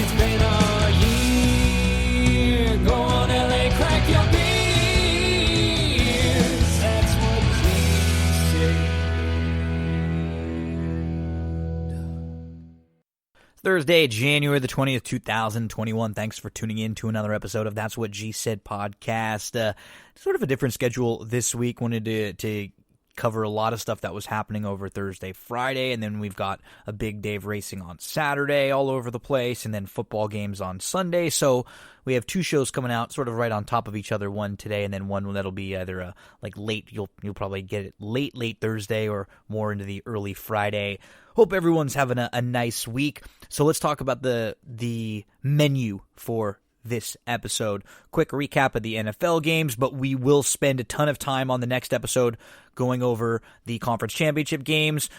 it's been a year. Go on, LA, crack your beers. That's what he said. Thursday, January the 20th, 2021. Thanks for tuning in to another episode of That's What G Said podcast. Sort of a different schedule this week. Wanted to cover a lot of stuff that was happening over Thursday, Friday, and then we've got a big day of racing on Saturday all over the place, and then football games on Sunday. So we have two shows coming out sort of right on top of each other, one today and then one that'll be either late, you'll probably get it late Thursday or more into the early Friday. Hope everyone's having a nice week. So let's talk about the menu for this episode. Quick recap of the NFL games, but we will spend a ton of time on the next episode going over the conference championship games,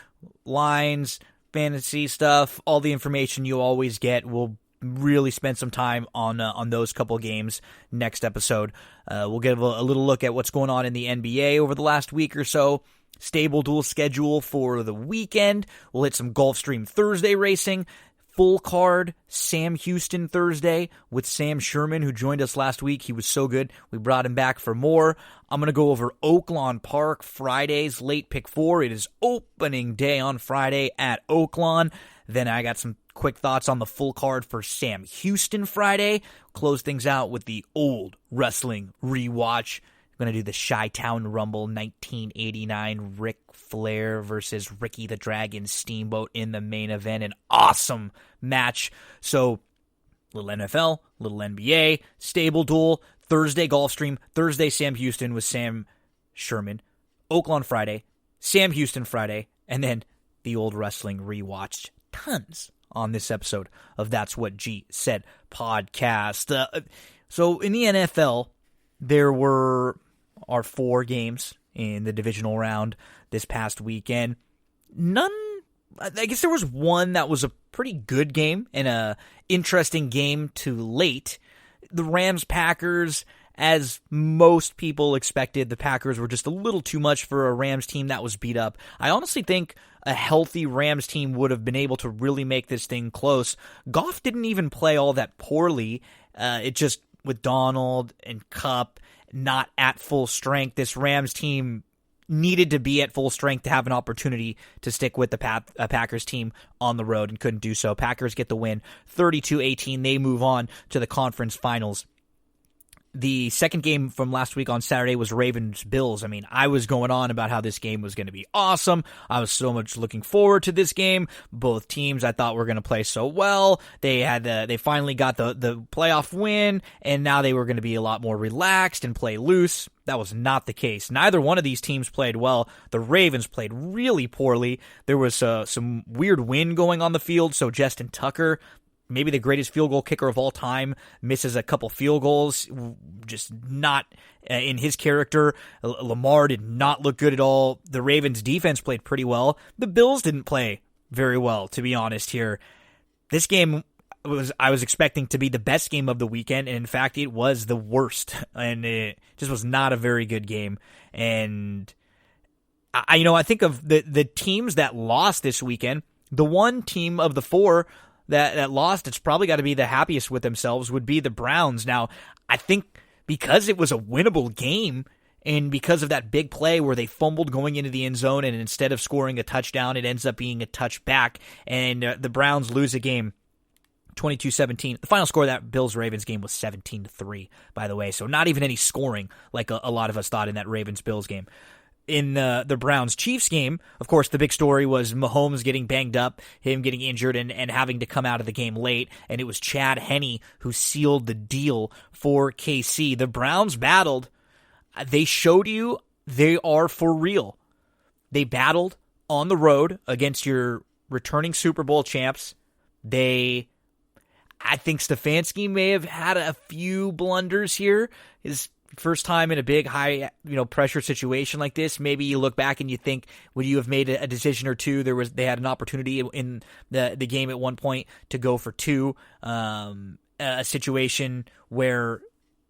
lines, fantasy stuff, all the information you always get. We'll really spend some time on those couple games next episode. We'll give a little look at what's going on in the NBA over the last week or so. Stable dual schedule for the weekend. We'll hit some Gulfstream Thursday racing. Full card, Sam Houston Thursday with Sam Sherman, who joined us last week. He was so good, we brought him back for more. I'm going to go over Oaklawn Park Friday's late pick 4. It is opening day on Friday at Oaklawn. Then I got some quick thoughts on the full card for Sam Houston Friday. Close things out with the old wrestling rewatch. I'm going to do the Chi-Town Rumble 1989 Ric Flair versus Ricky the Dragon Steamboat in the main event. An awesome match. So, little NFL, little NBA, stable duel, Thursday Gulfstream, Thursday Sam Houston with Sam Sherman, Oaklawn Friday, Sam Houston Friday, and then the old wrestling rewatched. Tons on this episode of That's What G Said podcast. So, in the NFL, there were our 4 games in the divisional round this past weekend. I guess there was one that was a pretty good game and a interesting game to late. The Rams-Packers, as most people expected, the Packers were just a little too much for a Rams team that was beat up. I honestly think a healthy Rams team would have been able to really make this thing close. Goff didn't even play all that poorly. It just, with Donald and Kupp not at full strength, this Rams team needed to be at full strength to have an opportunity to stick with the Packers team on the road and couldn't do so. Packers get the win 32-18. They move on to the conference finals. The second game from last week on Saturday was Ravens-Bills. I mean, I was going on about how this game was going to be awesome. I was so much looking forward to this game. Both teams I thought were going to play so well. They finally got the playoff win, and now they were going to be a lot more relaxed and play loose. That was not the case. Neither one of these teams played well. The Ravens played really poorly. There was some weird wind going on the field, so Justin Tucker, maybe the greatest field goal kicker of all time, misses a couple field goals, just not in his character. Lamar did not look good at all. The Ravens' defense played pretty well. The Bills didn't play very well, to be honest here. This game I was expecting to be the best game of the weekend, and in fact, it was the worst, and it just was not a very good game. And I think of the teams that lost this weekend. The one team of the 4 that lost, it's probably got to be the happiest with themselves, would be the Browns. Now, I think because it was a winnable game and because of that big play where they fumbled going into the end zone and instead of scoring a touchdown, it ends up being a touchback, and the Browns lose a game 22-17. The final score of that Bills-Ravens game was 17-3, by the way, so not even any scoring like a lot of us thought in that Ravens-Bills game. In the Browns-Chiefs game, of course, the big story was Mahomes getting banged up, him getting injured, and having to come out of the game late, and it was Chad Henne who sealed the deal for KC. The Browns battled. They showed you they are for real. They battled on the road against your returning Super Bowl champs. I think Stefanski may have had a few blunders here. His first time in a big, high, pressure situation like this. Maybe you look back and you think, would you have made a decision or two? They had an opportunity in the game at one point to go for 2. A situation where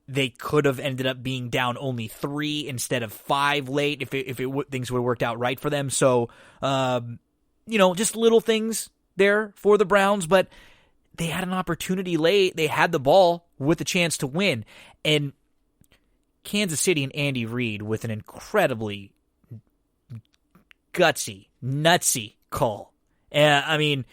they could have ended up being down only 3 instead of 5 late if things would have worked out right for them. So, just little things there for the Browns, but they had an opportunity late. They had the ball with a chance to win. And Kansas City and Andy Reid with an incredibly gutsy, nutsy call. I mean,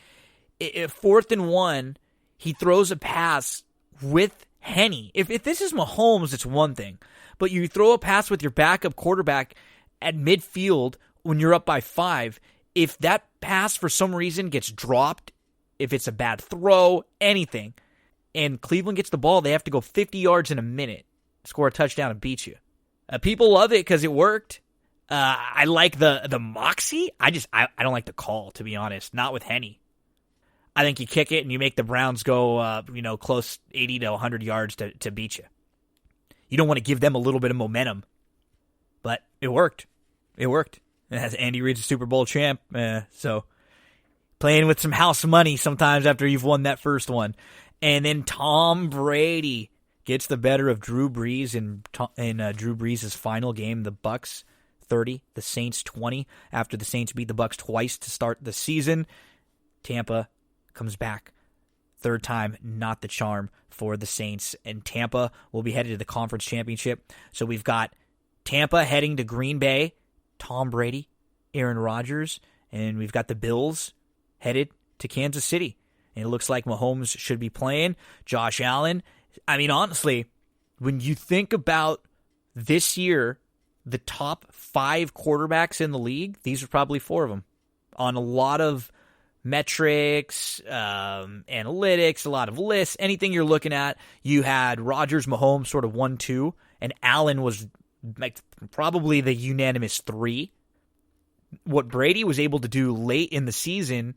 4th and 1, he throws a pass with Henny. If this is Mahomes, it's one thing. But you throw a pass with your backup quarterback at midfield when you're up by 5. If that pass for some reason gets dropped, if it's a bad throw, anything, and Cleveland gets the ball, they have to go 50 yards in a minute, score a touchdown, and beat you. People love it because it worked. I like the moxie. I don't like the call, to be honest. Not with Henny. I think you kick it and you make the Browns go, close 80 to 100 yards to beat you. You don't want to give them a little bit of momentum, but it worked. It worked. As Andy Reid's a Super Bowl champ, so playing with some house money sometimes after you've won that first one. And then Tom Brady gets the better of Drew Brees in Drew Brees' final game. The Bucks 30, the Saints 20. After the Saints beat the Bucks twice to start the season, Tampa comes back. Third time, not the charm for the Saints. And Tampa will be headed to the conference championship. So we've got Tampa heading to Green Bay, Tom Brady, Aaron Rodgers, and we've got the Bills headed to Kansas City. And it looks like Mahomes should be playing. Josh Allen. I mean, honestly, when you think about this year, the top 5 quarterbacks in the league, these are probably 4 of them. On a lot of metrics, analytics, a lot of lists, anything you're looking at, you had Rodgers, Mahomes sort of 1-2, and Allen was like probably the unanimous 3. What Brady was able to do late in the season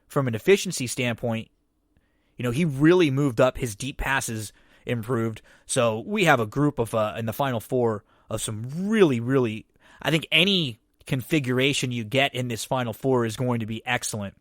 from an efficiency standpoint, he really moved up. His deep passes improved. So we have a group of, in the Final Four, of some really, really, I think any configuration you get in this Final Four is going to be excellent.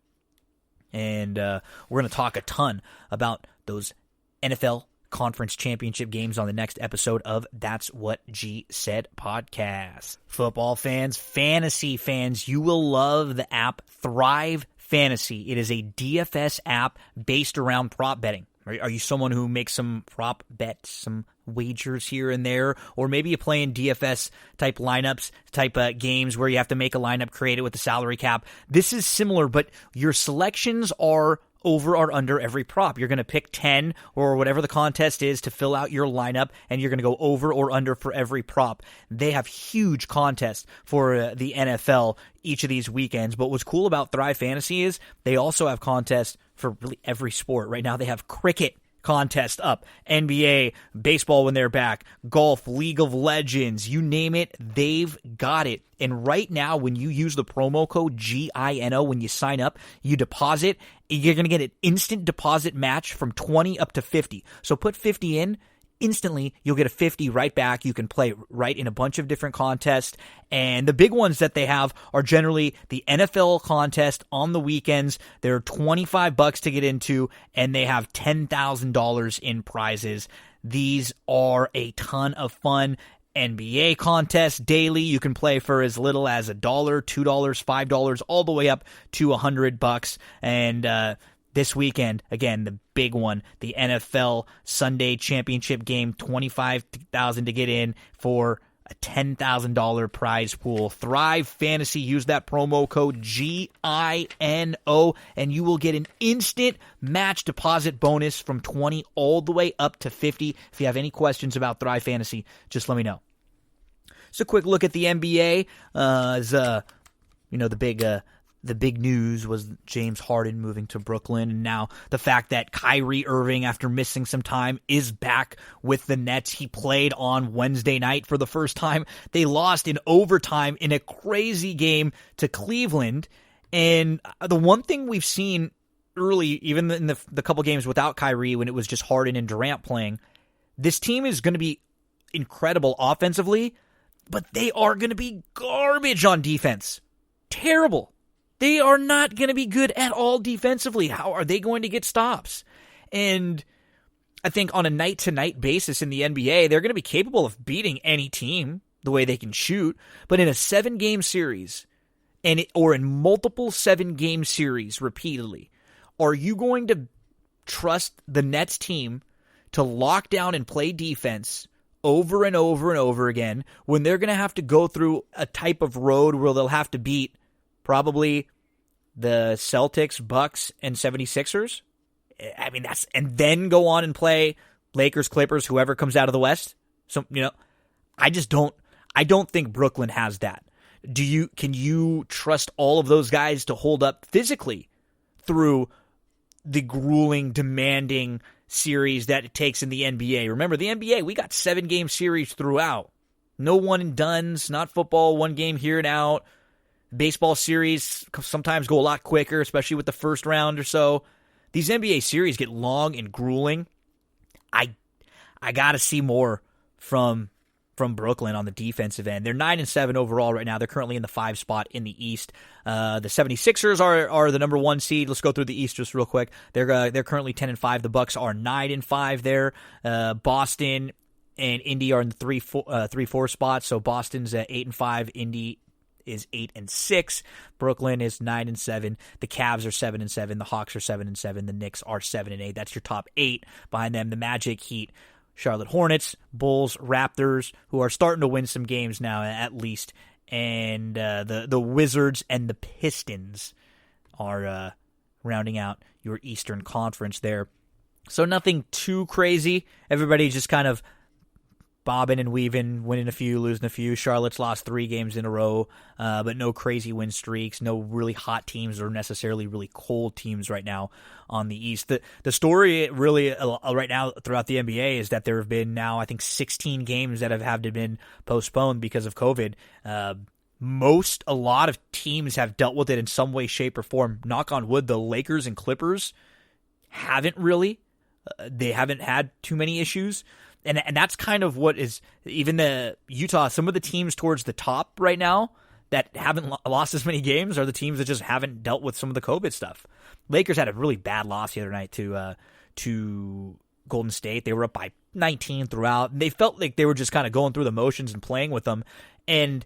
And we're going to talk a ton about those NFL Conference Championship games on the next episode of That's What G Said podcast. Football fans, fantasy fans, you will love the app Thrive Fantasy. It is a DFS app based around prop betting. Are you someone who makes some prop bets, some wagers here and there? Or maybe you play in DFS type lineups, type games where you have to make a lineup, create it with a salary cap. This is similar, but your selections are over or under every prop. You're going to pick 10 or whatever the contest is to fill out your lineup, and you're going to go over or under for every prop. They have huge contests for the NFL each of these weekends. But what's cool about Thrive Fantasy is they also have contests for really every sport. Right now they have cricket contest up, NBA, baseball when they're back, golf, League of Legends, you name it, they've got it. And right now, when you use the promo code GINO when you sign up, you deposit, you're going to get an instant deposit match from 20 up to 50. So put 50 in, instantly you'll get a 50 right back. You can play right in a bunch of different contests. And the big ones that they have are generally the NFL contest on the weekends. They're $25 to get into, and they have $10,000 in prizes. These are a ton of fun. NBA contest daily. You can play for as little as $1, $2, $5, all the way up to $100. And this weekend, again, the big one, the NFL Sunday Championship game, $25,000 to get in for a $10,000 prize pool. Thrive Fantasy, use that promo code GINO, and you will get an instant match deposit bonus from 20 all the way up to 50. If you have any questions about Thrive Fantasy, just let me know. So, quick look at the NBA. The big news was James Harden moving to Brooklyn, and now the fact that Kyrie Irving, after missing some time, is back with the Nets. He played on Wednesday night for the first time. They lost in overtime in a crazy game to Cleveland. And the one thing we've seen early, even in the couple games without Kyrie, when it was just Harden and Durant playing, this team is going to be incredible offensively, but they are going to be garbage on defense. Terrible. They are not going to be good at all defensively. How are they going to get stops? And I think on a night-to-night basis in the NBA, they're going to be capable of beating any team the way they can shoot. But in a 7-game series, or in multiple 7-game series repeatedly, are you going to trust the Nets team to lock down and play defense over and over and over again when they're going to have to go through a type of road where they'll have to beat probably the Celtics, Bucks, and 76ers? I mean, and then go on and play Lakers, Clippers, whoever comes out of the West. So, I don't think Brooklyn has that. Can you trust all of those guys to hold up physically through the grueling, demanding series that it takes in the NBA? Remember, the NBA, we got 7-game series throughout. No one and dones, not football, 1 game here and out. Baseball series sometimes go a lot quicker, especially with the first round or so. These NBA series get long and grueling. I got to see more from Brooklyn on the defensive end. They're 9-7 overall right now. They're currently in the 5 spot in the East. The 76ers are the number 1 seed. Let's go through the East just real quick. They're currently 10-5. The Bucks are 9-5 there. Boston and Indy are in the 3-4 spots. So Boston's at 8-5. Indy is 8-6. Brooklyn is 9-7. The Cavs are 7-7. The Hawks are 7-7. The Knicks are 7-8. That's your top 8. Behind them, the Magic, Heat, Charlotte Hornets, Bulls, Raptors, who are starting to win some games now at least, and the Wizards and the Pistons are rounding out your Eastern Conference there. So nothing too crazy. Everybody just kind of bobbing and weaving, winning a few, losing a few. Charlotte's lost 3 games in a row, but no crazy win streaks, no really hot teams or necessarily really cold teams right now on the East. The story really right now throughout the NBA is that there have been now, I think, 16 games that have had to been postponed because of COVID. A lot of teams have dealt with it in some way, shape, or form. Knock on wood, the Lakers and Clippers haven't really. They haven't had too many issues. And that's kind of what is, even the Utah, some of the teams towards the top right now that haven't lost as many games are the teams that just haven't dealt with some of the COVID stuff. Lakers had a really bad loss the other night to Golden State. They were up by 19 throughout. And they felt like they were just kind of going through the motions and playing with them. And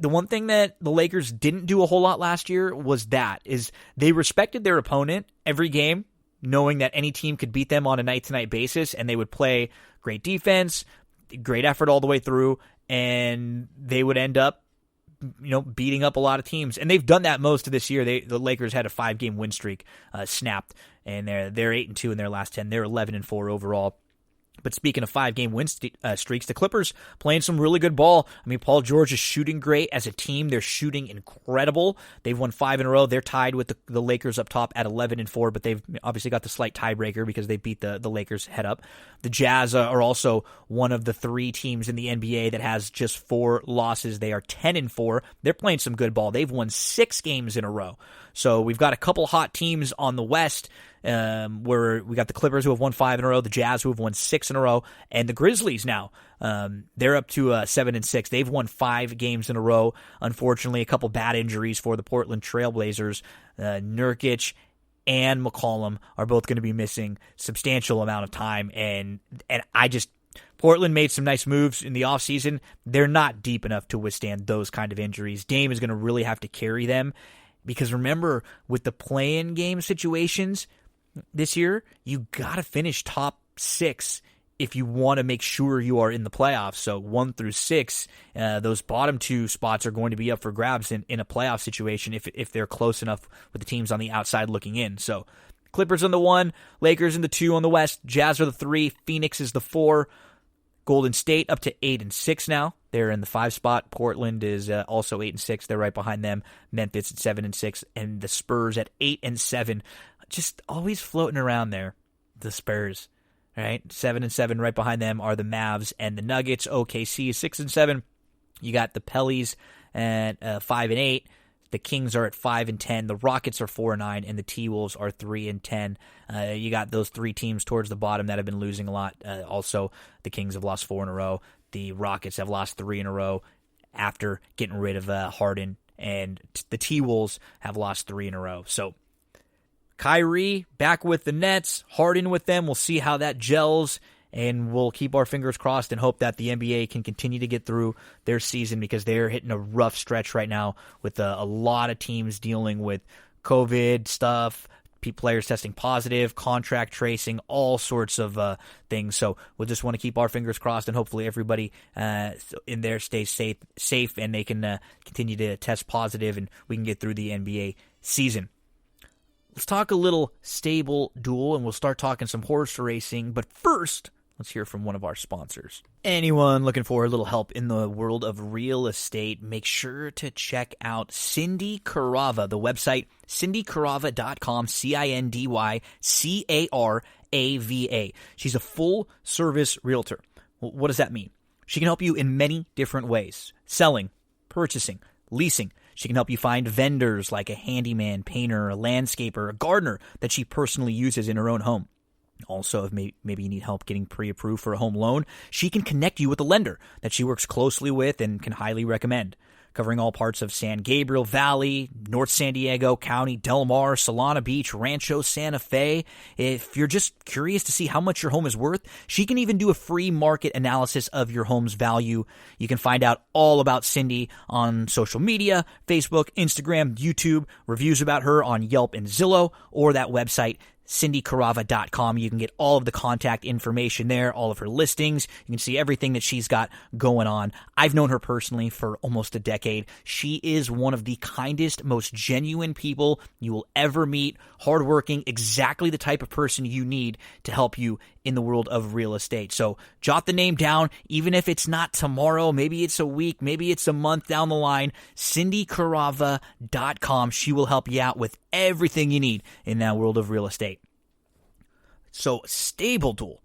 the one thing that the Lakers didn't do a whole lot last year was they respected their opponent every game, knowing that any team could beat them on a night-to-night basis, and they would play great defense, great effort all the way through, and they would end up, beating up a lot of teams. And they've done that most of this year. The Lakers had a 5-game win streak snapped, and they're 8-2 in their last 10. They're 11-4 overall. But speaking of 5-game win streaks, the Clippers playing some really good ball. I mean, Paul George is shooting great as a team. They're shooting incredible. They've won 5 in a row. They're tied with the Lakers up top at 11-4, but they've obviously got the slight tiebreaker because they beat the Lakers head up. The Jazz are also one of the 3 teams in the NBA that has just 4 losses. They are 10-4. They're playing some good ball. They've won 6 games in a row. So we've got a couple hot teams on the West, where we got the Clippers who have won 5 in a row, the Jazz who have won 6 in a row, and the Grizzlies now. They're up to 7-6. They've won 5 games in a row. Unfortunately, a couple bad injuries for the Portland Trailblazers. Nurkic and McCollum are both going to be missing substantial amount of time, and Portland made some nice moves in the offseason. They're not deep enough to withstand those kind of injuries. Dame is going to really have to carry them. Because remember, with the play-in game situations this year, you got to finish top 6 if you want to make sure you are in the playoffs. So 1 through 6, those bottom 2 spots are going to be up for grabs in a playoff situation if they're close enough with the teams on the outside looking in. So Clippers on the 1, Lakers in the 2 on the West, Jazz are the 3, Phoenix is the 4, Golden State up to 8-6 now. They're in the 5 spot. Portland is also 8-6. They're right behind them. Memphis at 7-6, and the Spurs at 8-7. Just always floating around there. The Spurs, right? 7-7. Right behind them are the Mavs and the Nuggets. OKC is 6-7. You got the Pellies at 5-8. The Kings are at 5-10. The Rockets are 4-9, and the T-Wolves are 3-10. You got those 3 teams towards the bottom that have been losing a lot. Also, the Kings have lost 4 in a row. The Rockets have lost 3 in a row after getting rid of Harden, and the T-Wolves have lost 3 in a row. So Kyrie back with the Nets, Harden with them. We'll see how that gels, and we'll keep our fingers crossed and hope that the NBA can continue to get through their season, because they're hitting a rough stretch right now with a lot of teams dealing with COVID stuff, players testing positive, contract tracing, all sorts of things. So we'll just want to keep our fingers crossed, and hopefully everybody in there stays safe, and they can continue to test positive, and we can get through the NBA season. Let's talk a little stable duel, and we'll start talking some horse racing. But first, let's hear from one of our sponsors. Anyone looking for a little help in the world of real estate, make sure to check out Cindy Carava, the website cindycarava.com, CINDYCARAVA. She's a full-service realtor. What does that mean? She can help you in many different ways: selling, purchasing, leasing. She can help you find vendors like a handyman, painter, a landscaper, a gardener that she personally uses in her own home. Also, if maybe you need help getting pre-approved for a home loan, she can connect you with a lender that she works closely with and can highly recommend. Covering all parts of San Gabriel Valley, North San Diego County, Del Mar, Solana Beach, Rancho Santa Fe. If you're just curious to see how much your home is worth, she can even do a free market analysis of your home's value. You can find out all about Cindy on social media, Facebook, Instagram, YouTube, reviews about her on Yelp and Zillow, or that website, cindycarava.com. You can get all of the contact information there, all of her listings. You can see everything that she's got going on. I've known her personally for almost a decade. She is one of the kindest, most genuine people you will ever meet, hardworking, exactly the type of person you need to help you in the world of real estate. So jot the name down, even if it's not tomorrow, maybe it's a week, maybe it's a month down the line, cindycarava.com. She will help you out with everything you need in that world of real estate. So Stable Duel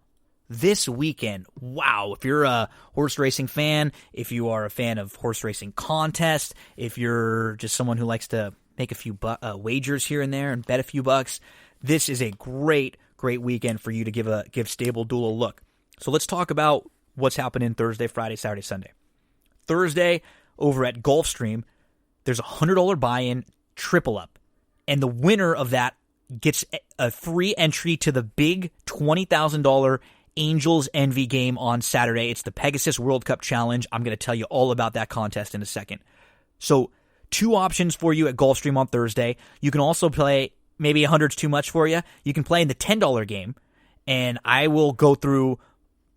this weekend. Wow. If you're a horse racing fan, if you are a fan of horse racing contests, if you're just someone who likes to make a few wagers here and there and bet a few bucks, this is a great weekend for you to give Stable Duel a look. So let's talk about what's happening Thursday, Friday, Saturday, Sunday. Thursday, over at Gulfstream, there's a $100 buy-in triple up, and the winner of that gets a free entry to the big $20,000 Angels Envy game on Saturday. It's the Pegasus World Cup Challenge. I'm going to tell you all about that contest in a second. So 2 options for you at Gulfstream on Thursday. You can also play, maybe 100's too much for you, you can play in the $10 game, and I will go through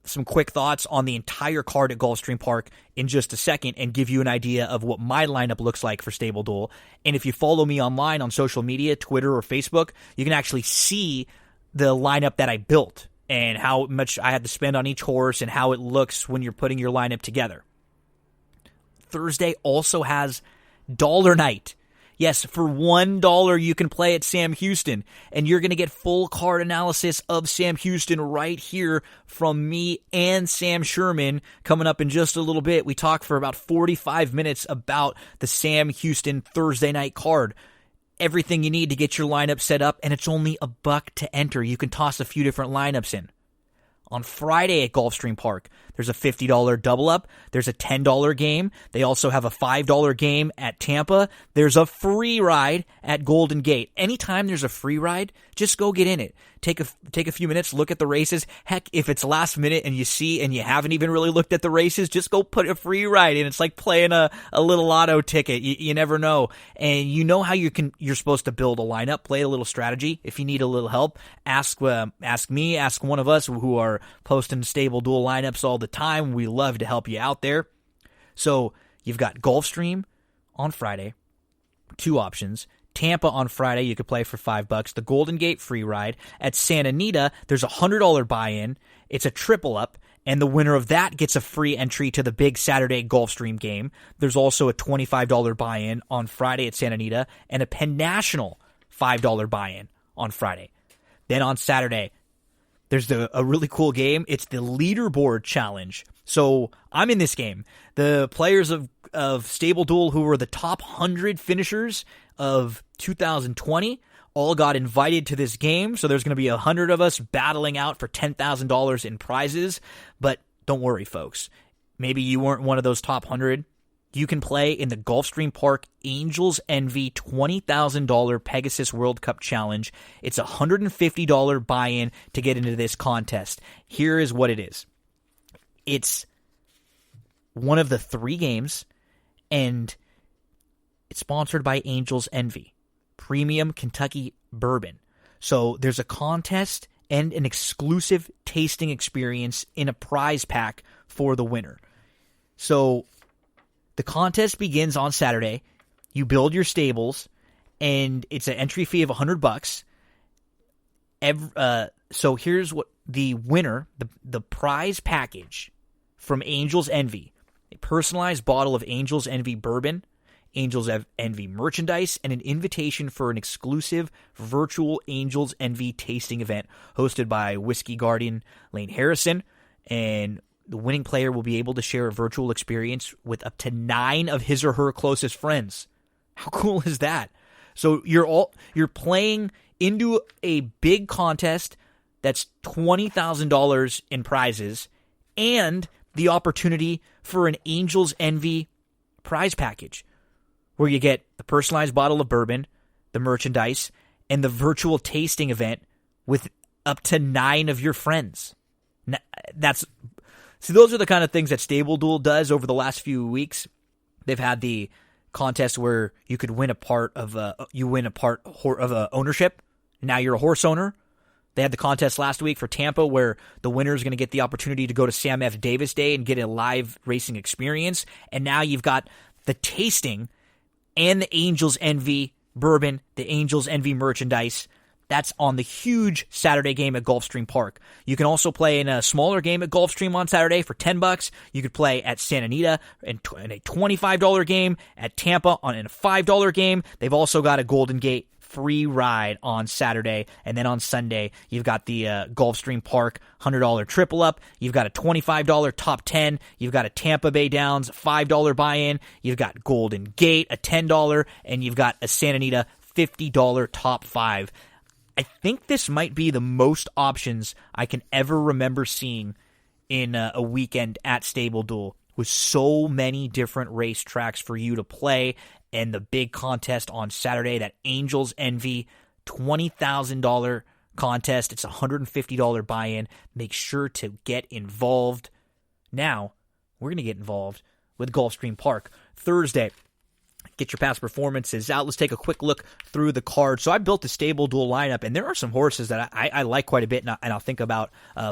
some quick thoughts on the entire card at Gulfstream Park in just a second and give you an idea of what my lineup looks like for Stable Duel. And if you follow me online on social media, Twitter or Facebook, you can actually see the lineup that I built and how much I had to spend on each horse and how it looks when you're putting your lineup together. Thursday also has Dollar Night. Yes, for $1 you can play at Sam Houston, and you're going to get full card analysis of Sam Houston right here from me and Sam Sherman coming up in just a little bit. We talk for about 45 minutes about the Sam Houston Thursday night card. Everything you need to get your lineup set up, and it's only $1 to enter. You can toss a few different lineups in. On Friday at Gulfstream Park, there's a $50 double up. There's a $10 game. They also have a $5 game at Tampa. There's a free ride at Golden Gate. Anytime there's a free ride, just go get in it. Take a few minutes, look at the races. Heck, if it's last minute and you see and you haven't even really looked at the races, just go put a free ride in. It's like playing a little lotto ticket. You never know. And you know how you're supposed to build a lineup, play a little strategy. If you need a little help, ask me, ask one of us who are posting Stable Duel lineups all the time. We love to help you out there. So you've got Gulfstream on Friday, 2 options. Tampa on Friday, you could play for $5. The Golden Gate free ride. At Santa Anita, there's a $100 buy-in. It's a triple up, and the winner of that gets a free entry to the big Saturday Gulfstream game. There's also a $25 buy-in on Friday at Santa Anita, and a Penn National $5 buy-in on Friday. Then on Saturday, there's a really cool game. It's the Leaderboard Challenge. So I'm in this game. The players of Stable Duel who were the top 100 finishers of 2020 all got invited to this game. So there's going to be 100 of us battling out for $10,000 in prizes. But don't worry, folks. Maybe you weren't one of those top 100. You can play in the Gulfstream Park Angels Envy $20,000 Pegasus World Cup Challenge. It's a $150 buy-in to get into this contest. Here is what it is. It's one of the 3 games, and it's sponsored by Angels Envy, premium Kentucky bourbon. So there's a contest and an exclusive tasting experience in a prize pack for the winner. So the contest begins on Saturday. You build your stables, and it's an entry fee of $100. So here's what the winner, the prize package from Angel's Envy: a personalized bottle of Angel's Envy bourbon, Angel's Envy merchandise, and an invitation for an exclusive virtual Angel's Envy tasting event hosted by Whiskey Guardian Lane Harrison. And the winning player will be able to share a virtual experience with up to 9 of his or her closest friends. How cool is that? So you're playing into a big contest that's $20,000 in prizes and the opportunity for an Angel's Envy prize package, where you get the personalized bottle of bourbon, the merchandise, and the virtual tasting event with up to 9 of your friends. Those are the kind of things that Stable Duel does over the last few weeks. They've had the contest where you could win a part of ownership. Now you're a horse owner. They had the contest last week for Tampa where the winner is going to get the opportunity to go to Sam F. Davis Day and get a live racing experience. And now you've got the tasting and the Angel's Envy bourbon, the Angel's Envy merchandise. That's on the huge Saturday game at Gulfstream Park. You can also play in a smaller game at Gulfstream on Saturday for $10. You could play at Santa Anita in a $25 game, at Tampa in a $5 game. They've also got a Golden Gate free ride on Saturday. And then on Sunday, you've got the Gulfstream Park $100 triple up. You've got a $25 top 10. You've got a Tampa Bay Downs $5 buy-in. You've got Golden Gate, a $10. And you've got a Santa Anita $50 top 5. I think this might be the most options I can ever remember seeing in a weekend at Stable Duel, with so many different racetracks for you to play, and the big contest on Saturday, that Angel's Envy $20,000 contest. It's a $150 buy-in. Make sure to get involved. Now, we're going to get involved with Gulfstream Park Thursday. Get your past performances out. Let's take a quick look through the card. So I built a Stable Duel lineup, and there are some horses that I like quite a bit, and I'll think about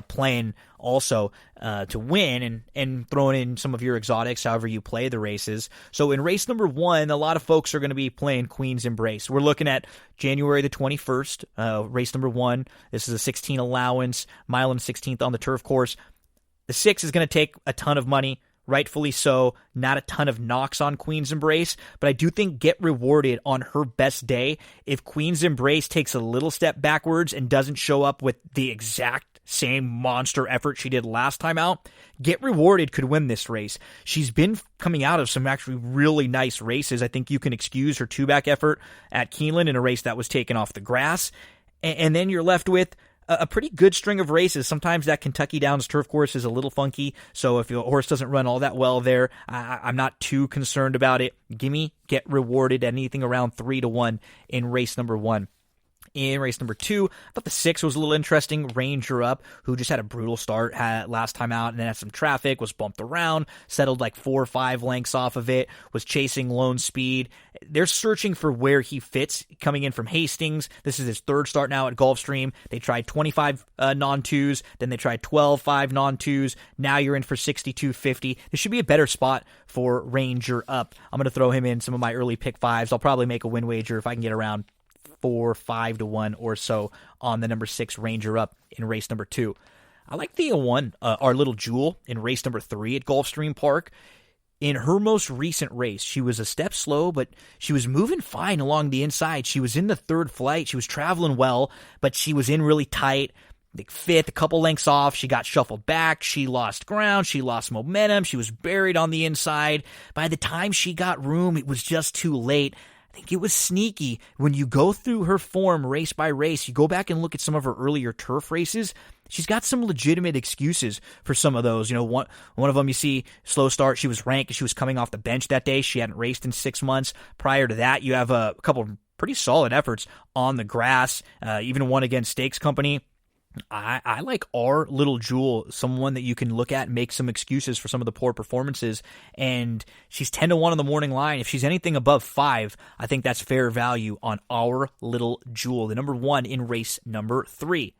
playing also to win, and throwing in some of your exotics however you play the races. So in race number 1, a lot of folks are going to be playing Queen's Embrace. We're looking at January the 21st, race number 1. This is a 16 allowance, mile and 16th on the turf course. The 6 is going to take a ton of money. Rightfully so. Not a ton of knocks on Queen's Embrace, but I do think get rewarded on her best day. If Queen's Embrace takes a little step backwards and doesn't show up with the exact same monster effort she did last time out, Get Rewarded could win this race. She's been coming out of some actually really nice races. I think you can excuse her two-back effort at Keeneland in a race that was taken off the grass. And then you're left with a pretty good string of races. Sometimes that Kentucky Downs turf course is a little funky, so if your horse doesn't run all that well there, I'm not too concerned about it. Gimme Get Rewarded, anything around 3-1 in race number 1. In race number 2, I thought the 6 was a little interesting. Ranger Up, who just had a brutal start last time out and then had some traffic, was bumped around, settled like 4 or 5 lengths off of it, was chasing Lone Speed. They're searching for where he fits, coming in from Hastings. This is his 3rd start now at Gulfstream. They tried 25 non-2s, then they tried 12 5 non-2s. Now you're in for 62.50. This should be a better spot for Ranger Up. I'm going to throw him in some of my early pick 5s. I'll probably make a win wager if I can get around 4-5-1 or so on the number 6 Ranger Up in race number 2. I like the 1, our little Jewel, in race number 3 at Gulfstream Park. In her most recent race, she was a step slow, but she was moving fine along the inside. She was in the 3rd flight. She was traveling well, but she was in really tight. The 5th, a couple lengths off. She got shuffled back. She lost ground. She lost momentum. She was buried on the inside. By the time she got room, it was just too late. I think it was sneaky. When you go through her form race by race, you go back and look at some of her earlier turf races, she's got some legitimate excuses for some of those. You know, one of them, you see, slow start. She was ranked. She was coming off the bench that day. She hadn't raced in 6 months. Prior to that, you have a couple of pretty solid efforts on the grass, even one against Stakes Company. I like our little Jewel, someone that you can look at and make some excuses for some of the poor performances. And she's 10-1 on the morning line. If she's anything above 5, I think that's fair value on our little Jewel, the number 1 in race number 3.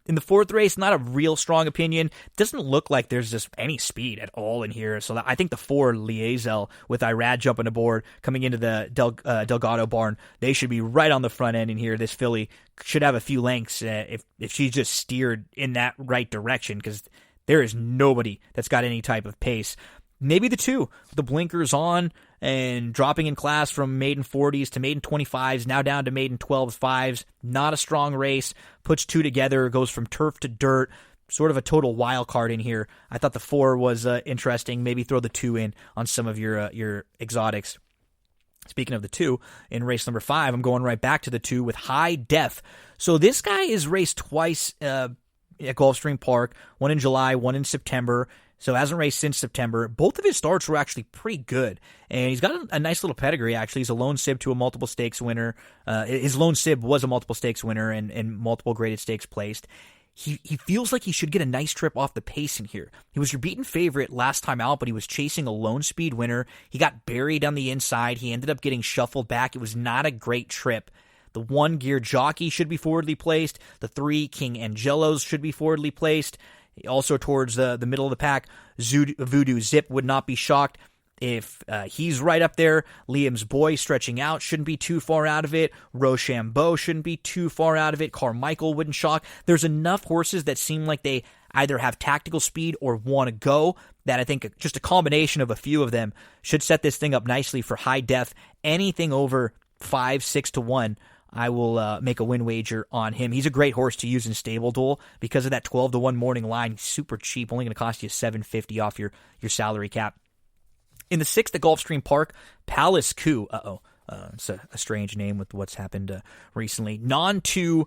In the 4th race, not a real strong opinion. Doesn't look like there's just any speed at all in here. So I think the 4 Liesel with Irad jumping aboard, coming into the Delgado barn, they should be right on the front end in here. This filly should have a few lengths if she's just steered in that right direction, because there is nobody that's got any type of pace. Maybe the 2, with the blinkers on and dropping in class from maiden 40s to maiden 25s, now down to maiden 12s, 5s. Not a strong race. Puts 2 together, goes from turf to dirt. Sort of a total wild card in here. I thought the 4 was interesting. Maybe throw the 2 in on some of your exotics. Speaking of the 2, in race number 5, I'm going right back to the 2 with High Def. So this guy is raced twice at Gulfstream Park, one in July, one in September. So hasn't raced since September. Both of his starts were actually pretty good. And he's got a nice little pedigree, actually. He's a lone sib to a multiple stakes winner. His lone sib was a multiple stakes winner and multiple graded stakes placed. He feels like he should get a nice trip off the pace in here. He was your beaten favorite last time out, but he was chasing a lone speed winner. He got buried on the inside. He ended up getting shuffled back. It was not a great trip. The 1 Gear Jockey should be forwardly placed. The 3 King Angelos should be forwardly placed. Also towards the middle of the pack, Voodoo Zip would not be shocked if he's right up there. Liam's Boy stretching out shouldn't be too far out of it. Rochambeau shouldn't be too far out of it. Carmichael wouldn't shock. There's enough horses that seem like they either have tactical speed or want to go that I think just a combination of a few of them should set this thing up nicely for High Def. Anything over 5, 6-1. I will make a win wager on him. He's a great horse to use in Stable Duel because of that 12-1 morning line. He's super cheap, only going to cost you $750 off your salary cap. In the 6th at Gulfstream Park, Palace Coup. It's a strange name with what's happened recently. Non-2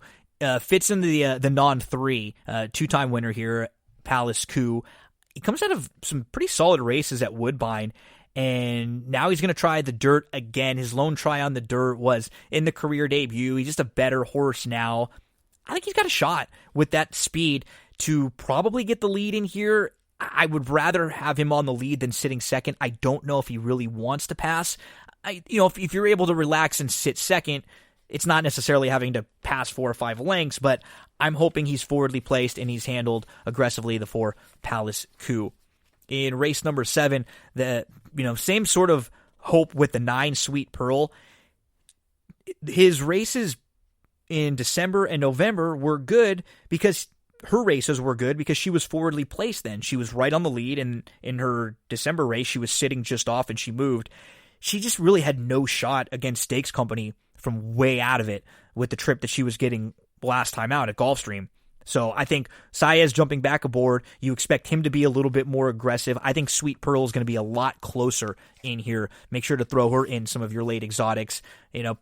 fits in the non-3. 2-time winner here, Palace Coup. He comes out of some pretty solid races at Woodbine. And now he's going to try the dirt again. His lone try on the dirt was in the career debut. He's just a better horse now. I think he's got a shot with that speed to probably get the lead in here. I would rather have him on the lead than sitting second. I don't know if he really wants to pass. If you're able to relax and sit second, it's not necessarily having to pass 4 or 5 lengths, but I'm hoping he's forwardly placed and he's handled aggressively, the 4 Palace Coup. In race number 7, the same sort of hope with the 9 Sweet Pearl. His races in December and November were good because her races were good because she was forwardly placed then. She was right on the lead, and in her December race, she was sitting just off and she moved. She just really had no shot against Stakes Company from way out of it with the trip that she was getting last time out at Gulfstream. So I think Saez jumping back aboard, you expect him to be a little bit more aggressive. I think Sweet Pearl is going to be a lot closer in here. Make sure to throw her in some of your late exotics.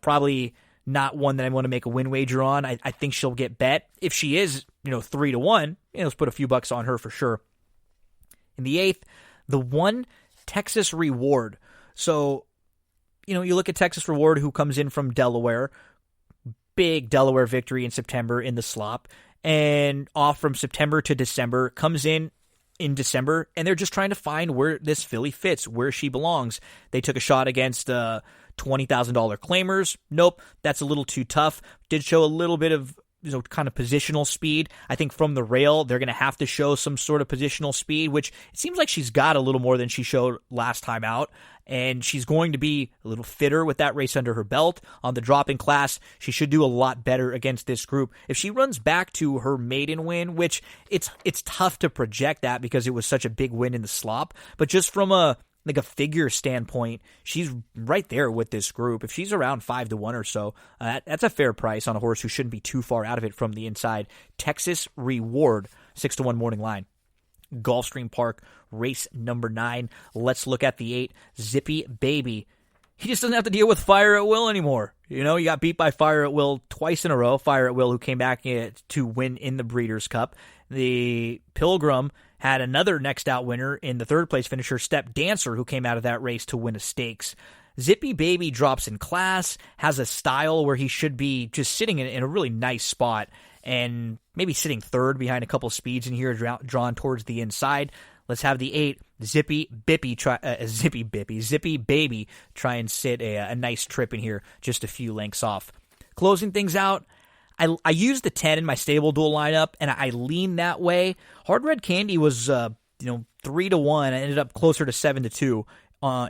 Probably not one that I want to make a win wager on. I think she'll get bet. If she is, 3-1, let's put a few bucks on her for sure. In the 8th, the 1 Texas Reward. So, you look at Texas Reward, who comes in from Delaware. Big Delaware victory in September in the slop. And off from September to December, comes in December, and they're just trying to find where this filly fits, where she belongs. They took a shot against $20,000 claimers. Nope, that's a little too tough. Did show a little bit of kind of positional speed. I think from the rail, they're going to have to show some sort of positional speed, which it seems like she's got a little more than she showed last time out. And she's going to be a little fitter with that race under her belt. On the drop-in class, she should do a lot better against this group. If she runs back to her maiden win, which it's tough to project that because it was such a big win in the slop, but just from a figure standpoint, she's right there with this group. If she's around 5-1 or so, that's a fair price on a horse who shouldn't be too far out of it from the inside. Texas Reward, 6-1 morning line. Gulfstream Park, race number 9. Let's look at the 8, Zippy Baby. He just doesn't have to deal with Fire at Will anymore. He got beat by Fire at Will twice in a row. Fire at Will, who came back to win in the Breeders' Cup. The Pilgrim had another next out winner in the 3rd place finisher, Step Dancer, who came out of that race to win a stakes. Zippy Baby drops in class, has a style where he should be just sitting in a really nice spot. and maybe sitting third behind a couple speeds in here, drawn towards the inside. Let's have the 8, Zippy Baby, try and sit a nice trip in here, just a few lengths off. Closing things out, I used the 10 in my stable duel lineup, and I leaned that way. Hard Red Candy was 3-1. I ended up closer to 7-2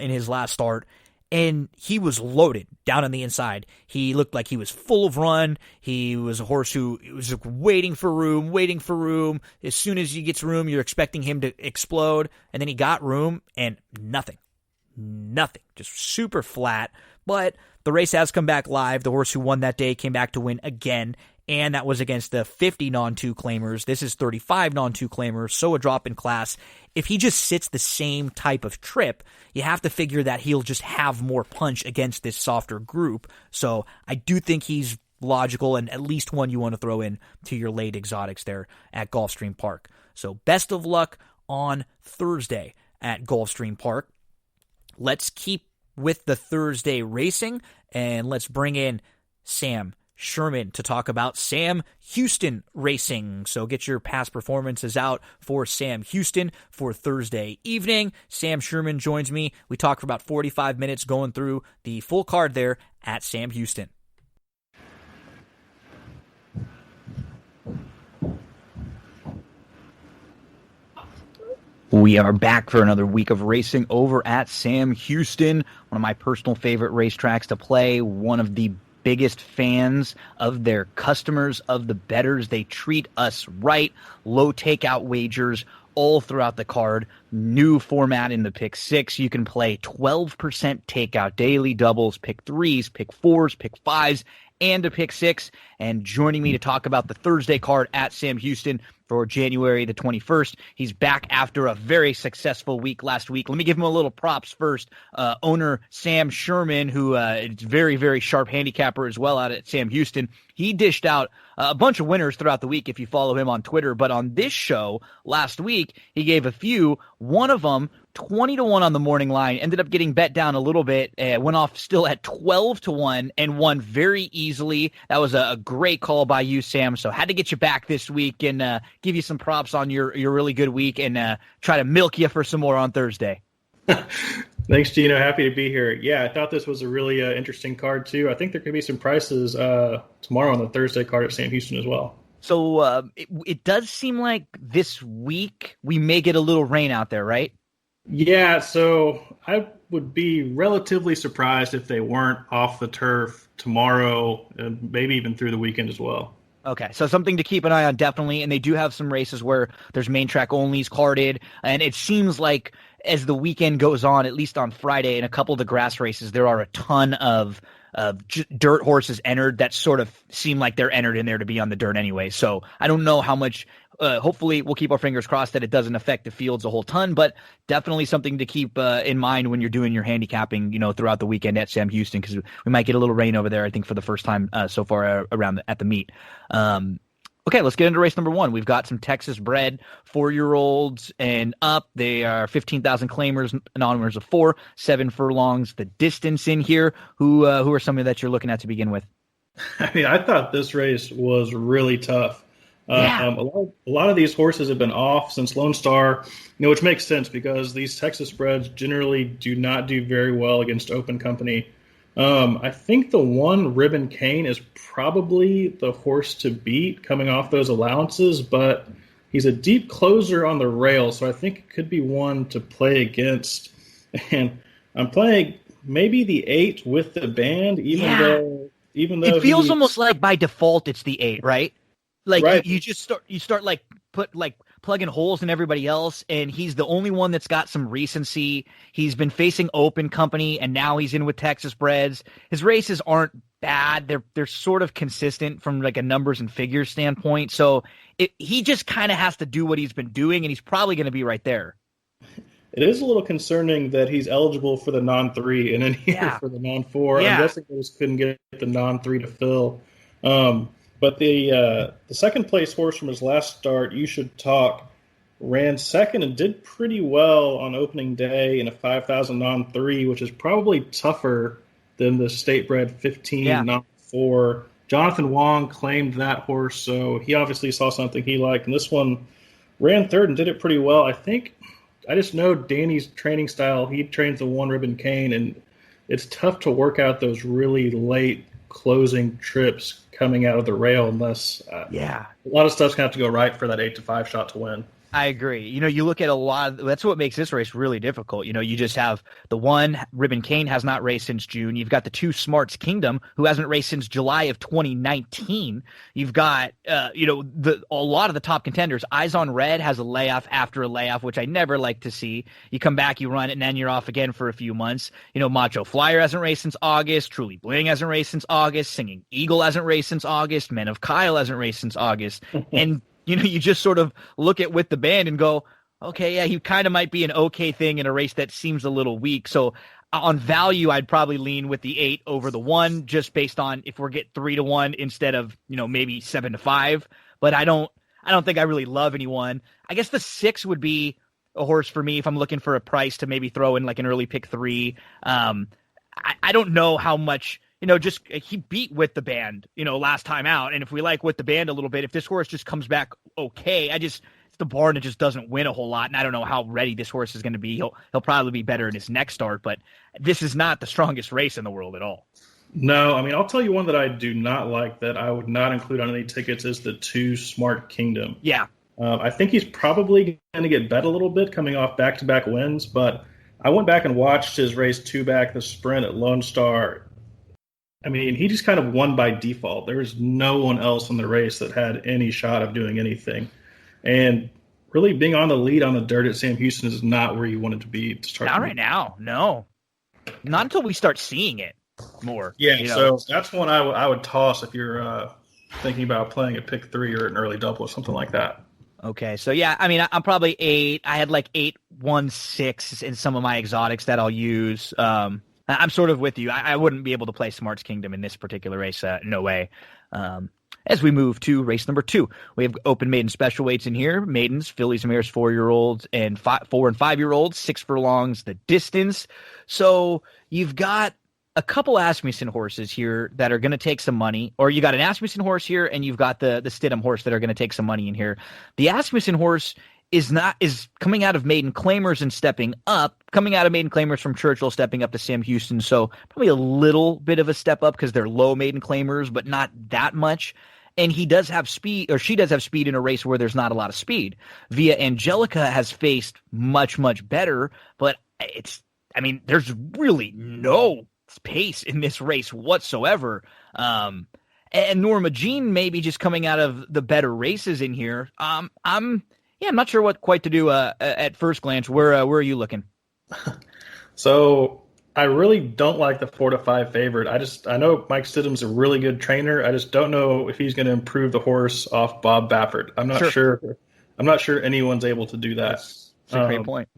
in his last start, and he was loaded down on the inside. He looked like he was full of run. He was a horse who was waiting for room. As soon as he gets room, you're expecting him to explode, and then he got room, and nothing, just super flat. But the race has come back live. The horse who won that day came back to win again, and that was against the 50 non-2 claimers. This is 35 non-2 claimers, so a drop in class. If he just sits the same type of trip, you have to figure that he'll just have more punch against this softer group. So I do think he's logical and at least one you want to throw in to your late exotics there at Gulfstream Park. So best of luck on Thursday at Gulfstream Park. Let's keep with the Thursday racing, and let's bring in Sam Sherman to talk about Sam Houston racing. So get your past performances out for Sam Houston for Thursday evening. Sam Sherman joins me. We talk for about 45 minutes going through the full card there at Sam Houston. We are back for another week of racing over at Sam Houston, one of my personal favorite racetracks to play, one of the biggest fans of their customers, of the bettors. They treat us right. Low takeout wagers all throughout the card. New format in the pick 6. You can play 12% takeout daily doubles, pick 3s, pick 4s, pick 5s, and a pick 6. And joining me to talk about the Thursday card at Sam Houston for January the 21st. He's back after a very successful week last week. Let me give him a little props first. Owner Sam Sherman, who is very, very sharp handicapper as well out at Sam Houston. He dished out a bunch of winners throughout the week if you follow him on Twitter. But on this show last week, he gave a few. One of them, 20-1 on the morning line, ended up getting bet down a little bit, went off still at 12-1 and won very easily. That was a great call by you, Sam. So had to get you back this week and give you some props on your really good week and try to milk you for some more on Thursday. Thanks, Gino. Happy to be here. Yeah, I thought this was a really interesting card, too. I think there could be some prices tomorrow on the Thursday card at Sam Houston as well. So it does seem like this week we may get a little rain out there, right? Yeah, so I would be relatively surprised if they weren't off the turf tomorrow and maybe even through the weekend as well. Okay, so something to keep an eye on, definitely. And they do have some races where there's main track onlys carded. And it seems like as the weekend goes on, at least on Friday, in a couple of the grass races, there are a ton of dirt horses entered that sort of seem like they're entered in there to be on the dirt anyway. So I don't know how much. Hopefully, we'll keep our fingers crossed that it doesn't affect the fields a whole ton, but definitely something to keep in mind when you're doing your handicapping, throughout the weekend at Sam Houston, because we might get a little rain over there, I think, for the first time so far at the meet. Okay, let's get into race number 1. We've got some Texas bred 4-year-olds and up. They are 15,000 claimers, non-winners of 4, 7 furlongs. The distance in here, who are some of that you're looking at to begin with? I mean, I thought this race was really tough. Yeah. A lot of these horses have been off since Lone Star, which makes sense because these Texas breds generally do not do very well against open company. I think the one Ribbon Cane is probably the horse to beat coming off those allowances, but he's a deep closer on the rail, so I think it could be one to play against. And I'm playing maybe the 8 with the band, even though it feels almost like by default it's the 8, right? Like right. you start plugging holes in everybody else, and he's the only one that's got some recency. He's been facing open company, and now he's in with Texas breds. His races aren't bad; they're sort of consistent from like a numbers and figures standpoint. So he just kind of has to do what he's been doing, and he's probably going to be right there. It is a little concerning that he's eligible for the non-3 and then here for the non-4. Yeah. I'm guessing they just couldn't get the non-3 to fill. But the second place horse from his last start, You Should Talk, ran second and did pretty well on opening day in a 5,000 non-3, which is probably tougher than the state bred 15 non-4 Jonathan Wong claimed that horse, so he obviously saw something he liked. And this one ran third and did it pretty well. I just know Danny's training style. He trains the one ribbon cane, and it's tough to work out those really late closing trips coming out of the rail unless a lot of stuff's going to have to go right for that 8-5 shot to win. I agree. You look at that's what makes this race really difficult. You just have the one Ribbon Kane has not raced since June. You've got the two Smarts Kingdom, who hasn't raced since July of 2019. You've got, a lot of the top contenders. Eyes on Red has a layoff after a layoff, which I never like to see. You come back, you run it, and then you're off again for a few months. Macho Flyer hasn't raced since August. Truly Bling hasn't raced since August. Singing Eagle hasn't raced since August. Men of Kyle hasn't raced since August. And you just sort of look at with the band and go, okay, yeah, he kind of might be an okay thing in a race that seems a little weak. So on value, I'd probably lean with the 8 over the 1, just based on if we're get 3-1 instead of, maybe 7-5. But I don't think I really love anyone. I guess the 6 would be a horse for me if I'm looking for a price to maybe throw in like an early pick 3. I don't know how much. Just he beat With the Band, last time out. And if we like With the Band a little bit, if this horse just comes back okay, it's the barn that just doesn't win a whole lot. And I don't know how ready this horse is going to be. He'll probably be better in his next start, but this is not the strongest race in the world at all. No, I'll tell you one that I do not like that I would not include on any tickets is the 2 Smart Kingdom. Yeah. I think he's probably going to get bet a little bit coming off back-to-back wins, but I went back and watched his race 2-back, the sprint at Lone Star. He just kind of won by default. There was no one else in the race that had any shot of doing anything. And really being on the lead on the dirt at Sam Houston is not where you want it to be to start. Not right now, no. Not until we start seeing it more. Yeah, so that's one I would toss if you're thinking about playing a pick 3 or an early double or something like that. Okay, so yeah, I'm probably 8. I had like 8, 1, 6 in some of my exotics that I'll use. I'm sort of with you. I wouldn't be able to play Smarts Kingdom in this particular race. No way. As we move to race number 2, we have open maiden special weights in here. Maidens, fillies and mares, 4-year-olds and 4 and 5-year-olds, 6 furlongs, the distance. So you've got a couple Asmussen horses here that are going to take some money, or you got an Asmussen horse here and you've got the Stidham horse that are going to take some money in here. The Asmussen horse is coming out of maiden claimers and stepping up, coming out of maiden claimers from Churchill, stepping up to Sam Houston. So probably a little bit of a step up because they're low maiden claimers, but not that much. And he does have speed, or she does have speed in a race where there's not a lot of speed. Via Angelica has faced much, much better, but there's really no pace in this race whatsoever. And Norma Jean maybe just coming out of the better races in here. I'm not sure what quite to do at first glance. Where are you looking? So I really don't like the 4-5 favorite. I know Mike Stidham's a really good trainer. I just don't know if he's going to improve the horse off Bob Baffert. I'm not sure. I'm not sure anyone's able to do that. That's a great point.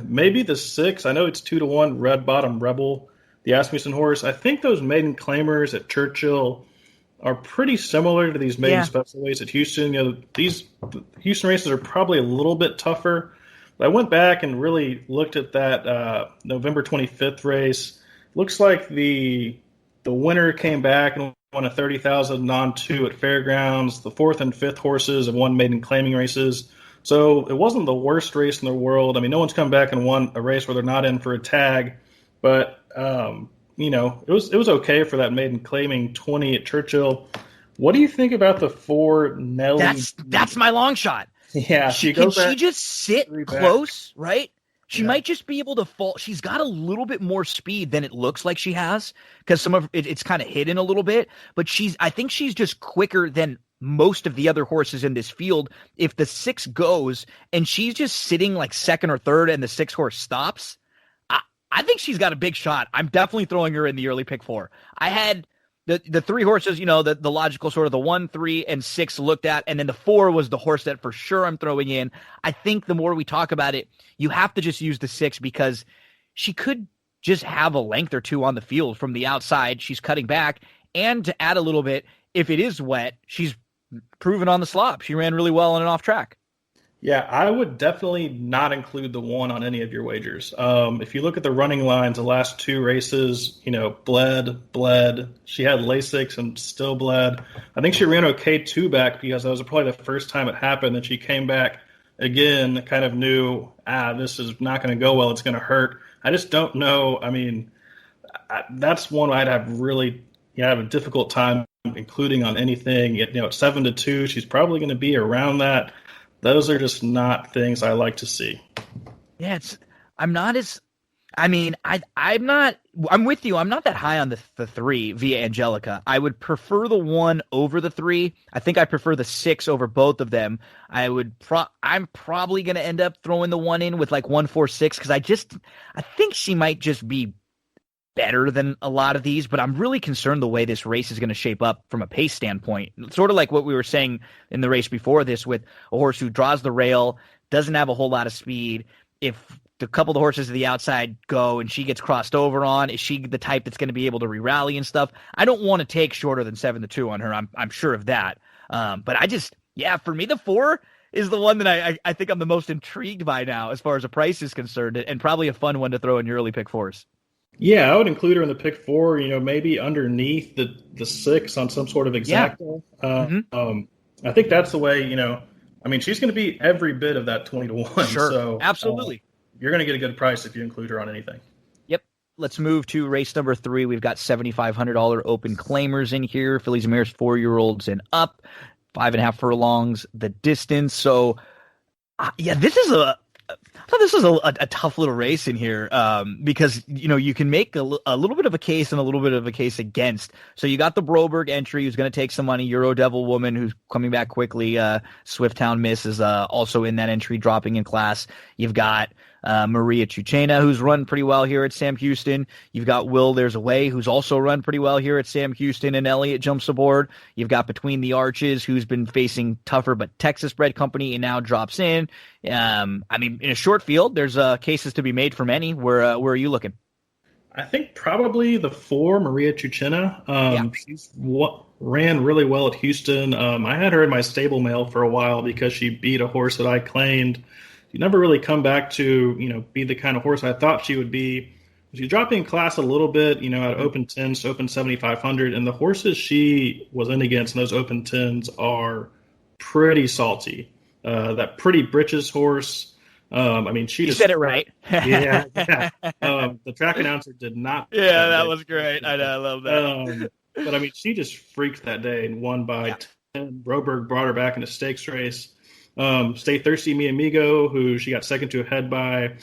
Maybe the 6. I know it's 2-1. Red Bottom Rebel, the Asmussen horse. I think those maiden claimers at Churchill are pretty similar to these maiden special weights at Houston. These Houston races are probably a little bit tougher. But I went back and really looked at that November 25th race. Looks like the winner came back and won a $30,000 non-2 at Fairgrounds. The 4th and 5th horses have won maiden claiming races. So it wasn't the worst race in the world. No one's come back and won a race where they're not in for a tag. But it was okay for that maiden claiming 20 at Churchill. What do you think about the 4 Nelly? That's my long shot. Yeah, she just sit close, right? She might just be able to fall. She's got a little bit more speed than it looks like she has because some of it's kind of hidden a little bit. But I think she's just quicker than most of the other horses in this field. If the 6 goes and she's just sitting like 2nd or 3rd and the 6 horse stops, I think she's got a big shot. I'm definitely throwing her in the early pick 4. I had the 3 horses, the logical sort of the 1, 3, and 6 looked at, and then the 4 was the horse that for sure I'm throwing in. I think the more we talk about it, you have to just use the 6 because she could just have a length or 2 on the field from the outside. She's cutting back, and to add a little bit, if it is wet, she's proven on the slop. She ran really well on an off track. Yeah, I would definitely not include the one on any of your wagers. If you look at the running lines, the last two races, bled. She had Lasix and still bled. I think she ran okay two back because that was probably the first time it happened that she came back again, kind of knew, this is not going to go well. It's going to hurt. I just don't know. I mean, that's one I'd have really have a difficult time including on anything. At 7-2, she's probably going to be around that. Those are just not things I like to see. Yeah, I'm not as. I mean, I'm not. I'm with you. I'm not that high on the 3 via Angelica. I would prefer the 1 over the 3. I think I prefer the 6 over both of them. I'm probably going to end up throwing the 1 in with like 1-4-6 because I think she might just be better than a lot of these, but I'm really concerned the way this race is going to shape up from a pace standpoint. Sort of like what we were saying in the race before this with a horse who draws the rail, doesn't have a whole lot of speed. If the couple of the horses to the outside go and she gets crossed over on, is she the type that's going to be able to re-rally and stuff? I don't want to take shorter than 7-2 on her. I'm sure of that. But for me, the 4 is the one that I think I'm the most intrigued by now as far as the price is concerned, and probably a fun one to throw in your early pick 4s. Yeah, I would include her in the pick 4, maybe underneath the 6 on some sort of exacta. Yeah. I think that's the way, she's going to be every bit of that 20-1. Sure, so, absolutely. You're going to get a good price if you include her on anything. Yep. Let's move to race number 3. We've got $7,500 open claimers in here. Fillies and mares, 4-year-olds and up. 5.5 furlongs, the distance. So, this is a tough little race in here because, you can make a little bit of a case and a little bit of a case against. So you got the Broberg entry who's going to take some money. Euro Devil Woman who's coming back quickly. Swifttown Miss is also in that entry, dropping in class. You've got Maria Chuchena, who's run pretty well here at Sam Houston. You've got Will There's a Way, who's also run pretty well here at Sam Houston, and Elliott jumps aboard. You've got Between the Arches, who's been facing tougher but Texas-bred company and now drops in. In a short field, there's cases to be made from any. Where are you looking? I think probably the 4, Maria Chuchena. She's ran really well at Houston. I had her in my stable mail for a while because she beat a horse that I claimed. She never really come back to, be the kind of horse I thought she would be. She's dropping in class a little bit, at open 10s to open 7,500. And the horses she was in against in those open 10s are pretty salty. That Pretty Britches horse. You said it right. yeah. The track announcer did not. Yeah, that was great. I love that. But she just freaked that day and won by 10. Broberg brought her back in a stakes race. Stay Thirsty Mi Amigo, who she got second to a head by,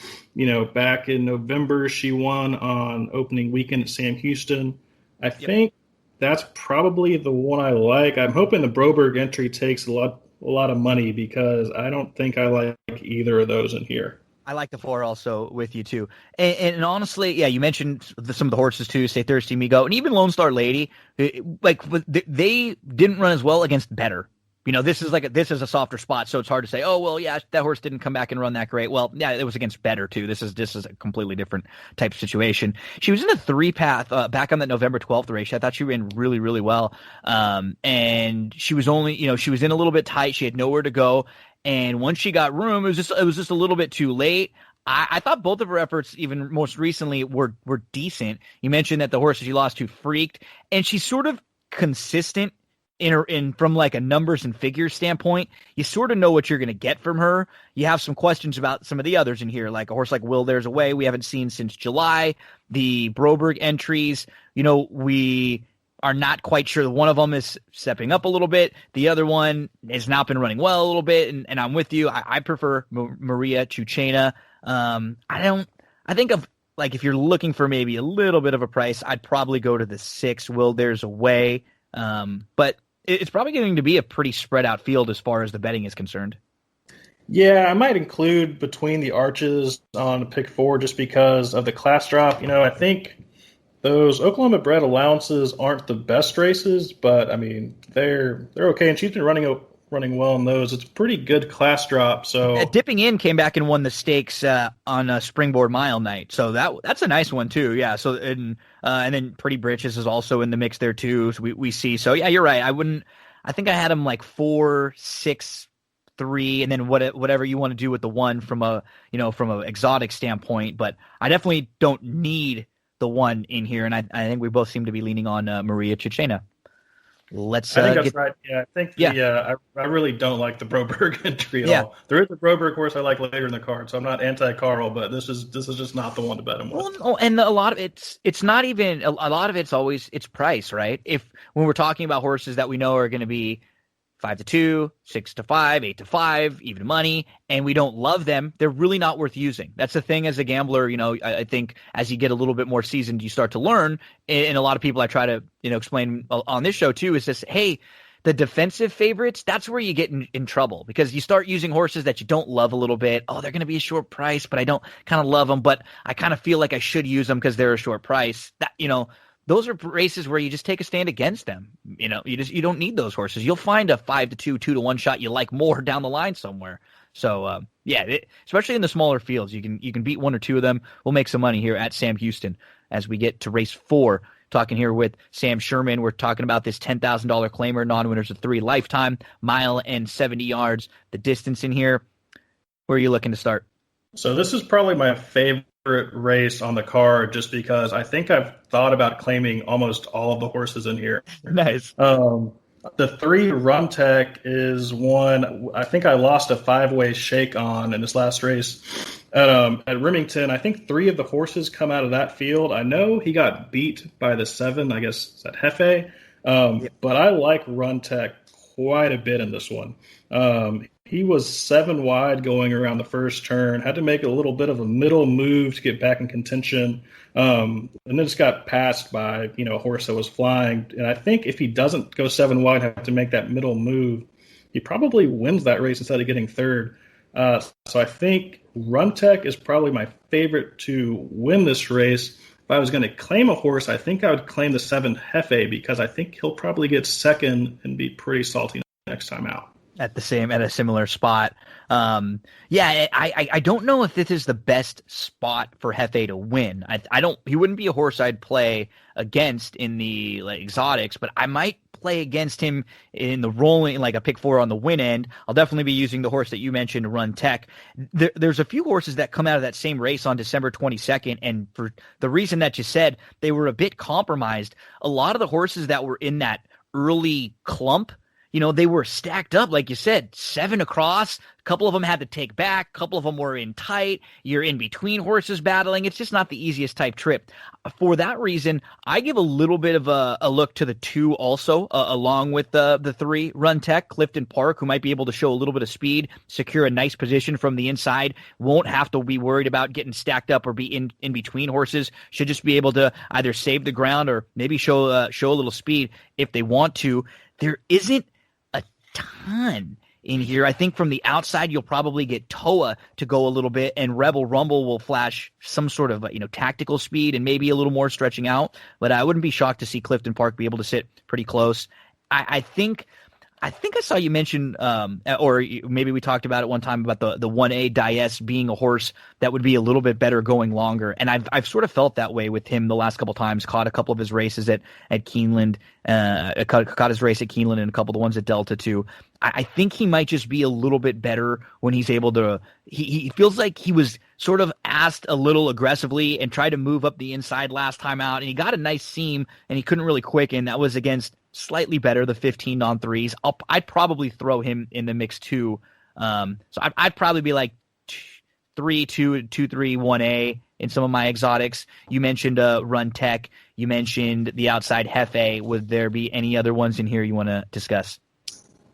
back in November. She won on opening weekend at Sam Houston. I think that's probably the one I like. I'm hoping the Broberg entry takes a lot of money because I don't think I like either of those in here. I like the 4 also with you too. And honestly, you mentioned some of the horses too, Stay Thirsty Migo, and even Lone Star Lady. They didn't run as well against better. This is a softer spot, so it's hard to say, oh, well, yeah, that horse didn't come back and run that great. Well, yeah, it was against better, too. This is a completely different type of situation. She was in a 3-path back on that November 12th race. I thought she ran really, really well. And she was only, she was in a little bit tight. She had nowhere to go. And once she got room, it was just a little bit too late. I thought both of her efforts, even most recently, were decent. You mentioned that the horses she lost to freaked, and she's sort of consistent from like a numbers and figures standpoint. You sort of know what you're going to get from her. You have some questions about some of the others in here, like a horse like Will There's a Way we haven't seen since July. The Broberg entries, we are not quite sure. One of them is stepping up a little bit. The other one has not been running well a little bit, and I'm with you. I prefer Maria Chuchena. I think of, like, if you're looking for maybe a little bit of a price, I'd probably go to the 6, Will There's a Way. But it's probably going to be a pretty spread out field as far as the betting is concerned. Yeah, I might include Between the Arches on pick 4 just because of the class drop. I think those Oklahoma bred allowances aren't the best races, but they're okay. And she's been running well in those. It's a pretty good class drop. So Dipping In came back and won the stakes on a Springboard Mile night. So that's a nice one too. Yeah. So and then Pretty Britches is also in the mix there too. So we see. So yeah, you're right. I think I had him like 4, 6, 3, and then whatever you want to do with the 1 from a exotic standpoint. But I definitely don't need the 1 in here, and I think we both seem to be leaning on Maria Cecchina. I think that's right. Yeah, I think I really don't like the Broberg entry at all. There is a Broberg horse I like later in the card, so I'm not anti-Carl, but this is just not the one to bet him with. Well, and a lot of it's not even a lot of it's always it's price, right? When we're talking about horses that we know are going to be 5-2, 6-5, 8-5, even money, and we don't love them, they're really not worth using. That's the thing as a gambler. I think as you get a little bit more seasoned, you start to learn. And a lot of people I try to explain on this show too is this: hey, the defensive favorites, that's where you get in trouble, because you start using horses that you don't love a little bit. Oh, they're going to be a short price, but I don't kind of love them, but I kind of feel like I should use them because they're a short price. Those are races where you just take a stand against them. You don't need those horses. You'll find a 5-2, 2-1 shot you like more down the line somewhere. So especially in the smaller fields, you can beat 1 or 2 of them. We'll make some money here at Sam Houston as we get to race 4. Talking here with Sam Sherman, we're talking about this $10,000 claimer, non-winners of 3 lifetime, mile and 70 yards. The distance in here. Where are you looking to start? So this is probably my favorite race on the card, just because I think I've thought about claiming almost all of the horses in here. Nice. The 3 Run Tech is one I think I lost a 5-way shake on in this last race at Remington. I think 3 of the horses come out of that field. I know he got beat by the 7, I guess, is that Hefe? But I like Run Tech quite a bit in this one. He was 7 wide going around the first turn, had to make a little bit of a middle move to get back in contention, and then just got passed by a horse that was flying. And I think if he doesn't go 7 wide, have to make that middle move, he probably wins that race instead of getting third. So I think Run Tech is probably my favorite to win this race. If I was going to claim a horse, I think I would claim the 7 Hefe, because I think he'll probably get second and be pretty salty next time out. At a similar spot. I don't know if this is the best spot for Hefe to win. He wouldn't be a horse I'd play against in the exotics, but I might play against him in the rolling, like a pick 4 on the win end. I'll definitely be using the horse that you mentioned, Run Tech. There's a few horses that come out of that same race on December 22nd, and for the reason that you said, they were a bit compromised. A lot of the horses that were in that early clump, they were stacked up, like you said, 7 across. A couple of them had to take back. A couple of them were in tight. You're in between horses battling. It's just not the easiest type trip. For that reason, I give a little bit of a look to the 2 also, along with the 3 Run Tech, Clifton Park, who might be able to show a little bit of speed, secure a nice position from the inside, won't have to be worried about getting stacked up or be in between horses, should just be able to either save the ground or maybe show a little speed if they want to. There isn't ton in here. I think from the outside you'll probably get Toa to go a little bit, and Rebel Rumble will flash some sort of tactical speed and maybe a little more stretching out, but I wouldn't be shocked to see Clifton Park be able to sit pretty close. I think I saw you mention, or maybe we talked about it one time about the 1A Dias being a horse that would be a little bit better going longer, and I've sort of felt that way with him the last couple times. Caught a couple of his races at Keeneland, caught his race at Keeneland and a couple of the ones at Delta too. I think he might just be a little bit better when he's able to. He feels like he was sort of asked a little aggressively and tried to move up the inside last time out, and he got a nice seam and he couldn't really quicken. That was against slightly better, the 15 on 3s. I'd probably throw him in the mix too. So I'd probably be like 3-2, 2-3, 1A in some of my exotics. You mentioned Run Tech. You mentioned the outside Hefe. Would there be any other ones in here you want to discuss?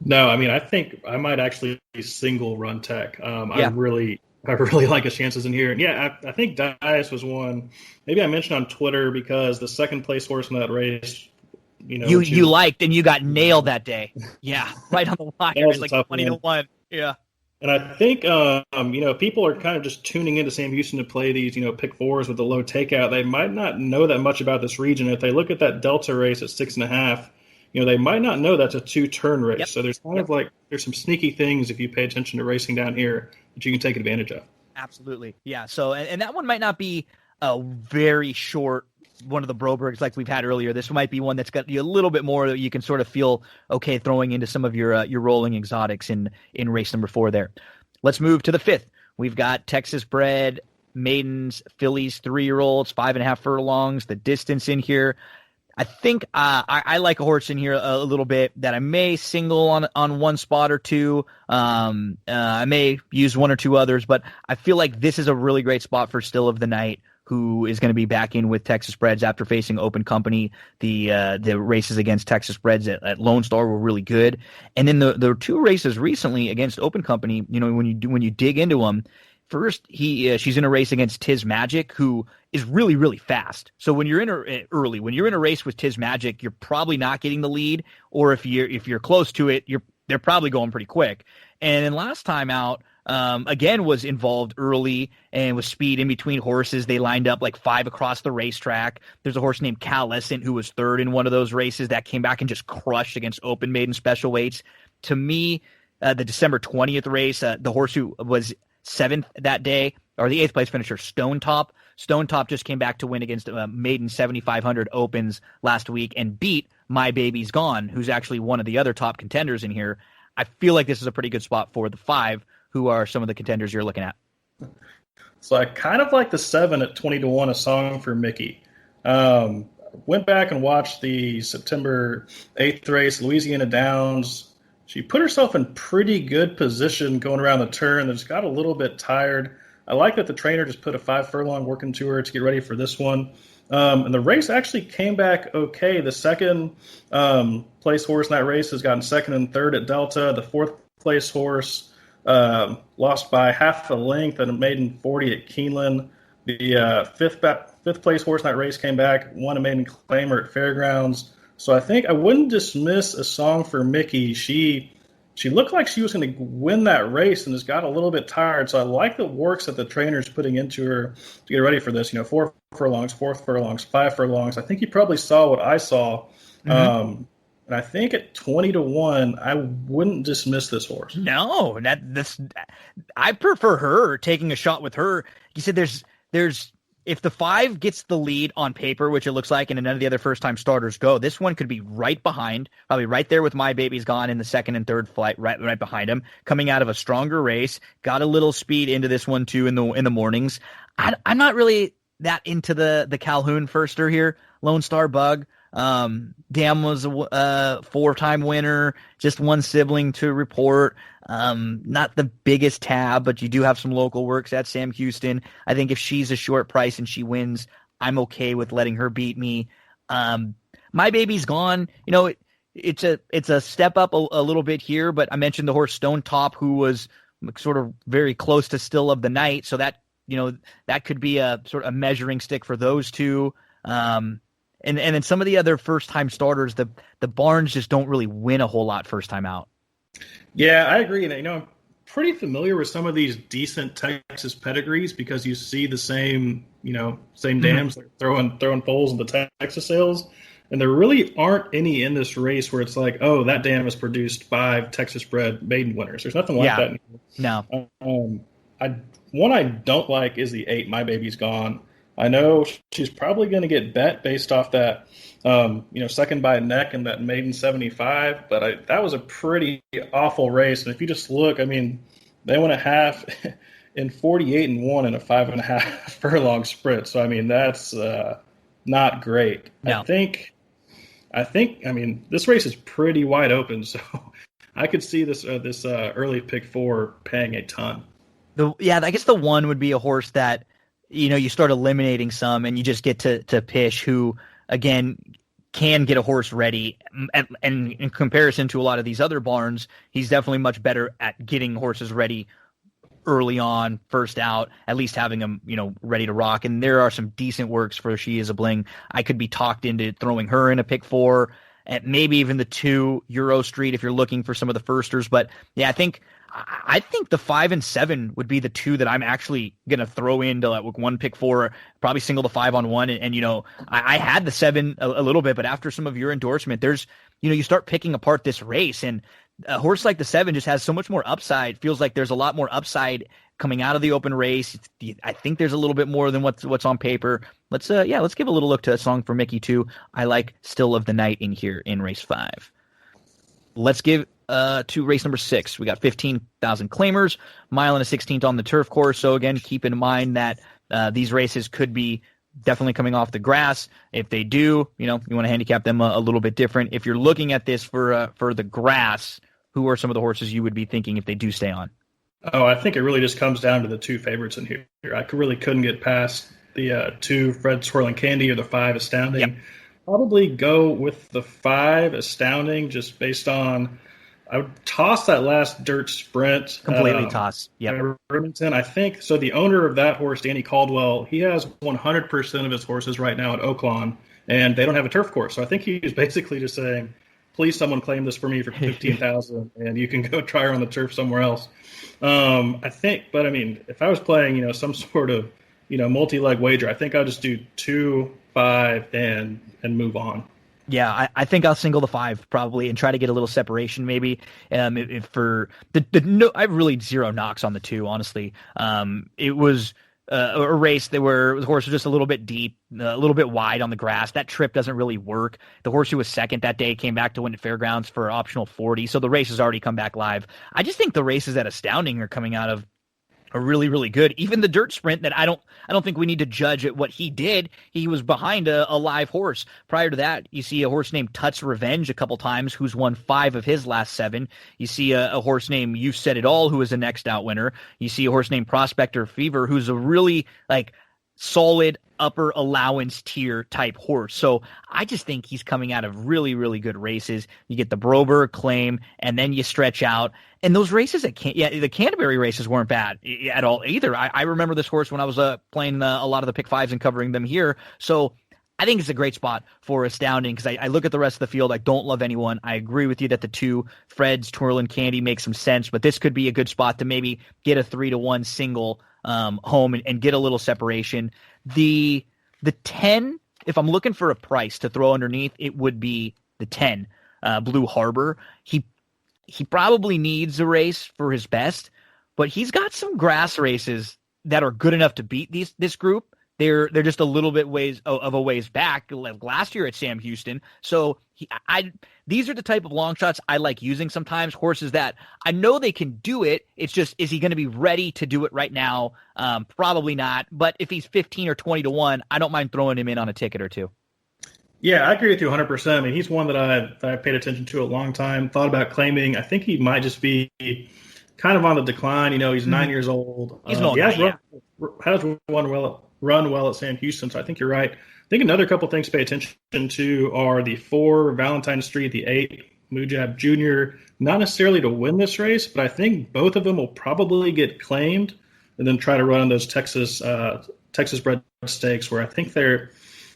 No, I mean, I think I might actually single Run Tech. I really like his chances in here. And I think Dias was one. Maybe I mentioned on Twitter because the second place horse in that race, you liked and you got nailed that day. Yeah, right on the line. It was like 20-1. Yeah. And I think, people are kind of just tuning into Sam Houston to play these, pick 4s with the low takeout. They might not know that much about this region. If they look at that Delta race at 6.5, they might not know that's a 2-turn race. Yep. So there's kind of there's some sneaky things if you pay attention to racing down here that you can take advantage of. Absolutely. Yeah. So, and that one might not be a very short one of the Brobergs like we've had earlier. This might be one that's got you a little bit more that you can sort of feel okay throwing into some of your rolling exotics in race number 4 there. Let's move to the 5th. We've got Texas bred maidens, fillies, 3-year-olds, 5.5 furlongs. The distance in here, I think I like a horse in here a little bit that I may single on one spot or two. I may use one or two others, but I feel like this is a really great spot for Still of the Night, who is going to be back in with Texas Breds after facing Open Company. The races against Texas Breds at Lone Star were really good, and then the 2 races recently against Open Company. When you dig into them. First, she's in a race against Tiz Magic, who is really, really fast. So when you're in a race with Tiz Magic, you're probably not getting the lead, or if you're close to it, they're probably going pretty quick. And then last time out, again was involved early and with speed in between horses. They lined up like 5 across the racetrack. There's a horse named Calescent who was 3rd in one of those races that came back and just crushed against Open Maiden special weights. To me, the December 20th race, the horse who was 7th that day, or the 8th place finisher, Stone Top. Stone Top just came back to win against Maiden 7,500 Opens last week and beat My Baby's Gone, who's actually one of the other top contenders in here. I feel like this is a pretty good spot for the 5, who are some of the contenders you're looking at. So I kind of like the 7 at 20-1, A Song for Mickey. Went back and watched the September 8th race, Louisiana Downs. She put herself in pretty good position going around the turn. Just got a little bit tired. I like that the trainer just put a 5 furlong work into her to get ready for this one. And the race actually came back okay. The second place horse in that race has gotten 2nd and 3rd at Delta. The 4th place horse lost by half a length at a maiden 40 at Keeneland. The fifth place horse in that race came back, won a maiden claimer at Fairgrounds. So I think I wouldn't dismiss A Song for Mickey. She looked like she was going to win that race and just got a little bit tired. So I like the works that the trainer's putting into her to get ready for this. 4 furlongs, 4 furlongs, 5 furlongs. I think he probably saw what I saw. Mm-hmm. And I think at 20-1, I wouldn't dismiss this horse. No, I prefer her taking a shot with her. You said there's if the 5 gets the lead on paper, which it looks like, and none of the other first-time starters go, this one could be right behind, probably right there with My Baby's Gone in the 2nd and 3rd flight, right behind him, coming out of a stronger race. Got a little speed into this one too in the mornings. I'm not really that into the Calhoun firster here, Lone Star Bug. Dam was a 4-time winner, just one sibling to report. Not the biggest tab, but you do have some local works at Sam Houston. I think if she's a short price and she wins, I'm okay with letting her beat me. My Baby's Gone. It's a step up a little bit here, but I mentioned the horse Stone Top, who was sort of very close to Still of the Night. So that, that could be a sort of a measuring stick for those two. And then some of the other first-time starters, the barns just don't really win a whole lot first time out. Yeah, I agree. And, I'm pretty familiar with some of these decent Texas pedigrees because you see the same dams like throwing poles into Texas sales. And there really aren't any in this race where it's like, oh, that dam has produced 5 Texas-bred maiden winners. There's nothing like that anymore. No. One I don't like is the 8, My Baby's Gone. I know she's probably going to get bet based off that, second by neck in that maiden 75, but that was a pretty awful race. And if you just look, they went a half in 48-1 in a 5.5 furlong sprint. So, that's not great. No. I think, this race is pretty wide open. So I could see this early pick 4 paying a ton. I guess the 1 would be a horse that, you start eliminating some and you just get to Pish, who, again, can get a horse ready. And in comparison to a lot of these other barns, he's definitely much better at getting horses ready early on, first out, at least having them, ready to rock. And there are some decent works for She Is a Bling. I could be talked into throwing her in a pick 4, and maybe even the 2 Euro Street if you're looking for some of the firsters. But yeah, I think the 5 and 7 would be the 2 that I'm actually going to throw into like one pick 4, probably single the 5 on 1. And I had the 7 a little bit, but after some of your endorsement, there's, you start picking apart this race and a horse like the 7 just has so much more upside. Feels like there's a lot more upside coming out of the open race. I think there's a little bit more than what's on paper. Let's give a little look to a song for Mickey too. I like Still of the Night in here in race 5. Let's give to race number 6. We got 15,000 claimers, mile and a 16th on the turf course. So again, keep in mind that these races could be definitely coming off the grass. If they do, you want to handicap them a little bit different. If you're looking at this for the grass, who are some of the horses you would be thinking if they do stay on? Oh, I think it really just comes down to the 2 favorites in here. I really couldn't get past the 2 Fred Swirling Candy or the 5 Astounding. Yep. Probably go with the 5 Astounding just based on I would toss that last dirt sprint. Completely toss. Yeah. Remington, I think. So the owner of that horse, Danny Caldwell, he has 100% of his horses right now at Oaklawn, and they don't have a turf course. So I think he's basically just saying, please someone claim this for me for $15,000 and you can go try her on the turf somewhere else. I think, but I mean, if I was playing, some sort of, multi-leg wager, I think I'll just do 2, 5 and move on. Yeah, I think I'll single the 5 probably and try to get a little separation maybe. If for no, I have really 0 knocks on the 2, honestly. It was a race the horse was just a little bit deep, a little bit wide on the grass. That trip doesn't really work. The horse who was second that day came back to win at Fairgrounds for optional 40, so the race has already come back live. I just think the races at Astounding are coming out of are really, really good. Even the dirt sprint that I don't think we need to judge at what he did. He was behind a live horse. Prior to that, you see a horse named Tut's Revenge a couple times, who's won 5 of his last 7. You see a horse named You've Said It All, who is a next out winner. You see a horse named Prospector Fever, who's a really solid upper allowance tier type horse. So I just think he's coming out of really, really good races. You get the Broberg claim, and then you stretch out. And those races the Canterbury races weren't bad at all either. I remember this horse when I was playing a lot of the pick 5s and covering them here. So I think it's a great spot for Astounding because I look at the rest of the field. I don't love anyone. I agree with you that the 2 Freds, Twirl, and Candy make some sense, but this could be a good spot to maybe get a 3-1 single home and get a little separation. The 10, if I'm looking for a price to throw underneath, it would be the 10, Blue Harbor. He probably needs a race for his best, but he's got some grass races that are good enough to beat this group. They're just a little bit of a ways back, like last year at Sam Houston. So these are the type of long shots I like using sometimes, horses that I know they can do it. It's just, is he going to be ready to do it right now? Probably not. But if he's 15 or 20-1, I don't mind throwing him in on a ticket or 2. Yeah, I agree with you 100%. I mean, he's one that I paid attention to a long time, thought about claiming. I think he might just be kind of on the decline. He's 9 years old. He's an old guy, has run well at Sam Houston, so I think you're right. I think another couple things to pay attention to are the 4 Valentine Street, the 8 Mujab Jr., not necessarily to win this race, but I think both of them will probably get claimed and then try to run those Texas bred stakes where I think they're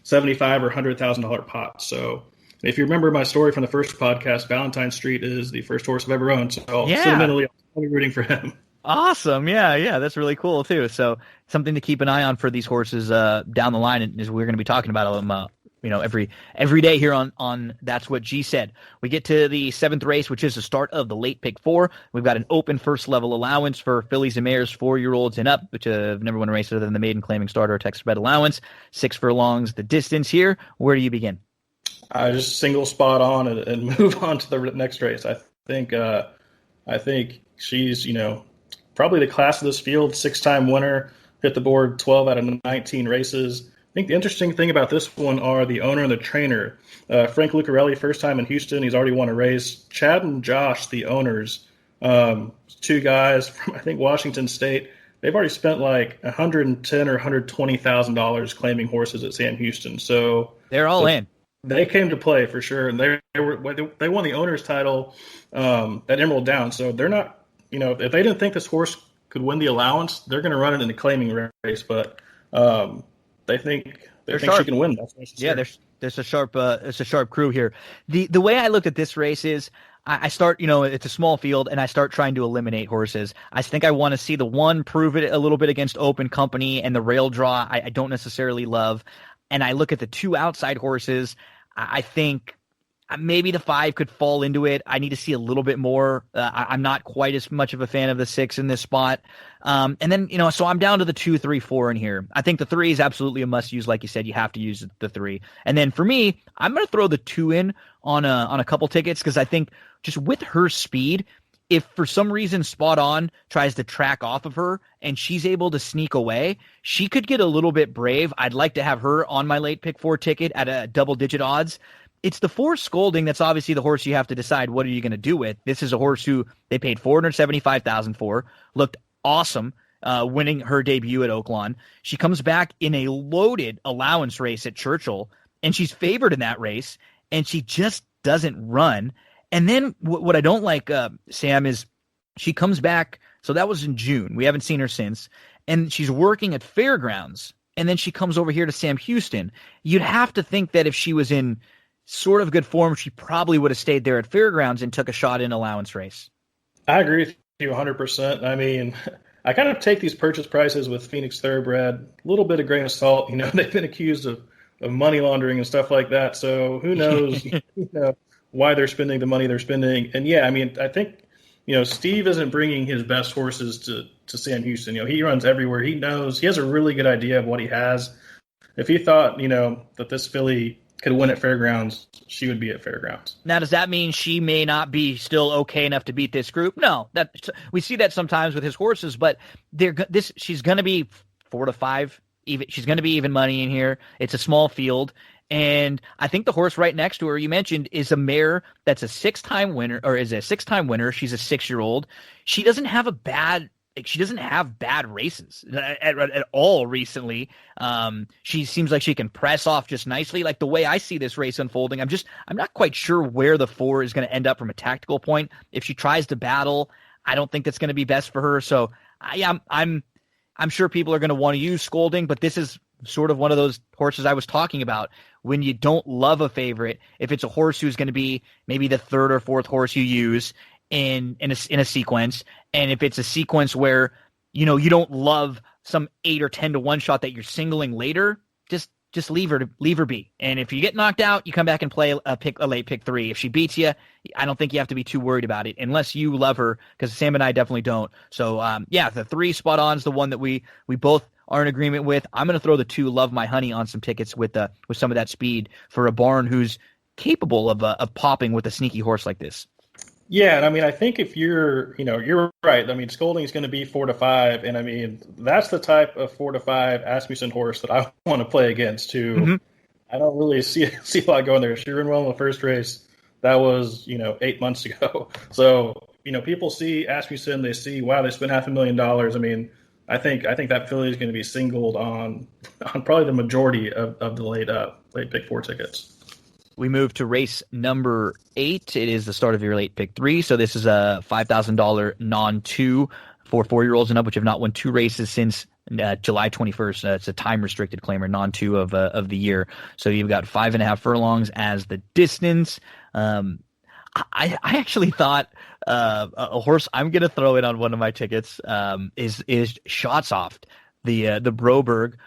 $75,000 or $100,000 pots. So if you remember my story from the first podcast, Valentine Street is the first horse I've ever owned, so sentimentally I'll be rooting for him. Awesome. Yeah, that's really cool too. So something to keep an eye on for these horses down the line, as we're going to be talking about them every day here on That's What G Said. We get to the 7th race, which is the start of the late pick 4. We've got an open first level allowance for fillies and mares 4-year-olds and up, which have never won a race other than the maiden claiming starter or Texas bred allowance. 6 furlongs the distance here. Where do you begin? I just single spot on and move on to the next race. I think she's probably the class of this field, 6-time winner, hit the board 12 out of 19 races. I think the interesting thing about this one are the owner and the trainer. Frank Lucarelli, first time in Houston. He's already won a race. Chad and Josh, the owners, 2 guys from, I think, Washington State. They've already spent like $110,000 or $120,000 claiming horses at Sam Houston. So they're all in. They came to play for sure, and they won the owner's title at Emerald Downs. So they're not. If they didn't think this horse could win the allowance, they're going to run it in the claiming race. But they think she can win. That's there's a sharp crew here. The way I look at this race is I start, it's a small field, and I start trying to eliminate horses. I think I want to see the 1 prove it a little bit against Open Company, and the rail draw I don't necessarily love. And I look at the 2 outside horses. I think Maybe the 5 could fall into it. I need to see a little bit more. I'm not quite as much of a fan of the 6 in this spot. And then, so I'm down to the 2, 3, 4 in here. I think the 3 is absolutely a must use. Like you said, you have to use the 3. And then for me, I'm going to throw the 2 in on a couple tickets, because I think just with her speed, if for some reason Spot On tries to track off of her and she's able to sneak away, she could get a little bit brave. I'd like to have her on my late pick 4 ticket at a double-digit odds. It's the 4 Scolding that's obviously the horse you have to decide what are you going to do with. This is a horse who they paid $475,000 for, looked awesome winning her debut at Oaklawn. She comes back in a loaded allowance race at Churchill, and she's favored in that race, and she just doesn't run. And then what I don't like, Sam, is she comes back. So that was in June. We haven't seen her since. And she's working at Fairgrounds. And then she comes over here to Sam Houston. You'd have to think that if she was in sort of good form, she probably would have stayed there at Fairgrounds and took a shot in allowance race. I agree with you 100%. I mean, I kind of take these purchase prices with Phoenix Thoroughbred a little bit of grain of salt. They've been accused of money laundering and stuff like that. So who knows why they're spending the money they're spending. And yeah, I mean, I think, Steve isn't bringing his best horses to Sam Houston. He runs everywhere. He knows, he has a really good idea of what he has. If he thought, that this filly could win at Fairgrounds, she would be at Fairgrounds. Now, does that mean she may not be still okay enough to beat this group? No, we see that sometimes with his horses, but she's going to be 4 to 5. She's going to be even money in here. It's a small field. And I think the horse right next to her, you mentioned, is a mare that's a 6-time winner, or is a 6-time winner. She's a 6-year-old. She doesn't have bad races at all recently. She seems like she can press off just nicely. Like the way I see this race unfolding, I'm not quite sure where the 4 is going to end up from a tactical point. If she tries to battle, I don't think that's going to be best for her. So I'm sure people are going to want to use Scolding, but this is sort of one of those horses I was talking about. When you don't love a favorite, if it's a horse who's going to be maybe the 3rd or 4th horse you use in a sequence, and if it's a sequence where you don't love some 8 or 10 to 1 shot that you're singling later, just leave her be. And if you get knocked out, you come back and play a late pick 3. If she beats you, I don't think you have to be too worried about it, unless you love her, because Sam and I definitely don't. So the 3 Spot On is the one that we both are in agreement with. I'm going to throw the 2 Love My Honey on some tickets with some of that speed for a barn who's capable of popping with a sneaky horse like this. Yeah, and I mean, I think if you're right. I mean, Scolding is going to be 4 to 5, and I mean, that's the type of 4 to 5 Asmussen horse that I want to play against too. Mm-hmm. I don't really see a lot going there. She ran well in the first race. That was 8 months ago. So people see Asmussen, they see, wow, they spent $500,000. I mean, I think that filly is going to be singled on probably the majority of the late pick 4 tickets. We move to race number 8. It is the start of your late pick 3. So this is a $5,000 non-2 for 4-year-olds and up, which have not won 2 races since July 21st. It's a time-restricted claimer, non-2 of the year. So you've got 5.5 furlongs as the distance. I actually thought a horse I'm going to throw in on one of my tickets is Shots Off, the Broberg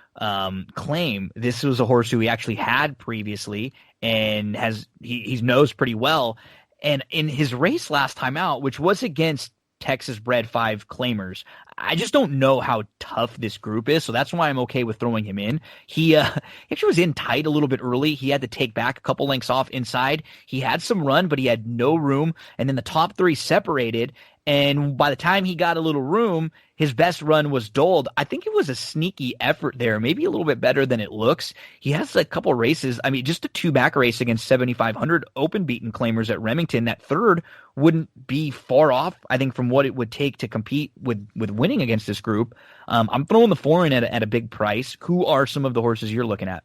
claim. This was a horse who he actually had previously and he knows pretty well. And in his race last time out, which was against Texas bred 5 claimers, I just don't know how tough this group is, so that's why I'm okay with throwing him in. He actually was in tight a little bit early. He had to take back a couple lengths off inside. He had some run, but he had no room, and then the top 3 separated, and by the time he got a little room, his best run was dulled. I think it was a sneaky effort there, maybe a little bit better than it looks. He has a couple races. I mean, just a 2-back race against 7,500 open beaten claimers at Remington. That 3rd wouldn't be far off, I think, from what it would take to compete with winning against this group. I'm throwing the 4 in at a big price. Who are some of the horses you're looking at?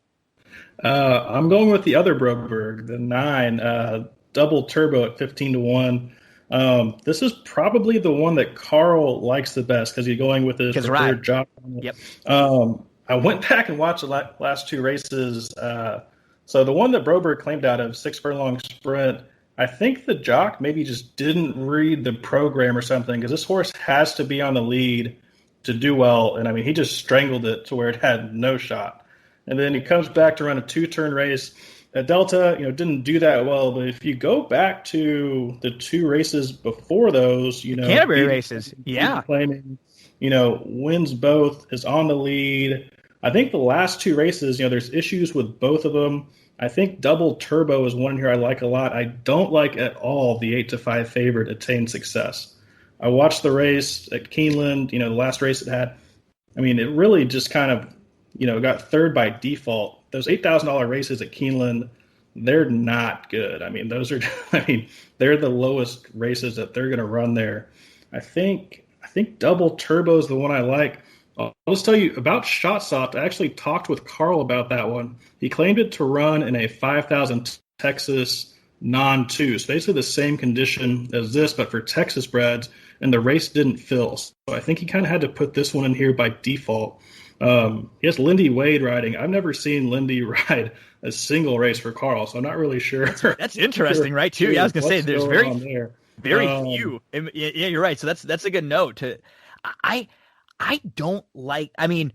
I'm going with the other Broberg, the 9, double turbo at 15 to 1. This is probably the one that Carl likes the best because he's going with his preferred jock. Yep. I went back and watched the last 2 races. So the one that Broberg claimed out of 6 furlong sprint, I think the jock maybe just didn't read the program or something, because this horse has to be on the lead to do well. And I mean, he just strangled it to where it had no shot. And then he comes back to run a 2-turn race At Delta, didn't do that well. But if you go back to the two races before those, Canterbury races, yeah, claiming, wins both, is on the lead. I think the last two races, there's issues with both of them. I think Double Turbo is one here I like a lot. I don't like at all the 8-5 favorite Attain Success. I watched the race at Keeneland, the last race it had. I mean, it really just kind of, got third by default. Those $8,000 races at Keeneland, they're not good. I mean, they're the lowest races that they're going to run there. I think Double Turbo is the one I like. I'll just tell you about ShotSoft. I actually talked with Carl about that one. He claimed it to run in a 5,000 Texas non-2. So basically the same condition as this, but for Texas breds, and the race didn't fill. So I think he kind of had to put this one in here by default. He has Lindy Wade riding. I've never seen Lindy ride a single race for Carl, so I'm not really sure. That's interesting, right? Too. Yeah, I was gonna say there's very few. Yeah, you're right. So that's a good note. I don't like. I mean,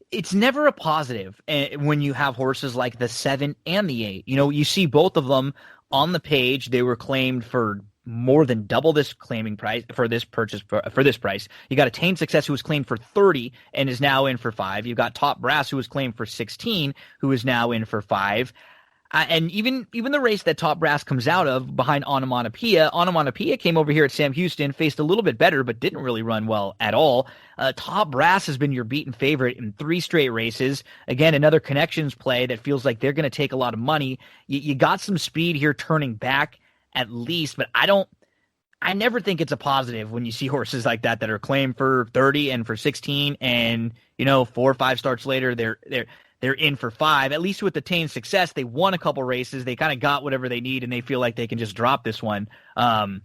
it's never a positive when you have horses like the 7 and the 8. You see both of them on the page. They were claimed for more than double this claiming price for this purchase for this price. You got Attain Success, who was claimed for 30 and is now in for 5. You've got Top Brass, who was claimed for 16, who is now in for 5. And even the race that Top Brass comes out of behind Onomatopoeia came over here at Sam Houston, faced a little bit better, but didn't really run well at all. Top Brass has been your beaten favorite in 3 straight races. Again, another connections play that feels like they're going to take a lot of money. You got some speed here turning back at least, but I never think it's a positive when you see horses like that are claimed for 30 and for 16 and, 4 or 5 starts later, they're in for 5. At least with Attain Success, they won a couple races. They kind of got whatever they need, and they feel like they can just drop this one. I'm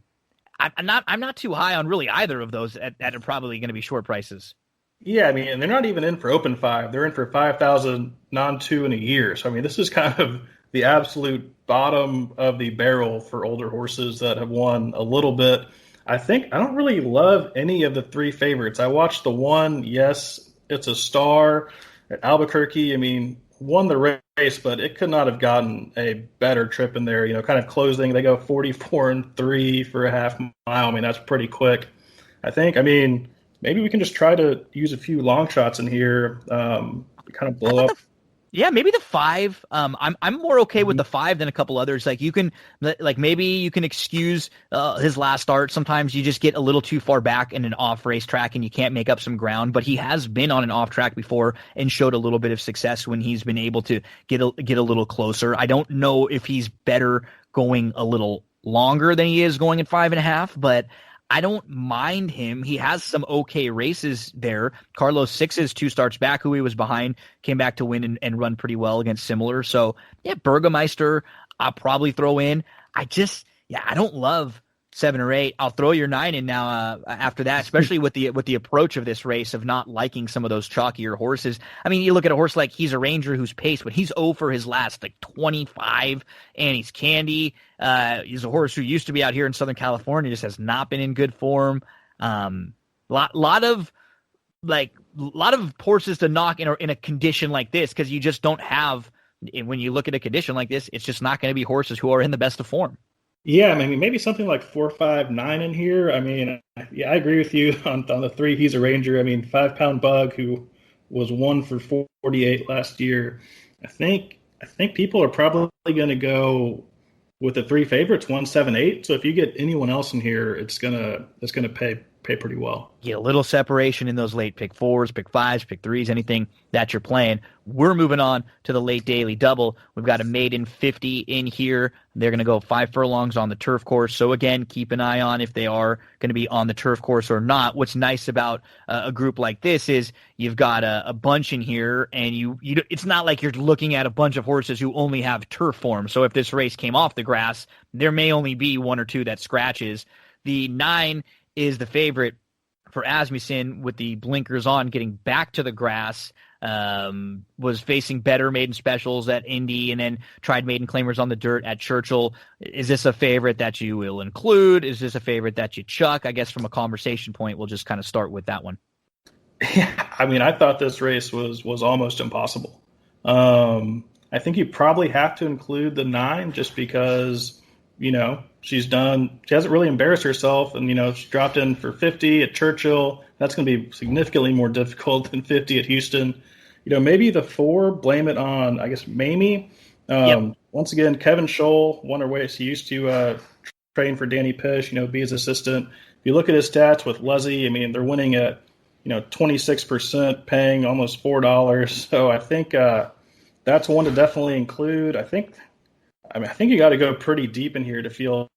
not too high on really either of those that are probably going to be short prices. Yeah, I mean, and they're not even in for Open 5. They're in for 5,000 non-2 in a year. So, I mean, this is kind of the absolute bottom of the barrel for older horses that have won a little bit. I don't really love any of the 3 favorites. I watched the one, yes, it's a star at Albuquerque. I mean, won the race, but it could not have gotten a better trip in there. Kind of closing. They go 44-3 for a half mile. I mean, that's pretty quick. Maybe we can just try to use a few long shots in here, kind of blow up. Maybe the 5. I'm more okay with the 5 than a couple others. Maybe you can excuse his last start. Sometimes you just get a little too far back in an off racetrack and you can't make up some ground. But he has been on an off track before and showed a little bit of success when he's been able to get a little closer. I don't know if he's better going a little longer than he is going at 5.5, but I don't mind him. He has some okay races there. Carlos Six's 2 starts back, who he was behind, came back to win and run pretty well against similar. So, yeah, Burgomeister, I'll probably throw in. I don't love 7 or 8. I'll throw your 9 in now after that, especially with the approach of this race of not liking some of those chalkier horses. I mean, you look at a horse like He's a Ranger who's paced, but he's 0 for his last 25, and he's candy. He's a horse who used to be out here in Southern California, just has not been in good form. Lot of horses to knock in a condition like this, because you just don't have. When you look at a condition like this, it's just not going to be horses who are in the best of form. Yeah, I mean, maybe something like 4, 5, 9 in here. I mean, yeah, I agree with you on the 3. He's a Ranger. I mean, 5 Pound Bug, who was 1 for 48 last year. I think people are probably going to go with the 3 favorites, 1, 7, 8. So if you get anyone else in here, it's gonna pay pretty well. Get a little separation in those late pick 4s, pick 5s, pick 3s, anything that you're playing. We're moving on to the late daily double. We've got a maiden 50 in here. They're going to go 5 furlongs on the turf course. So again, keep an eye on if they are going to be on the turf course or not. What's nice about a group like this is you've got a bunch in here, and you it's not like you're looking at a bunch of horses who only have turf form. So if this race came off the grass, there may only be 1 or 2 that scratches. The 9 is the favorite for Asmussen with the blinkers on, getting back to the grass. Was facing better maiden specials at Indy and then tried maiden claimers on the dirt at Churchill. Is this a favorite that you will include? Is this a favorite that you chuck? I guess from a conversation point, we'll just kind of start with that one. Yeah, I mean, I thought this race was almost impossible. I I think you probably have to include the 9 just because, she hasn't really embarrassed herself. And, she dropped in for 50 at Churchill. That's going to be significantly more difficult than 50 at Houston. Maybe the 4, blame it on, I guess, Mamie. Yep. Once again, Kevin Scholl, wonder ways he used to train for Danny Pish, be his assistant. If you look at his stats with Luzzy, they're winning at, 26%, paying almost $4. So I think that's one to definitely include. I think you got to go pretty deep in here to feel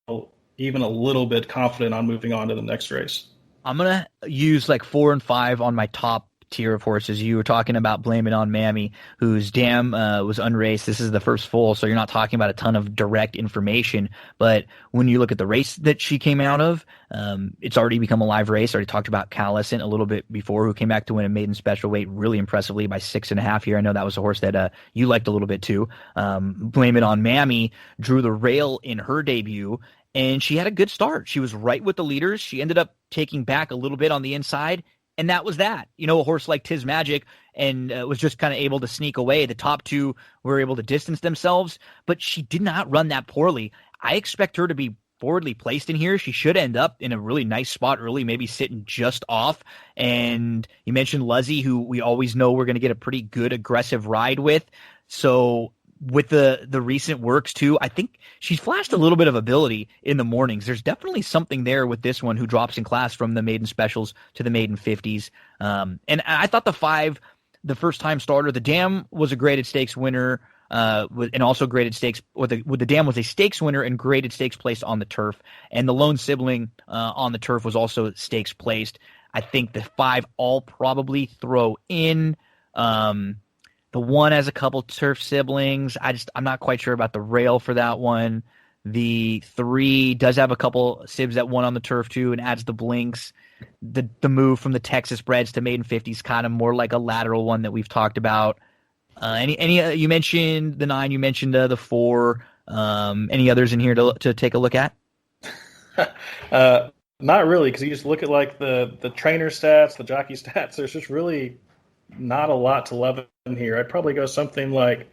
even a little bit confident on moving on to the next race. I'm going to use like 4 and 5 on my top tier of horses. You were talking about Blame It on Mammy, whose dam was unraced. This is the first full, so you're not talking about a ton of direct information. But when you look at the race that she came out of, it's already become a live race. I already talked about Callison a little bit before, who came back to win a maiden special weight really impressively by 6.5 here. I know that was a horse that you liked a little bit too. Blame It on Mammy drew the rail in her debut, and she had a good start. She was right with the leaders. She ended up taking back a little bit on the inside, and that was that. A horse like Tiz Magic and was just kind of able to sneak away. The top 2 were able to distance themselves, but she did not run that poorly. I expect her to be forwardly placed in here. She should end up in a really nice spot early, maybe sitting just off. And you mentioned Luzzy, who we always know we're going to get a pretty good aggressive ride with. So with the recent works too, I think she's flashed a little bit of ability in the mornings. There's definitely something there with this one, who drops in class from the maiden specials to the maiden 50s. And I thought the 5, the first time starter, the dam was a graded stakes winner, and also graded stakes, the dam was a stakes winner and graded stakes placed on the turf. And the lone sibling on the turf was also stakes placed. I think the 5 all probably throw in. The 1 has a couple turf siblings. I'm not quite sure about the rail for that one. The 3 does have a couple sibs that won on the turf too, and adds the blinks. The move from the Texas breds to maiden 50s kind of more like a lateral one that we've talked about. Any you mentioned the 9, you mentioned the 4. Any others in here to take a look at? Not really, because you just look at like the trainer stats, the jockey stats. There's just really not a lot to love in here. I'd probably go something like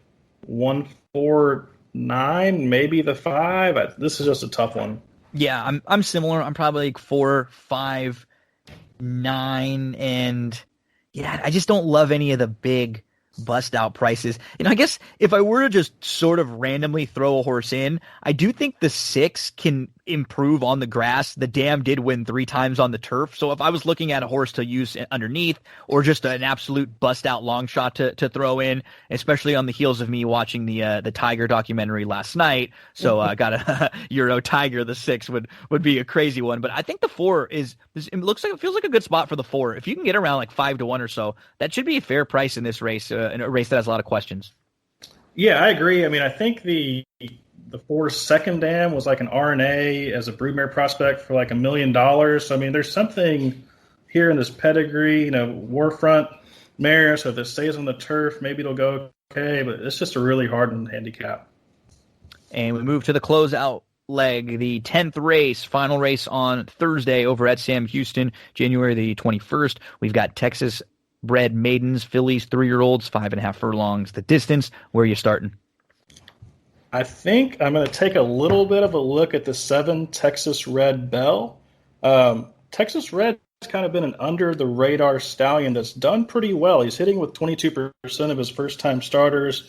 1, 4, 9, maybe the 5. This is just a tough one. Yeah, I'm similar. I'm probably like 4, 5, 9, and yeah, I just don't love any of the big bust out prices. I guess if I were to just sort of randomly throw a horse in, I do think the 6 can improve on the grass. The dam did win 3 times on the turf. So if I was looking at a horse to use underneath, or just an absolute bust out long shot to throw in, especially on the heels of me watching the Tiger documentary last night. So I got a Euro Tiger, the 6 would be a crazy one. But I think the 4 it feels like a good spot for the 4. If you can get around like 5 to 1 or so, that should be a fair price in this race, in a race that has a lot of questions. Yeah, I agree. I think the 4's second dam was like an RNA as a broodmare prospect for like $1 million. So, there's something here in this pedigree, Warfront mare. So if it stays on the turf, maybe it'll go okay, but it's just a really hard handicap. And we move to the closeout leg, the 10th race, final race on Thursday over at Sam Houston, January the 21st. We've got Texas bred maidens, fillies, 3-year-olds, 5.5 furlongs. The distance, where are you starting? I think I'm going to take a little bit of a look at the 7 Texas Red Bell. Texas Red has kind of been an under-the-radar stallion that's done pretty well. He's hitting with 22% of his first-time starters.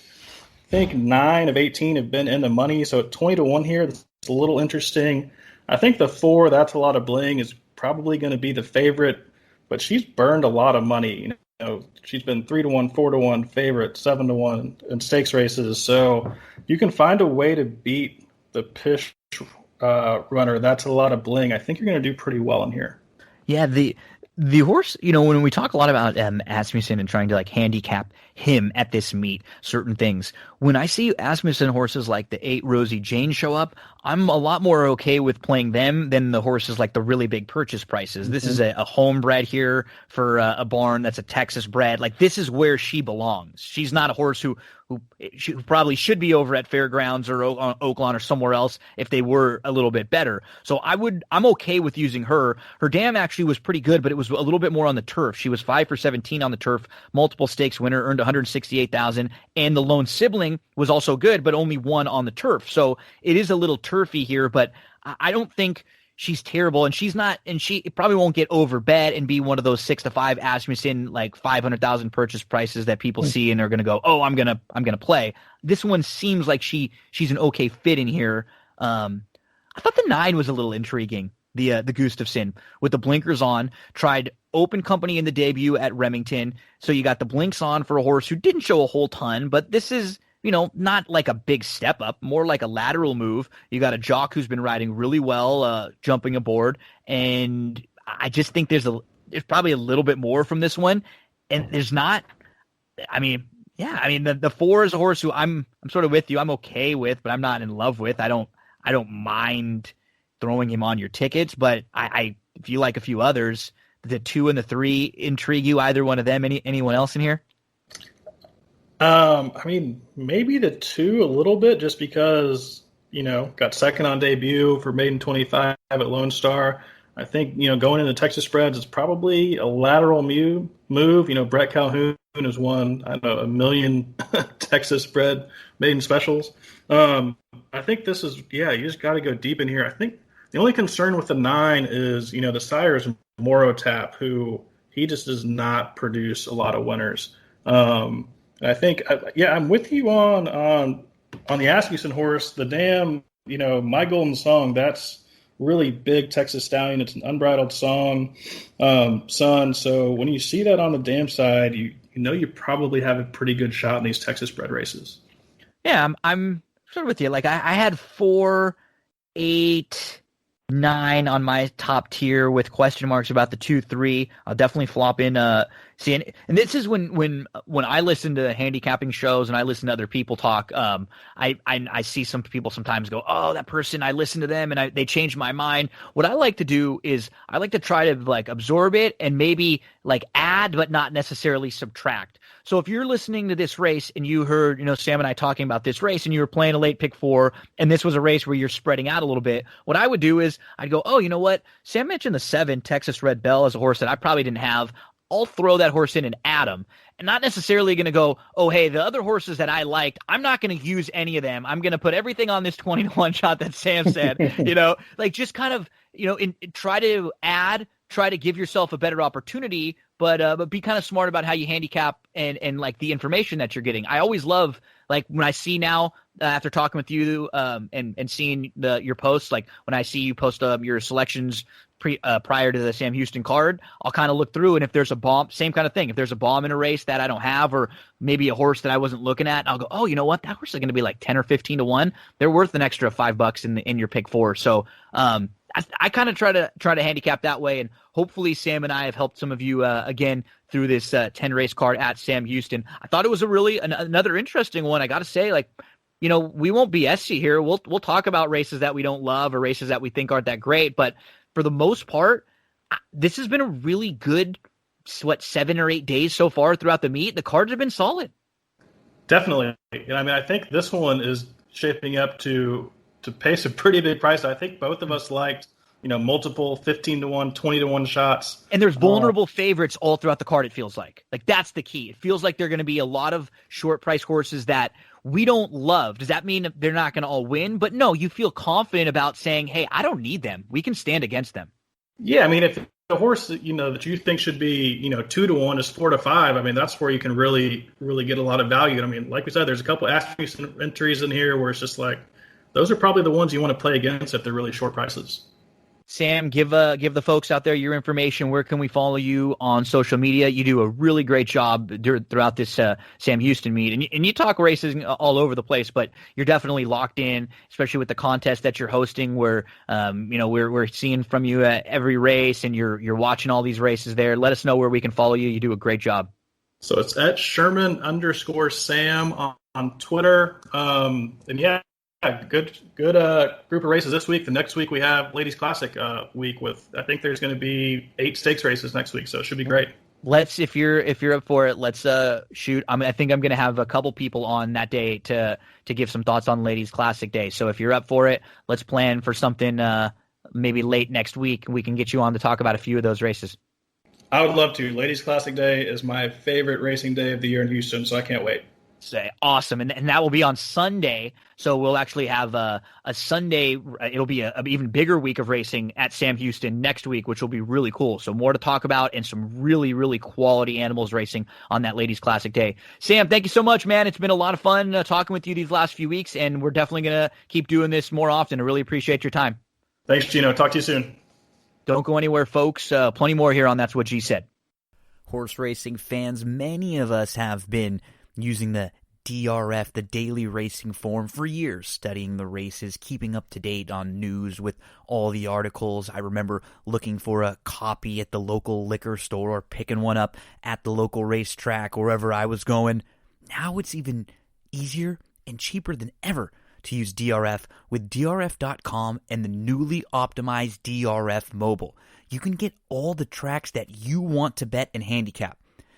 I think 9 of 18 have been in the money, so at 20 to 1 here, that's a little interesting. I think the 4, that's a lot of bling, is probably going to be the favorite, but she's burned a lot of money. She's been 3 to 1, 4 to 1 favorite, 7 to 1 in stakes races. So you can find a way to beat the Pish runner. That's a lot of bling. I think you're going to do pretty well in here. Yeah, the horse, when we talk a lot about Asmussen and trying to like handicap him at this meet, certain things, when I see Asmussen horses like the 8 Rosie Jane show up, I'm a lot more okay with playing them than the horses like the really big purchase prices. This is a homebred here for a barn that's a Texas bred. Like, this is where she belongs. She's not a horse who probably should be over at Fairgrounds or Oaklawn or somewhere else if they were a little bit better. So I'm okay with using her. Her dam actually was pretty good, but it was a little bit more on the turf. She was 5 for 17 on the turf, multiple stakes winner, earned 168,000, and the lone sibling was also good, but only one on the turf. So it is a little turfy here, but I don't think she's terrible, and she probably won't get overbet and be one of those 6-5 Asmussen like 500,000 purchase prices that people see and are going to go, oh, I'm gonna play. This one seems like she's an okay fit in here. I thought the 9 was a little intriguing. The Gustafson with the blinkers on, tried open company in the debut at Remington, so you got the blinks on for a horse who didn't show a whole ton, but this is, not like a big step up, more like a lateral move. You got a jock who's been riding really well, jumping aboard, and I just think there's probably a little bit more from this one, and there's not. The 4 is a horse who I'm sort of with you. I'm okay with, but I'm not in love with. I don't mind throwing him on your tickets, but if you like a few others, the 2 and the 3 intrigue you. Either one of them? Anyone else in here? Maybe the 2 a little bit, just because, got second on debut for maiden 25 at Lone Star. I think, going into Texas spreads, it's probably a lateral move. Brett Calhoun has won, I don't know, 1 million Texas spread maiden specials. I think this is, you just got to go deep in here. I think the only concern with the 9 is, the sire is Moro Tap, who he just does not produce a lot of winners. I think, I'm with you on the Asmussen horse. The dam, My Golden Song, that's really big Texas stallion. It's an unbridled son. So when you see that on the dam side, you probably have a pretty good shot in these Texas bred races. Yeah, I'm sort of with you. Like, I had 4, 8, 9 on my top tier with question marks about the 2, 3. I'll definitely flop in. And this is when I listen to handicapping shows and I listen to other people talk. I see some people sometimes go, oh, that person, I listen to them and they changed my mind. What I like to do is I like to try to like absorb it and maybe like add, but not necessarily subtract. So if you're listening to this race and you heard, Sam and I talking about this race and you were playing a late pick 4 and this was a race where you're spreading out a little bit, what I would do is I'd go, oh, you know what? Sam mentioned the 7 Texas Red Bell as a horse that I probably didn't have. I'll throw that horse in and add him. And not necessarily going to go, oh, hey, the other horses that I liked, I'm not going to use any of them. I'm going to put everything on this 20-1 shot that Sam said, just kind of, try to add, try to give yourself a better opportunity, but be kind of smart about how you handicap and like the information that you're getting. I always love, like, when I see now after talking with you and seeing your posts, like when I see you post your selections prior to the Sam Houston card, I'll kind of look through, and if there's a bomb, same kind of thing. If there's a bomb in a race that I don't have, or maybe a horse that I wasn't looking at, I'll go, oh, you know what? That horse is going to be like 10 or 15 to 1. They're worth an extra $5 in your pick 4. So I kind of try to handicap that way, and hopefully Sam and I have helped some of you again through this 10 race card at Sam Houston. I thought it was a really another interesting one. I got to say, like, we won't BS you here. We'll talk about races that we don't love or races that we think aren't that great, but for the most part, this has been a really good 7 or 8 days so far throughout the meet. The cards have been solid. Definitely, and I think this one is shaping up to pay some pretty big price. I think both of us liked, multiple 15 to 1, 20 to 1 shots. And there's vulnerable favorites all throughout the card, it feels like. Like, that's the key. It feels like there are going to be a lot of short price horses that we don't love. Does that mean they're not going to all win? But no, you feel confident about saying, hey, I don't need them. We can stand against them. Yeah, if the horse that you think should be 2 to 1 is 4 to 5, that's where you can really get a lot of value. Like we said, there's a couple Asmussen entries in here where it's just like, those are probably the ones you want to play against if they're really short prices. Sam, give the folks out there your information. Where can we follow you on social media? You do a really great job throughout this Sam Houston meet, and you talk races all over the place, but you're definitely locked in, especially with the contest that you're hosting, where we're seeing from you at every race, and you're watching all these races there. Let us know where we can follow you. You do a great job. So it's at Sherman _Sam on Twitter, and yeah. good group of races this week. The next week we have Ladies Classic week with, I think there's going to be 8 stakes races next week, so it should be great. Let's, if you're up for it, let's shoot. I think I'm going to have a couple people on that day to give some thoughts on Ladies Classic Day. So if you're up for it, let's plan for something maybe late next week. We can get you on to talk about a few of those races. I would love to. Ladies Classic Day is my favorite racing day of the year in Houston, so I can't wait. Say awesome, and that will be on Sunday. So we'll actually have a Sunday. It'll be a even bigger week of racing at Sam Houston next week, which will be really cool. So more to talk about and some really, really quality animals racing on that Ladies Classic Day. Sam, thank you so much, man. It's been a lot of fun talking with you these last few weeks, and we're definitely gonna keep doing this more often. I really appreciate your time. Thanks, Gino. Talk to you soon. Don't go anywhere, folks. Plenty more here on That's What G Said. Horse racing fans, many of us have been using the DRF, the daily racing form, for years, studying the races, keeping up to date on news with all the articles. I remember looking for a copy at the local liquor store or picking one up at the local racetrack, wherever I was going. Now it's even easier and cheaper than ever to use DRF with DRF.com and the newly optimized DRF Mobile. You can get all the tracks that you want to bet and handicap.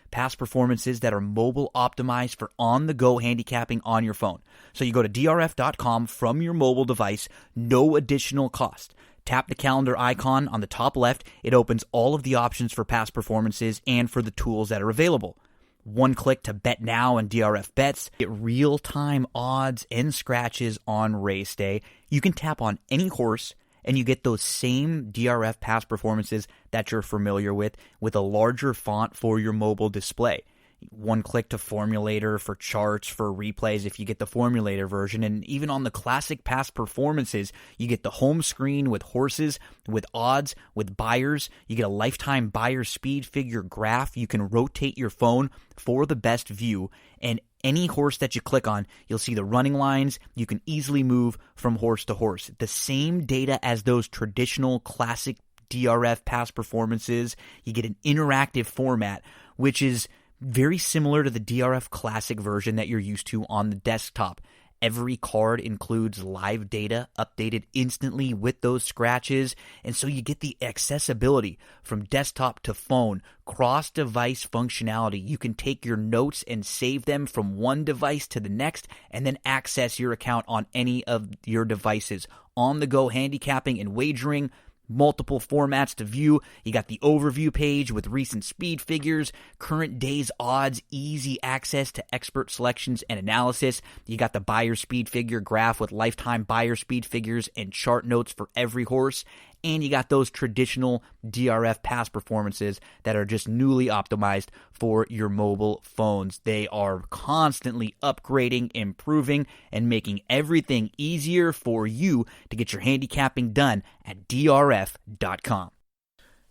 Past performances that are mobile optimized for on-the-go handicapping on your phone. So you go to DRF.com from your mobile device, no additional cost. Tap the calendar icon on the top left. It opens all of the options for past performances and for the tools that are available. One click to bet now and DRF bets. Get real-time odds and scratches on race day. You can tap on any horse, and you get those same DRF past performances that you're familiar with a larger font for your mobile display. One click to formulator for charts, for replays if you get the formulator version. And even on the classic past performances, you get the home screen with horses, with odds, with buyers. You get a lifetime buyer speed figure graph. You can rotate your phone for the best view. And any horse that you click on, you'll see the running lines. You can easily move from horse to horse. The same data as those traditional classic DRF past performances. You get an interactive format, which is very similar to the DRF Classic version that you're used to on the desktop. Every card includes live data updated instantly with those scratches, and so you get the accessibility from desktop to phone, cross-device functionality. You can take your notes and save them from one device to the next, and then access your account on any of your devices. On-the-go handicapping and wagering, multiple formats to view. You got the overview page with recent speed figures, current day's odds, easy access to expert selections and analysis. You got the buyer speed figure graph with lifetime buyer speed figures and chart notes for every horse. And you got those traditional DRF past performances that are just newly optimized for your mobile phones. They are constantly upgrading, improving, and making everything easier for you to get your handicapping done at DRF.com.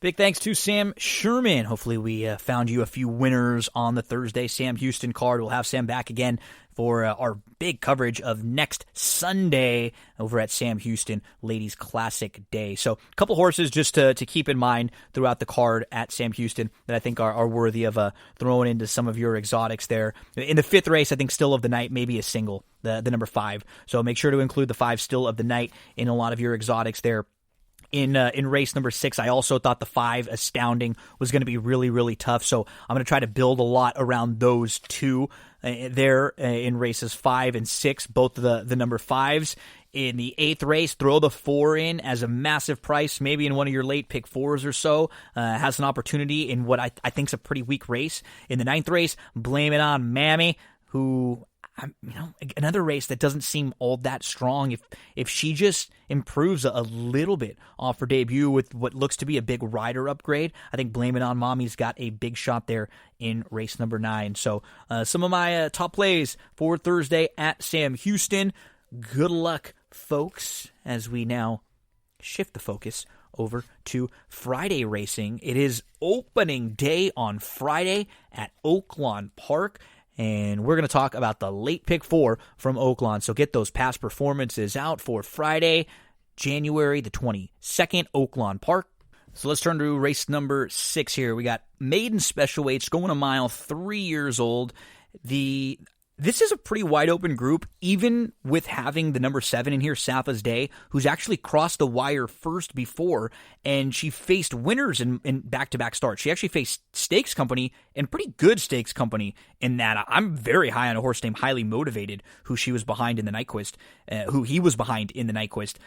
Big thanks to Sam Sherman. Hopefully we found you a few winners on the Thursday Sam Houston card. We'll have Sam back again for our big coverage of next Sunday over at Sam Houston Ladies Classic Day. So a couple horses just to keep in mind throughout the card at Sam Houston that I think are worthy of throwing into some of your exotics there. In the fifth race, I think still of the night, maybe a single, the number 5. So make sure to include the 5 still of the night in a lot of your exotics there. In race number 6, I also thought the 5 Astounding was going to be really, really tough. So I'm going to try to build a lot around those two there in races 5 and 6, both of the number 5s. In the 8th race, throw the 4 in as a massive price, maybe in one of your late pick 4s or so. Has an opportunity in what I think is a pretty weak race. In the 9th race, blame it on Mammy, who... another race that doesn't seem all that strong. If she just improves a little bit off her debut with what looks to be a big rider upgrade, I think Blame It On Mommy's got a big shot there in race number 9. So some of my top plays for Thursday at Sam Houston. Good luck, folks, as we now shift the focus over to Friday racing. It is opening day on Friday at Oaklawn Park. And we're going to talk about the late pick 4 from Oaklawn. So get those past performances out for Friday, January the 22nd, Oaklawn Park. So let's turn to race number 6 here. We got maiden special weights going a mile, 3 years old. This is a pretty wide open group, even with having the number 7 in here, Safa's Day, who's actually crossed the wire first before, and she faced winners in back-to-back starts. She actually faced Stakes Company, and pretty good Stakes Company in that. I'm very high on a horse named Highly Motivated, who he was behind in the Nyquist,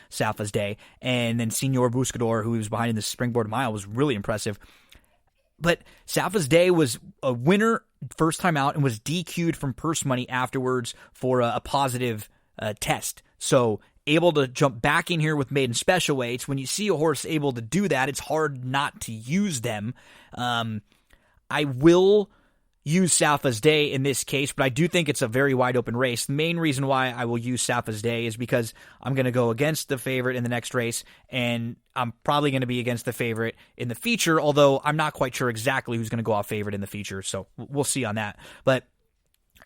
Safa's Day, and then Senor Buscador, who he was behind in the Springboard Mile, was really impressive. But Safa's Day was a winner first time out and was DQ'd from purse money afterwards for a positive test. So able to jump back in here with maiden special weights. When you see a horse able to do that, it's hard not to use them. I will use Safa's Day in this case, but I do think it's a very wide open race. The main reason why I will use Safa's Day is because I'm going to go against the favorite in the next race, and I'm probably going to be against the favorite in the feature, although I'm not quite sure exactly who's going to go off favorite in the feature, so we'll see on that. But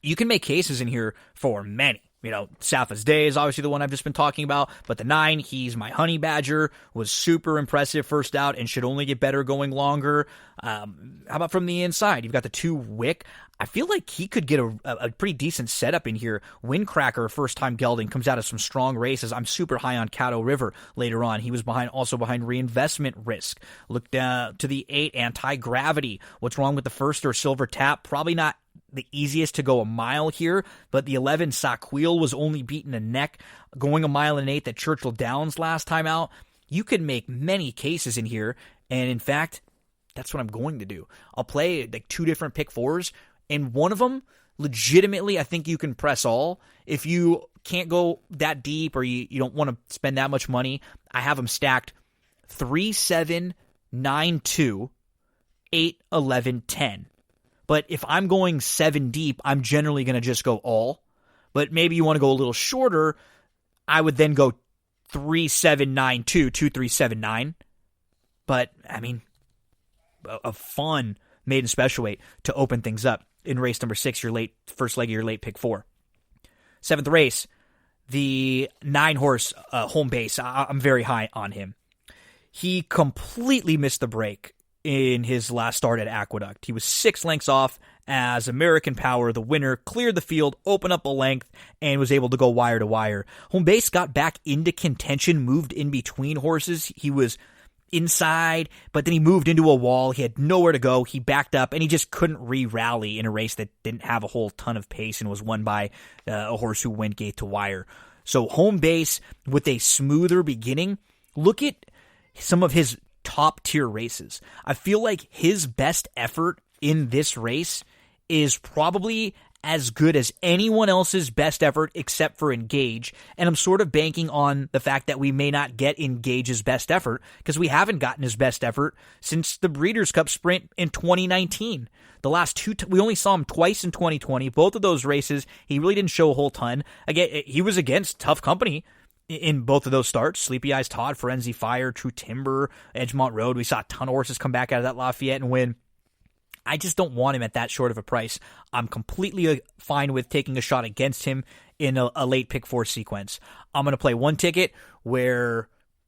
you can make cases in here for many. You know, Safa's Day is obviously the one I've just been talking about, but the 9, he's my Honey Badger, was super impressive first out and should only get better going longer. How about from the inside? You've got the 2 Wick. I feel like he could get a pretty decent setup in here. Windcracker, first time gelding, comes out of some strong races. I'm super high on Caddo River later on. He was also behind Reinvestment Risk. Look down to the 8, Anti-Gravity. What's wrong with the first or Silver Tap? Probably not the easiest to go a mile here, but the 11 Saquil was only beaten a neck going a mile and 8 at Churchill Downs last time out. You could make many cases in here, and in fact, that's what I'm going to do. I'll play like 2 different pick 4s, and one of them, legitimately, I think you can press all. If you can't go that deep or you don't want to spend that much money, I have them stacked 3, 7, 9, 2, 8, 11, 10. But if I'm going 7 deep, I'm generally going to just go all. But maybe you want to go a little shorter, I would then go 3, 7, 9, 2, 2, 3, 7, 9. But, I mean, a fun maiden special weight to open things up in race number 6, your first leg of your late pick 4. 7th race, the 9 horse Home Base. I'm very high on him. He completely missed the break in his last start at Aqueduct. He was 6 lengths off as American Power, the winner, cleared the field, opened up a length, and was able to go wire to wire. Home Base got back into contention, moved in between horses. He was inside, but then he moved into a wall. He had nowhere to go. He backed up, and he just couldn't re-rally in a race that didn't have a whole ton of pace and was won by a horse who went gate to wire. So Home Base with a smoother beginning. Look at some of his top tier races. I feel like his best effort in this race is probably as good as anyone else's best effort except for Engage, and I'm sort of banking on the fact that we may not get Engage's best effort because we haven't gotten his best effort since the Breeders' Cup Sprint in 2019. The last 2, we only saw him twice in 2020. Both of those races, he really didn't show a whole ton. Again, he was against tough company in both of those starts. Sleepy Eyes Todd, Forenzy Fire, True Timber, Edgemont Road. We saw a ton of horses come back out of that Lafayette and win. I just don't want him at that short of a price. I'm completely fine with taking a shot against him in a late pick 4 sequence. I'm going to play 1 ticket where,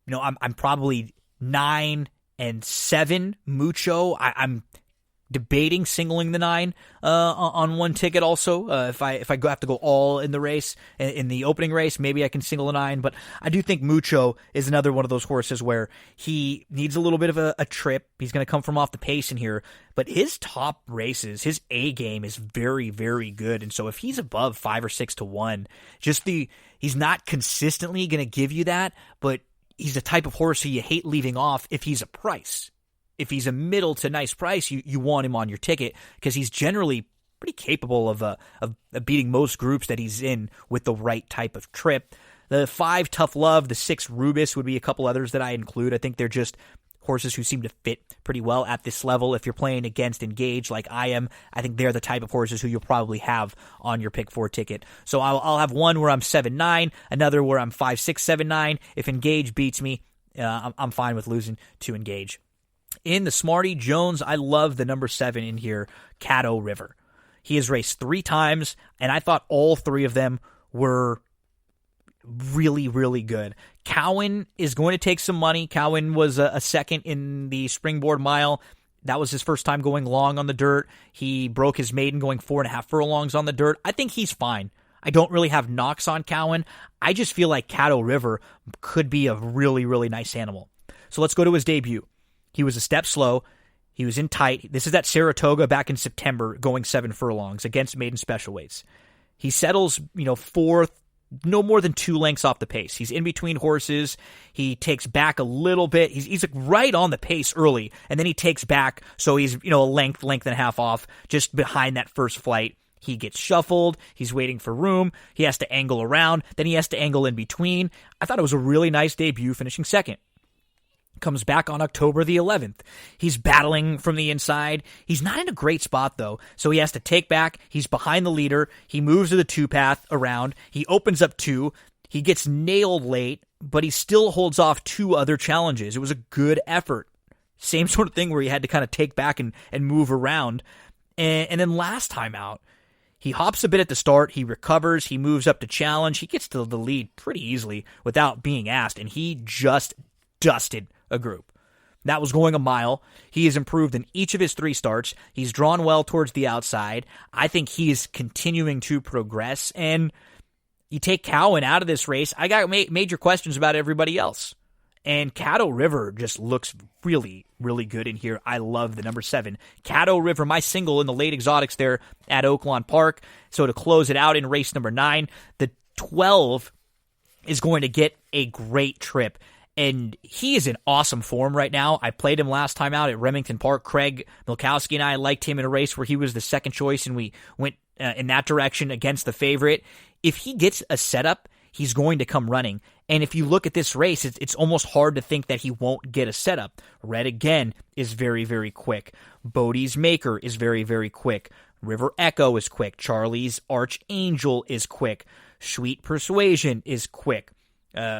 I'm probably 9 and 7 Mucho. I'm debating singling the 9 on 1 ticket also. If I have to go all in the race, in the opening race, maybe I can single the 9. But I do think Mucho is another one of those horses where he needs a little bit of a trip. He's going to come from off the pace in here. But his top races, his A game is very, very good. And so if he's above 5 or 6 to 1, he's not consistently going to give you that, but he's the type of horse who you hate leaving off if he's a price. If he's a middle to nice price, you want him on your ticket because he's generally pretty capable of beating most groups that he's in with the right type of trip. The 5 Tough Love, the 6 Rubus would be a couple others that I include. I think they're just horses who seem to fit pretty well at this level. If you're playing against Engage like I am, I think they're the type of horses who you'll probably have on your pick 4 ticket. So I'll have one where I'm 7-9, another where I'm 5-6-7-9. If Engage beats me, I'm fine with losing to Engage. In the Smarty Jones, I love the number 7 in here, Caddo River. He has raced 3 times, and I thought all 3 of them were really, really good. Cowan is going to take some money. Cowan was a second in the Springboard Mile. That was his first time going long on the dirt. He broke his maiden going 4.5 furlongs on the dirt. I think he's fine. I don't really have knocks on Cowan. I just feel like Caddo River could be a really, really nice animal. So let's go to his debut. He was a step slow. He was in tight. This is at Saratoga back in September, going 7 furlongs against maiden special weights. He settles, fourth, no more than 2 lengths off the pace. He's in between horses. He takes back a little bit. He's like right on the pace early, and then he takes back, so he's a length and a half off just behind that first flight. He gets shuffled. He's waiting for room. He has to angle around. Then he has to angle in between. I thought it was a really nice debut, finishing second. Comes back on October the 11th. He's battling from the inside. He's not in a great spot, though, so he has to take back. He's behind the leader. He moves to the 2-path around. He opens up 2. He gets nailed late, but he still holds off 2 other challenges. It was a good effort. Same sort of thing where he had to kind of take back and move around. And then last time out, he hops a bit at the start. He recovers. He moves up to challenge. He gets to the lead pretty easily without being asked, and he just dusted a group. That was going a mile. He has improved in each of his 3 starts. He's drawn well towards the outside. I think he is continuing to progress, and you take Cowan out of this race, I got major questions about everybody else. And Caddo River just looks really, really good in here. I love the number 7. Caddo River, my single in the late exotics there at Oaklawn Park. So to close it out in race number 9, the 12 is going to get a great trip. And he is in awesome form right now. I played him last time out at Remington Park. Craig Milkowski and I liked him in a race where he was the second choice, and we went in that direction against the favorite. If he gets a setup, he's going to come running. And if you look at this race, it's almost hard to think that he won't get a setup. Red, again, is very, very quick. Bodie's Maker is very, very quick. River Echo is quick. Charlie's Archangel is quick. Sweet Persuasion is quick.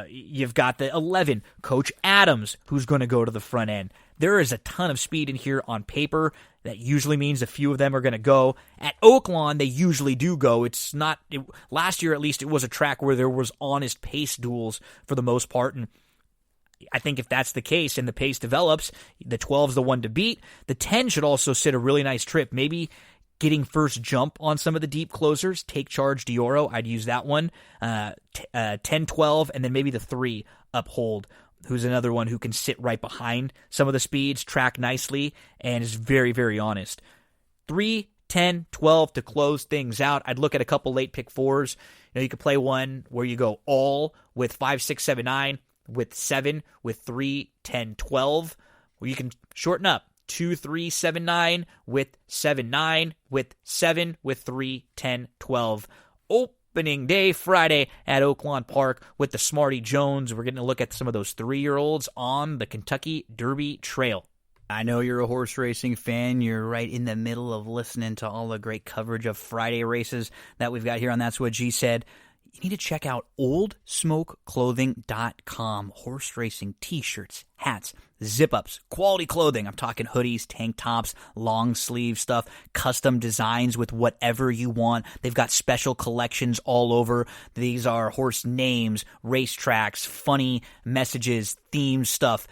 You've got the 11, Coach Adams, who's going to go to the front end. There is a ton of speed in here on paper. That usually means a few of them are going to go. At Oaklawn, they usually do go. Last year, at least, it was a track where there was honest pace duels for the most part, and I think if that's the case and the pace develops, the 12's the one to beat. The 10 should also sit a really nice trip. Maybe getting first jump on some of the deep closers. Take Charge Dioro, I'd use that one. 10, 12, and then maybe the 3, Uphold, who's another one who can sit right behind some of the speeds, track nicely, and is very, very honest. 3, 10, 12 to close things out. I'd look at a couple late pick 4s. You could play one where you go all with 5, 6, 7, 9, with 7, with 3, 10, 12, or you can shorten up. 2, 3, 7, 9, with 7, 9, with 7, with 3, 10, 12. Opening day Friday at Oaklawn Park with the Smarty Jones. We're getting to look at some of those 3-year-olds on the Kentucky Derby Trail. I know you're a horse racing fan. You're right in the middle of listening to all the great coverage of Friday races that we've got here on That's What G Said. You need to check out oldsmokeclothing.com. Horse racing t-shirts, hats, zip-ups, quality clothing. I'm talking hoodies, tank tops, long sleeve stuff, custom designs with whatever you want. They've got special collections all over. These are horse names, racetracks, funny messages, theme stuff.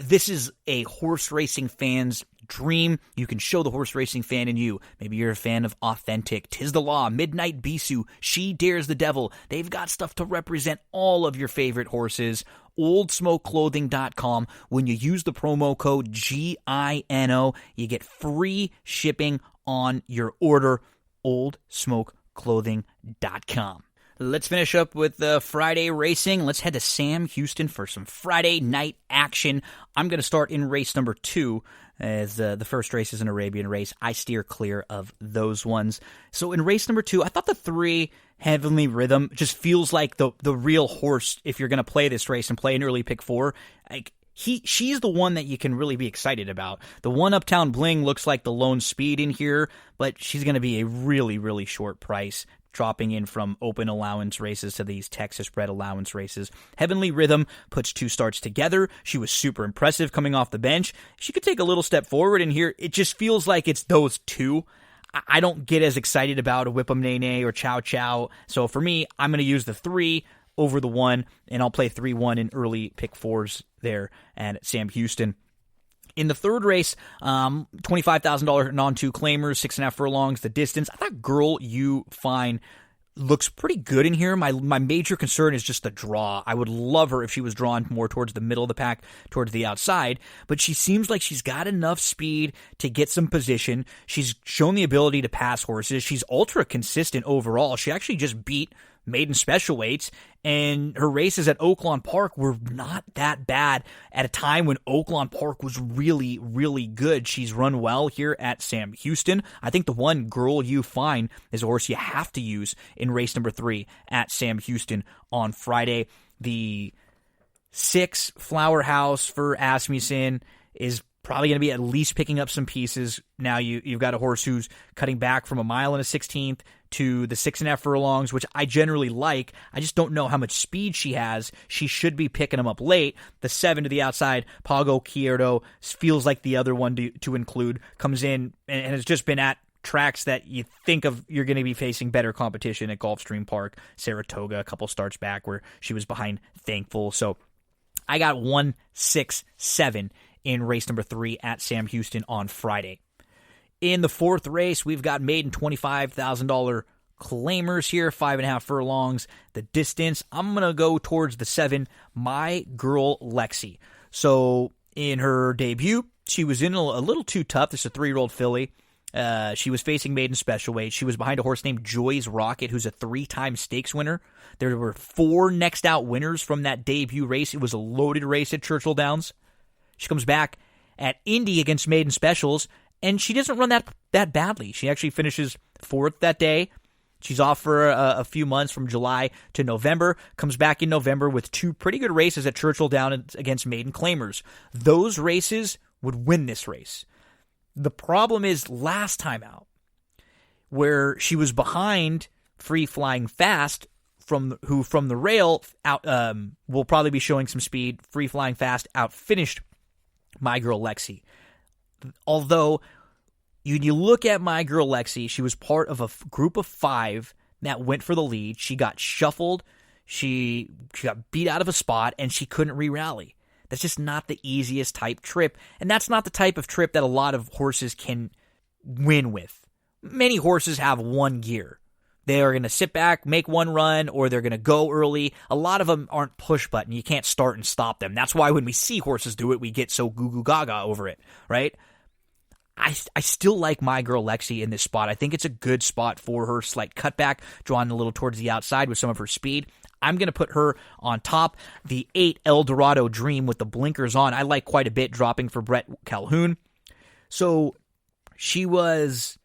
This is a horse racing fan's dream. You can show the horse racing fan in you. Maybe you're a fan of Authentic, Tis the Law, Midnight Bisou, She Dares the Devil. They've got stuff to represent all of your favorite horses. oldsmokeclothing.com. When you use the promo code GINO, you get free shipping on your order. oldsmokeclothing.com. Let's finish up with Friday racing. Let's head to Sam Houston for some Friday night action. I'm going to start in race number 2. As the first race is an Arabian race. I steer clear of those ones. So in race number 2, I thought the 3, Heavenly Rhythm, just feels like the real horse if you're going to play this race and play an early pick 4. She's the one that you can really be excited about. The 1 Uptown Bling looks like the lone speed in here, but she's going to be a really, really short price, dropping in from open allowance races to these Texas bred allowance races. Heavenly Rhythm puts 2 starts together. She was super impressive coming off the bench. She could take a little step forward in here. It just feels like it's those 2. I don't get as excited about a Whipham Nene or Chow Chow. So for me, I'm going to use the 3 over the 1, and I'll play 3-1 in early pick 4s there at Sam Houston. In the third race, $25,000 non-2 claimers, 6.5 furlongs. The distance, I thought Girl You Fine looks pretty good in here. My major concern is just the draw. I would love her if she was drawn more towards the middle of the pack, towards the outside, but she seems like she's got enough speed to get some position. She's shown the ability to pass horses. She's ultra consistent overall. She actually just beat maiden special weights, and her races at Oaklawn Park were not that bad at a time when Oaklawn Park was really, really good. She's run well here at Sam Houston. I think the one Girl You Fine is a horse you have to use in race number 3 at Sam Houston on Friday. The 6 Flower House for Asmussen is probably going to be at least picking up some pieces. Now you've got a horse who's cutting back from 1 mile and a 16th to the 6.5 furlongs, which I generally like. I just don't know how much speed she has. She should be picking them up late. The 7 to the outside, Pago Quierto, feels like the other one to include. Comes in and has just been at tracks that you think of you're going to be facing better competition at Gulfstream Park, Saratoga, a couple starts back where she was behind Thankful. So I got 1, 6, 7 in race number 3 at Sam Houston on Friday. In the fourth race, we've got maiden $25,000 claimers here, 5.5 furlongs. The distance, I'm going to go towards the 7, My Girl Lexi. So in her debut, she was in a little too tough. This is a 3-year-old filly. She was facing maiden special weight. She was behind a horse named Joy's Rocket, who's a 3-time stakes winner. There were 4 next out winners from that debut race. It was a loaded race at Churchill Downs. She comes back at Indy against maiden specials, and she doesn't run that badly. She actually finishes 4th that day. She's off for a few months from July to November, comes back in November with 2 pretty good races at Churchill Downs against maiden claimers. Those races would win this race. The problem is last time out, where she was behind Free Flying Fast, from the rail out will probably be showing some speed. Free Flying Fast outfinished My Girl Lexi. Although, you look at My Girl Lexi, she was part of a group of 5 that went for the lead. She got shuffled. She got beat out of a spot, and she couldn't re-rally. That's just not the easiest type trip, and that's not the type of trip that a lot of horses can win with. Many horses have one gear. They are going to sit back, make one run, or they're going to go early. A lot of them aren't push button. You can't start and stop them. That's why when we see horses do it, we get so goo-goo gaga over it, right? I still like My Girl Lexi in this spot. I think it's a good spot for her. Slight cutback, drawn a little towards the outside with some of her speed. I'm going to put her on top. The 8 El Dorado Dream with the blinkers on, I like quite a bit, dropping for Brett Calhoun. So she was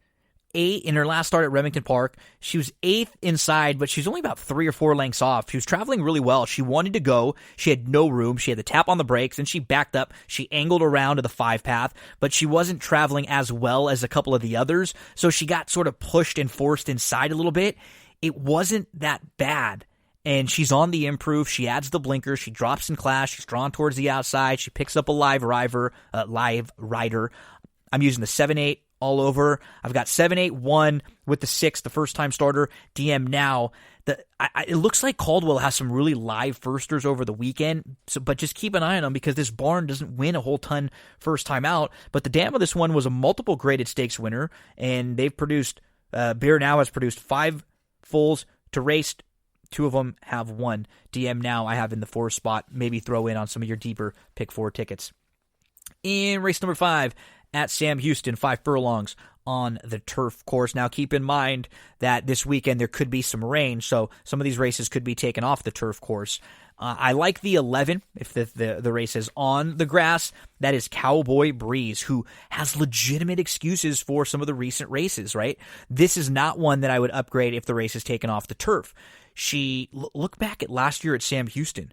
8 in her last start at Remington Park. She was 8th inside, but she's only about 3 or 4 lengths off. She was traveling really well. She wanted to go. She had no room. She had to tap on the brakes, and she backed up. She angled around to the 5 path, but she wasn't traveling as well as a couple of the others, so she got sort of pushed and forced inside a little bit. It wasn't that bad, and she's on the improve. She adds the blinker. She drops in class. She's drawn towards the outside. She picks up a live rider. I'm using the 7-8 all over. I've got 7-8-1 with the 6, the first-time starter, DM Now. It looks like Caldwell has some really live firsters over the weekend, but just keep an eye on them because this barn doesn't win a whole ton first time out. But the dam of this one was a multiple graded stakes winner, and they've produced, Bear Now has produced 5 fulls to race. 2 of them have won. DM Now I have in the 4 spot. Maybe throw in on some of your deeper pick 4 tickets. In race number 5, at Sam Houston, 5 furlongs on the turf course. Now, keep in mind that this weekend there could be some rain, so some of these races could be taken off the turf course. I like the 11, if the race is on the grass. That is Cowboy Breeze, who has legitimate excuses for some of the recent races, right? This is not one that I would upgrade if the race is taken off the turf. Look back at last year at Sam Houston.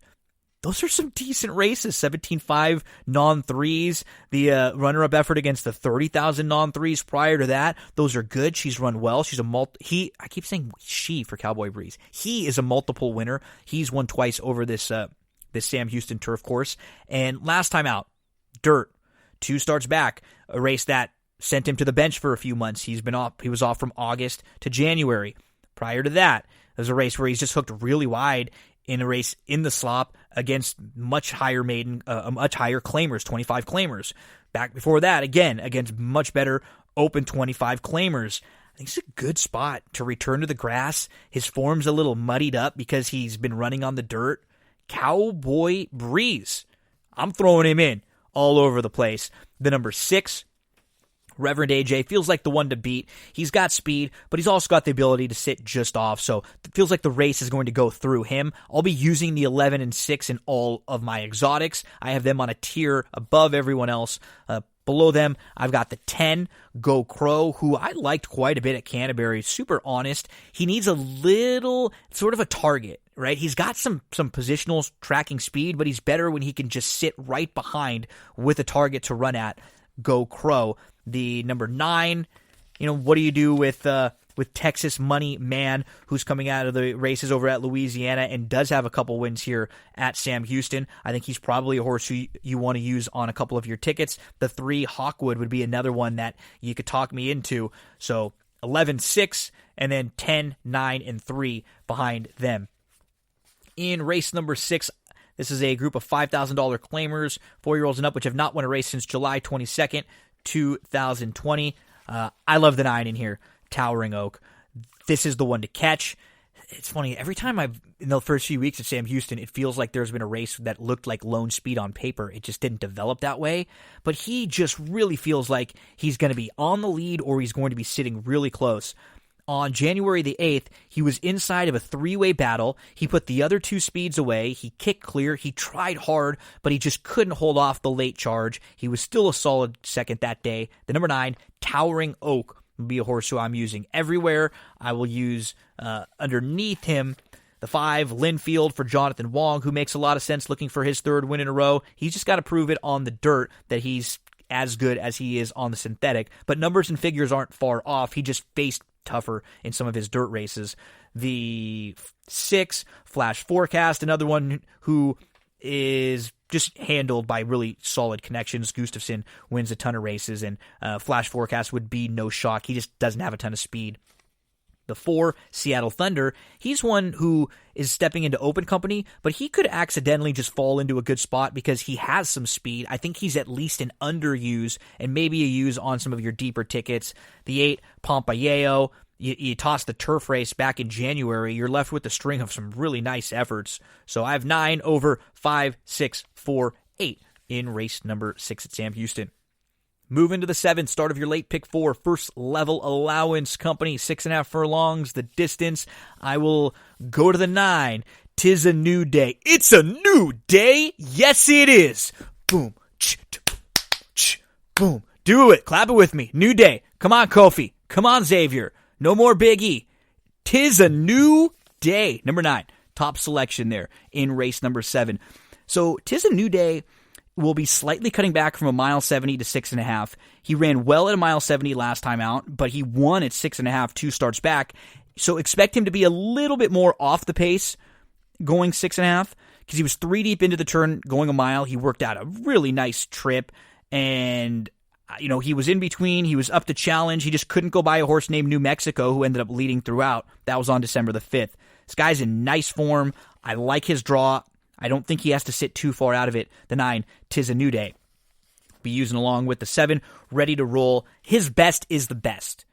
Those are some decent races. 17.5 non-threes. The runner-up effort against the 30,000 non-threes prior to that. Those are good. She's run well. She's I keep saying she for Cowboy Breeze. He is a multiple winner. He's won twice over this Sam Houston turf course. And last time out, Dirt. 2 starts back. A race that sent him to the bench for a few months. He was off from August to January. Prior to that, there's a race where he's just hooked really wide in a race in the slop against much higher claimers, 25 claimers. back before that, again, against much better open 25 claimers. I think it's a good spot to return to the grass. His form's a little muddied up because he's been running on the dirt. Cowboy Breeze. I'm throwing him in all over the place. The number 6, Reverend AJ, feels like the one to beat. He's got speed, but he's also got the ability to sit just off, so it feels like the race is going to go through him. I'll be using the 11 and 6 in all of my exotics. I have them on a tier above everyone else. Below them, I've got the 10, Go Crow, who I liked quite a bit at Canterbury. Super honest. He needs a little, sort of a target, right? He's got some positional tracking speed, but he's better when he can just sit right behind with a target to run at. Go Crow. The number 9, what do you do with Texas Money Man, who's coming out of the races over at Louisiana and does have a couple wins here at Sam Houston? I think he's probably a horse who you want to use on a couple of your tickets. The 3, Hawkwood, would be another one that you could talk me into. So 11, 6, and then 10, 9, and 3 behind them. In race number 6, this is a group of $5,000 claimers, 4-year-olds and up, which have not won a race since July 22nd, 2020. I love the 9 in here. Towering Oak. This is the one to catch. It's funny, every time in the first few weeks at Sam Houston, it feels like there's been a race that looked like lone speed on paper. It just didn't develop that way. But he just really feels like he's going to be on the lead or he's going to be sitting really close. On January the 8th, he was inside of a 3-way battle. He put the other 2 speeds away. He kicked clear. He tried hard, but he just couldn't hold off the late charge. He was still a solid second that day. The number 9, Towering Oak, will be a horse who I'm using everywhere. I will use underneath him the 5, Linfield, for Jonathan Wong, who makes a lot of sense looking for his 3rd win in a row. He's just got to prove it on the dirt that he's as good as he is on the synthetic. But numbers and figures aren't far off. He just faced tougher in some of his dirt races. The 6, Flash Forecast, another one who is just handled by really solid connections. Gustafson wins a ton of races, and Flash Forecast would be no shock. He just doesn't have a ton of speed. The 4, Seattle Thunder, he's one who is stepping into open company, but he could accidentally just fall into a good spot because he has some speed. I think he's at least an underuse and maybe a use on some of your deeper tickets. The 8, Pompeyeo, you toss the turf race back in January, you're left with a string of some really nice efforts. So I have 9 over 5, 6, 4, 8 in race number 6 at Sam Houston. Move into the 7, start of your late pick 4, First Level Allowance Company, 6.5 furlongs, the distance. I will go to the 9, 'Tis a New Day. It's a new day! Yes, it is! Boom, boom. Do it, clap it with me. New day. Come on, Kofi. Come on, Xavier. No more Big E. 'Tis a new day. Number 9, top selection there in race number 7. So, 'Tis a New Day will be slightly cutting back from a mile 70 to 6.5. He ran well at a mile 70 last time out, but he won at 6.5 2 starts back. So expect him to be a little bit more off the pace going 6.5 because he was 3 deep into the turn going a mile. He worked out a really nice trip, and he was in between. He was up to challenge. He just couldn't go by a horse named New Mexico who ended up leading throughout. That was on December the 5th. This guy's in nice form. I like his draw. I don't think he has to sit too far out of it. The 9, 'Tis a New Day. Be using along with the 7, Ready to Roll. His best is the best.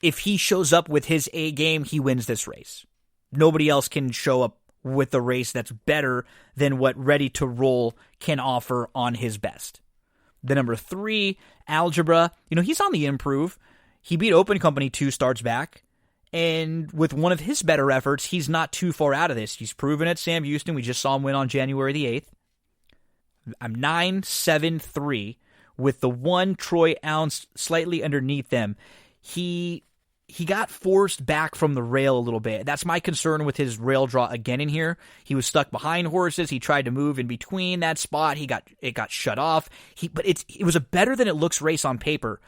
If he shows up with his A game, he wins this race. Nobody else can show up with a race that's better than what Ready to Roll can offer on his best. The number 3, Algebra. He's on the improve. He beat Open Company 2 starts back. And with one of his better efforts, he's not too far out of this. He's proven at Sam Houston. We just saw him win on January the 8th. I'm 9, 7, 3 with the 1 Troy Ounce slightly underneath them. He got forced back from the rail a little bit. That's my concern with his rail draw again in here. He was stuck behind horses. He tried to move in between that spot. It got shut off. But it was a better than it looks race on paper.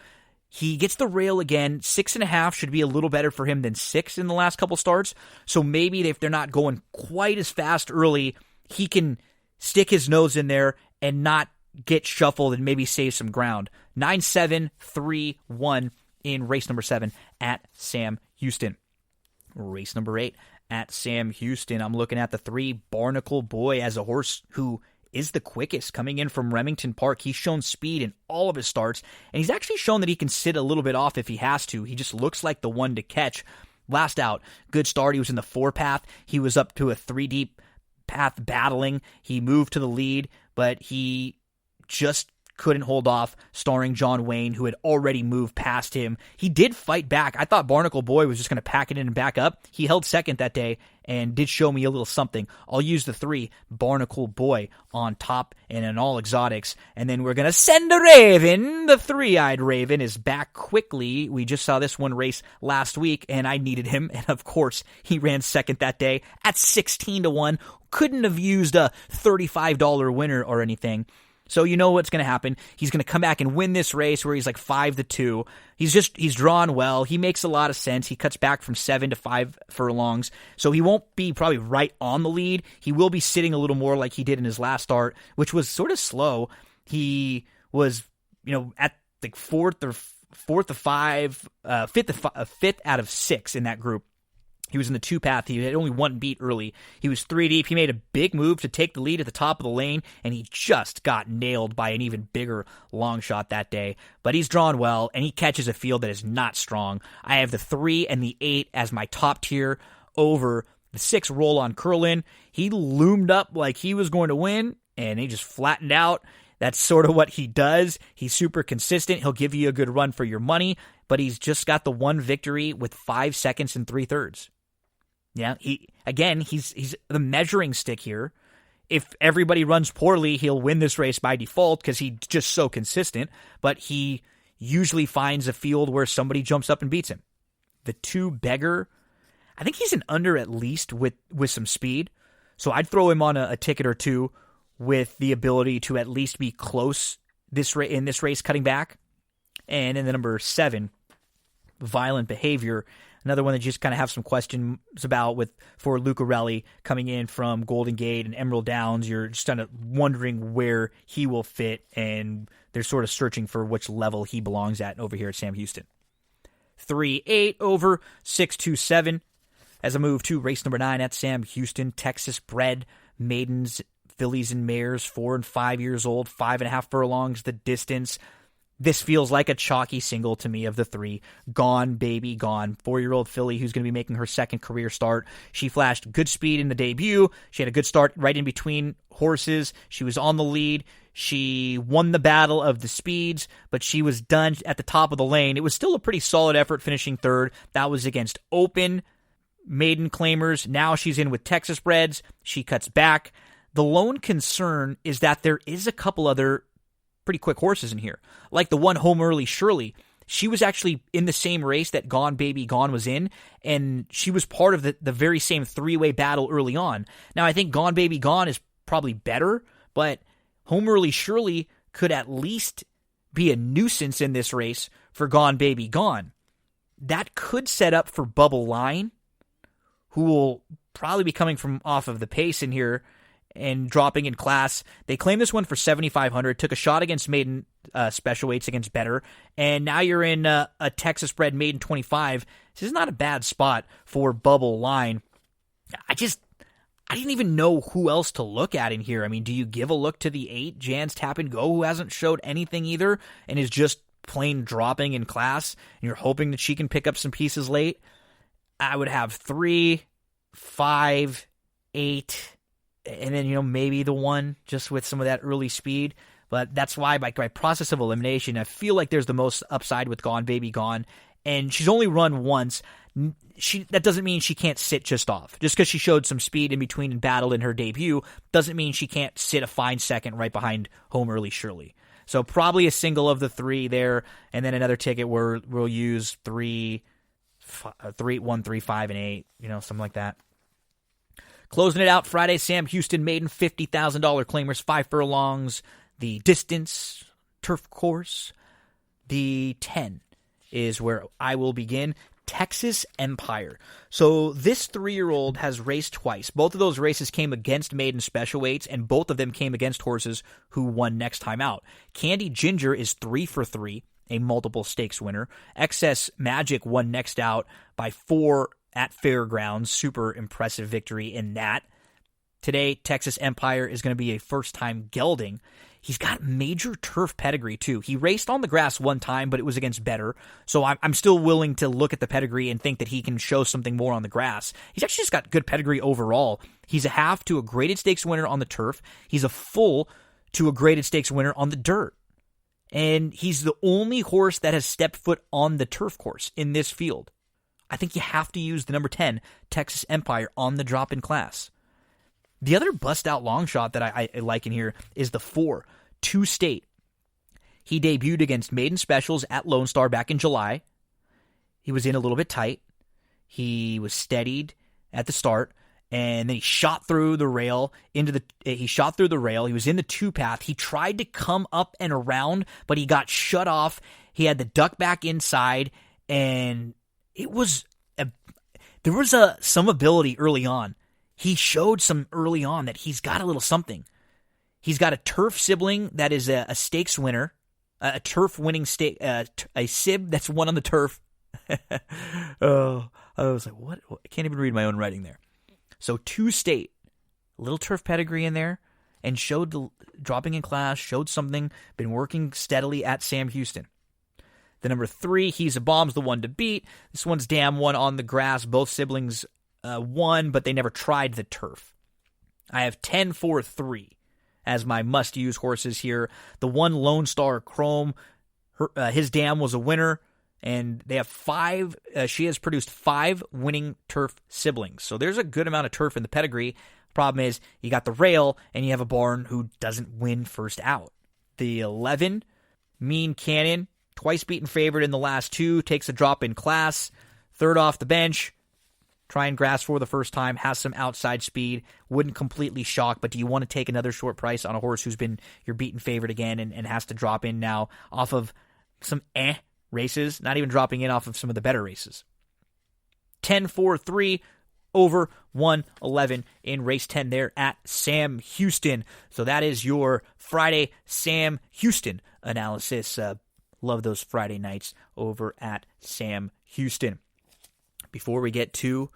He gets the rail again. 6.5 should be a little better for him than 6 in the last couple starts. So maybe if they're not going quite as fast early, he can stick his nose in there and not get shuffled and maybe save some ground. 9, 7, 3, 1 in race number 7 at Sam Houston. Race number 8 at Sam Houston. I'm looking at the 3, Barnacle Boy, as a horse who is the quickest coming in from Remington Park. He's shown speed in all of his starts, and he's actually shown that he can sit a little bit off if he has to. He just looks like the one to catch. Last out, good start. He was in the 4-path. He was up to a 3-deep path battling. He moved to the lead, but he just couldn't hold off starring John Wayne, who had already moved past him. He did fight back. I thought Barnacle Boy was just going to pack it in and back up. He held second that day and did show me a little something. I'll use the 3, Barnacle Boy, on top and in all exotics. And then we're going to send a Raven. The 3-eyed Raven is back quickly. We just saw this one race last week, and I needed him. And of course, he ran second that day at 16-1. Couldn't have used a $35 winner or anything. So you know what's going to happen. He's going to come back and win this race where he's like 5-2. He's drawn well. He makes a lot of sense. He cuts back from 7 to 5 furlongs. So he won't be probably right on the lead. He will be sitting a little more like he did in his last start, which was sort of slow. He was, at like fifth out of 6 in that group. He was in the 2-path. He had only 1 beat early. He was 3 deep. He made a big move to take the lead at the top of the lane, and he just got nailed by an even bigger long shot that day. But he's drawn well, and he catches a field that is not strong. I have the 3 and the 8 as my top tier over the 6 Roll-On Curlin. He loomed up like he was going to win, and he just flattened out. That's sort of what he does. He's super consistent. He'll give you a good run for your money, but he's just got the 1 victory with 5 seconds and 3/3. Yeah, he's the measuring stick here. If everybody runs poorly, he'll win this race by default because he's just so consistent, but he usually finds a field where somebody jumps up and beats him. The 2 Beggar, I think he's an under at least with some speed, so I'd throw him on a ticket or 2 with the ability to at least be close in this race cutting back. And in the number 7, Violent Behavior, another one that you just kind of have some questions about for Lucarelli coming in from Golden Gate and Emerald Downs. You're just kind of wondering where he will fit, and they're sort of searching for which level he belongs at over here at Sam Houston. 3-8 over 6-2-7 as a move to race number 9 at Sam Houston. Texas bred maidens, fillies and mares, 4 and 5 years old, 5.5 furlongs the distance. This feels like a chalky single to me of the 3. Gone, Baby, Gone. 4-year-old filly who's going to be making her second career start. She flashed good speed in the debut. She had a good start right in between horses. She was on the lead. She won the battle of the speeds, but she was done at the top of the lane. It was still a pretty solid effort finishing 3rd. That was against open maiden claimers. Now she's in with Texas breds. She cuts back. The lone concern is that there is a couple other pretty quick horses in here, like the one Home Early Shirley. She was actually in the same race that Gone Baby Gone was in, and she was part of the very same 3-way battle early on. Now, I think Gone Baby Gone is probably better, but Home Early Shirley could at least be a nuisance in this race for Gone Baby Gone. That could set up for Bubble Line, who will probably be coming from off of the pace in here and dropping in class. They claimed this one for $7,500, took a shot against maiden special weights against better, and now you're in a Texas bred maiden 25. This is not a bad spot for Bubble Line. I didn't even know who else to look at in here. I mean, do you give a look to the 8, Jan's Tap and Go, who hasn't showed anything either and is just plain dropping in class, and you're hoping that she can pick up some pieces late? I would have 3, 5, 8, and then, maybe the 1 just with some of that early speed. But that's why by process of elimination, I feel like there's the most upside with Gone Baby Gone. And she's only run once. That doesn't mean she can't sit just off. Just because she showed some speed in between and battled in her debut doesn't mean she can't sit a fine second right behind Home Early Shirley. So probably a single of the 3 there, and then another ticket where we'll use 3, 1, 3, 5, and 8, something like that. Closing it out Friday, Sam Houston maiden $50,000 claimers, 5 furlongs. The distance, turf course, the 10 is where I will begin. Texas Empire. So this 3-year-old has raced twice. Both of those races came against maiden special weights, and both of them came against horses who won next time out. Candy Ginger is 3 for 3, a multiple stakes winner. Excess Magic won next out by 4 at Fairgrounds. Super impressive victory in that. Today, Texas Empire is going to be a first-time gelding. He's got major turf pedigree, too. He raced on the grass one time, but it was against better. So I'm still willing to look at the pedigree and think that he can show something more on the grass. He's actually just got good pedigree overall. He's a half to a graded stakes winner on the turf. He's a full to a graded stakes winner on the dirt. And he's the only horse that has stepped foot on the turf course in this field. I think you have to use the number 10, Texas Empire, on the drop-in class. The other bust-out long shot that I like in here is the 4, 2 State. He debuted against Maiden Specials at Lone Star back in July. He was in a little bit tight. He was steadied at the start, and then he shot through the rail He was in the 2-path. He tried to come up and around, but he got shut off. He had to duck back inside, and there was some ability early on. He showed some early on that he's got a little something. He's got a turf sibling that is a stakes winner, a turf winning a sib that's won on the turf. Oh, I was like, what? I can't even read my own writing there. So 2 State, a little turf pedigree in there, and showed dropping in class, showed something, been working steadily at Sam Houston. The number 3, He's a Bomb's the one to beat. This one's Dam won on the grass. Both siblings won, but they never tried the turf. I have 10-4-3 as my must-use horses here. The 1 Lone Star Chrome, his Dam was a winner, and they have 5. She has produced 5 winning turf siblings. So there's a good amount of turf in the pedigree. Problem is, you got the rail, and you have a barn who doesn't win first out. The 11, Mean Cannon, twice beaten favorite in the last 2, takes a drop in class, third off the bench, trying grass for the first time, has some outside speed, wouldn't completely shock, but do you want to take another short price on a horse who's been your beaten favorite again and has to drop in now off of some races, not even dropping in off of some of the better races? 10-4-3 over 111 in race 10 there at Sam Houston. So that is your Friday Sam Houston analysis. Love those Friday nights over at Sam Houston. Before we get to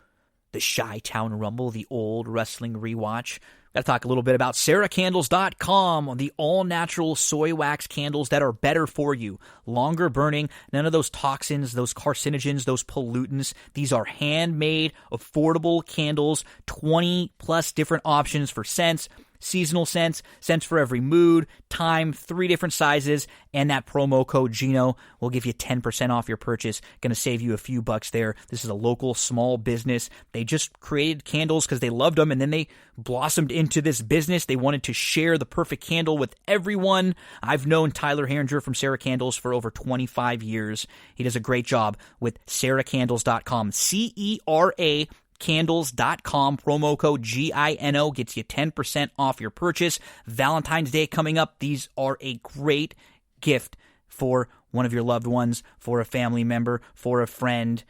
the Chi-Town Rumble, the old wrestling rewatch, got to talk a little bit about SarahCandles.com, the all-natural soy wax candles that are better for you. Longer burning, none of those toxins, those carcinogens, those pollutants. These are handmade, affordable candles, 20-plus different options for scents. Seasonal scents, scents for every mood, time, 3 different sizes, and that promo code Gino will give you 10% off your purchase. Going to save you a few bucks there. This is a local small business. They just created candles because they loved them, and then they blossomed into this business. They wanted to share the perfect candle with everyone. I've known Tyler Herringer from Sarah Candles for over 25 years. He does a great job with SarahCandles.com. CERA Candles.com, promo code GINO gets you 10% off your purchase. Valentine's Day coming up. These are a great gift for one of your loved ones, for a family member, for a friend.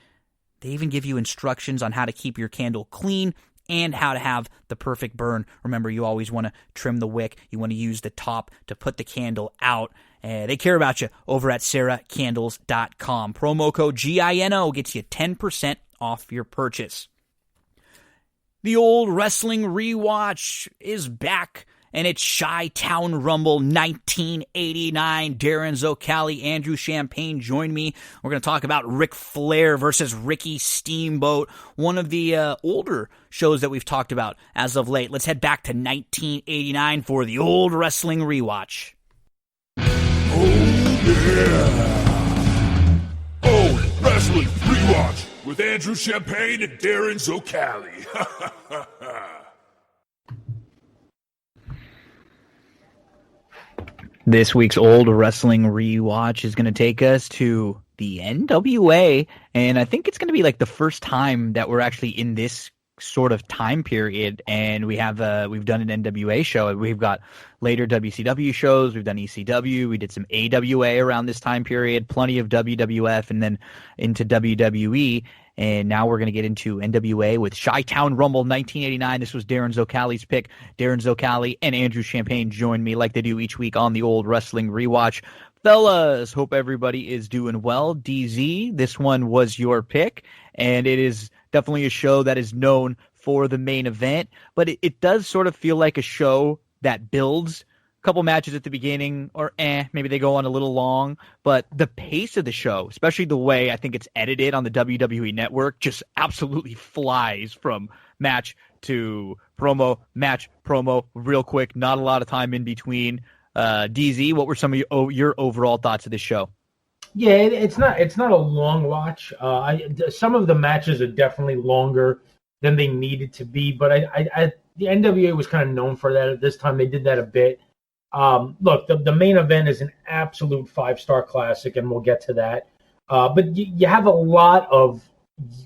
They even give you instructions on how to keep your candle clean and how to have the perfect burn. Remember, you always want to trim the wick. You want to use the top to put the candle out. They care about you over at SarahCandles.com. Promo code GINO gets you 10% off your purchase. The old wrestling rewatch is back, and it's Chi-Town Rumble 1989. Darin, Zoccali, Andrew Champagne join me. We're going to talk about Ric Flair versus Ricky Steamboat, one of the older shows that we've talked about as of late. Let's head back to 1989 for the old wrestling rewatch. Oh, yeah. Old wrestling rewatch with Andrew Champagne and Darin Zoccali. This week's old wrestling rewatch is going to take us to the NWA, and I think it's going to be like the first time that we're actually in this sort of time period, and we've done an NWA show. We've got later WCW shows, we've done ECW, we did some AWA around this time period, plenty of WWF, and then into WWE, and now we're going to get into NWA with Chi-Town Rumble 1989. This was Darin Zoccali's pick. Darin Zoccali and Andrew Champagne join me like they do each week on the old wrestling rewatch. Fellas, hope everybody is doing well. DZ, this one was your pick, and it is definitely a show that is known for the main event, but it does sort of feel like a show that builds a couple matches at the beginning, or maybe they go on a little long, but the pace of the show, especially the way I think it's edited on the WWE Network, just absolutely flies from match to promo, match, promo, real quick, not a lot of time in between. DZ, what were some of your overall thoughts of this show? Yeah, it's not a long watch. Some of the matches are definitely longer than they needed to be, but the NWA was kind of known for that at this time. They did that a bit. Look, the main event is an absolute 5-star classic, and we'll get to that. But you have a lot of